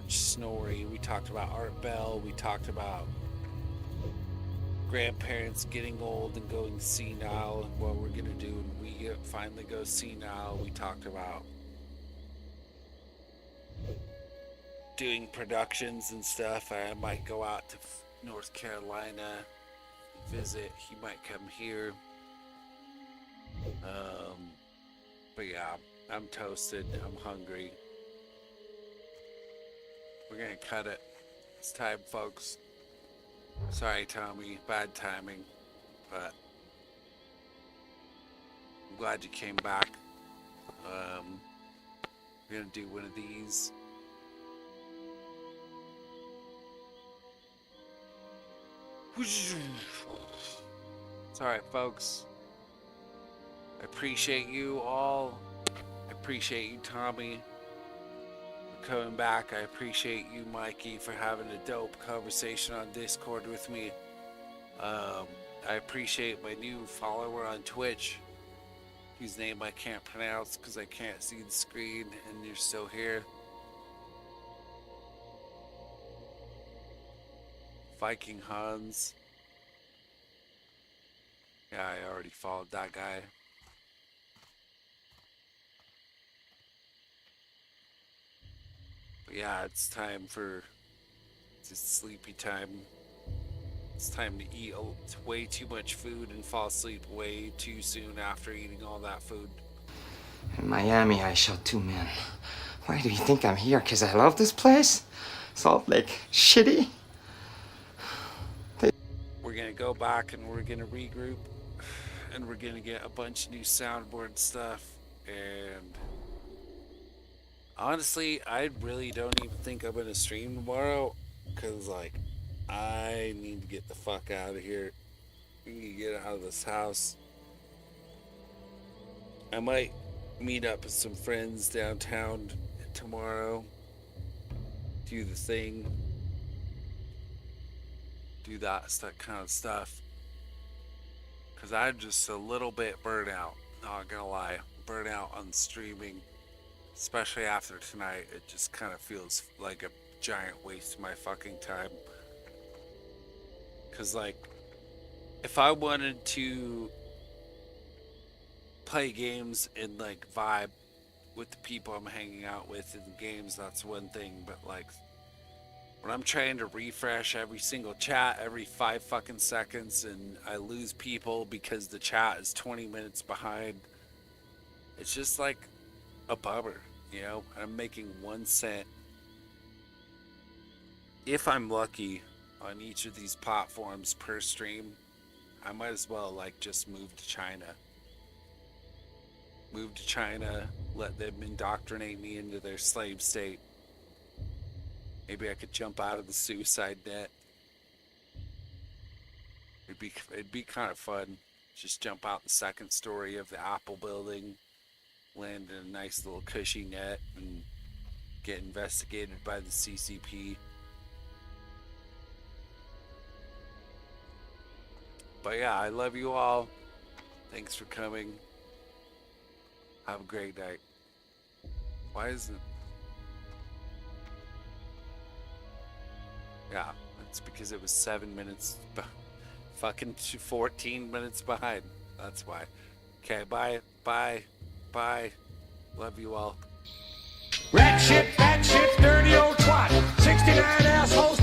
Snorri. We talked about Art Bell. We talked about grandparents getting old and going senile and what we're gonna do when we finally go senile. We talked about doing productions and stuff. I might go out to North Carolina, visit. He might come here. But yeah, I'm toasted. I'm hungry. We're gonna cut it. It's time, folks. Sorry, Tommy. Bad timing. But I'm glad you came back. We're gonna do one of these. It's alright, folks. I appreciate you all. I appreciate you, Tommy, for coming back. I appreciate you, Mikey, for having a dope conversation on Discord with me. I appreciate my new follower on Twitch, whose name I can't pronounce because I can't see the screen, and you're still here. Viking Hans. Yeah, I already followed that guy. But yeah, it's time for just sleepy time. It's time to eat way too much food and fall asleep way too soon after eating all that food. In Miami, I shot 2 men. Why do you think I'm here? 'Cause I love this place? Salt Lake, shitty? We're gonna go back and we're gonna regroup and we're gonna get a bunch of new soundboard stuff. And honestly, I really don't even think I'm gonna stream tomorrow because, like, I need to get the fuck out of here. We need to get out of this house. I might meet up with some friends downtown tomorrow. Do the thing. Do that kind of stuff. Because I'm just a little bit burnt out. Not gonna lie. Burnt out on streaming. Especially after tonight. It just kind of feels like a giant waste of my fucking time. Because, like, if I wanted to play games and, like, vibe with the people I'm hanging out with in the games, that's one thing. But, like, when I'm trying to refresh every single chat every 5 fucking seconds and I lose people because the chat is 20 minutes behind, it's just like a bummer, you know? I'm making 1 cent, if I'm lucky, on each of these platforms per stream. I might as well like just move to China. Move to China, let them indoctrinate me into their slave state. Maybe I could jump out of the suicide net. It'd be kind of fun. Just jump out the 2nd story of the Apple building, land in a nice little cushy net, and get investigated by the CCP. But yeah, I love you all. Thanks for coming. Have a great night. Why isn't... Yeah, it's because it was 7 minutes... fucking 14 minutes behind. That's why. Okay, bye. Bye. Bye. Love you all. Rat shit, fat shit, dirty old twat. 69 assholes.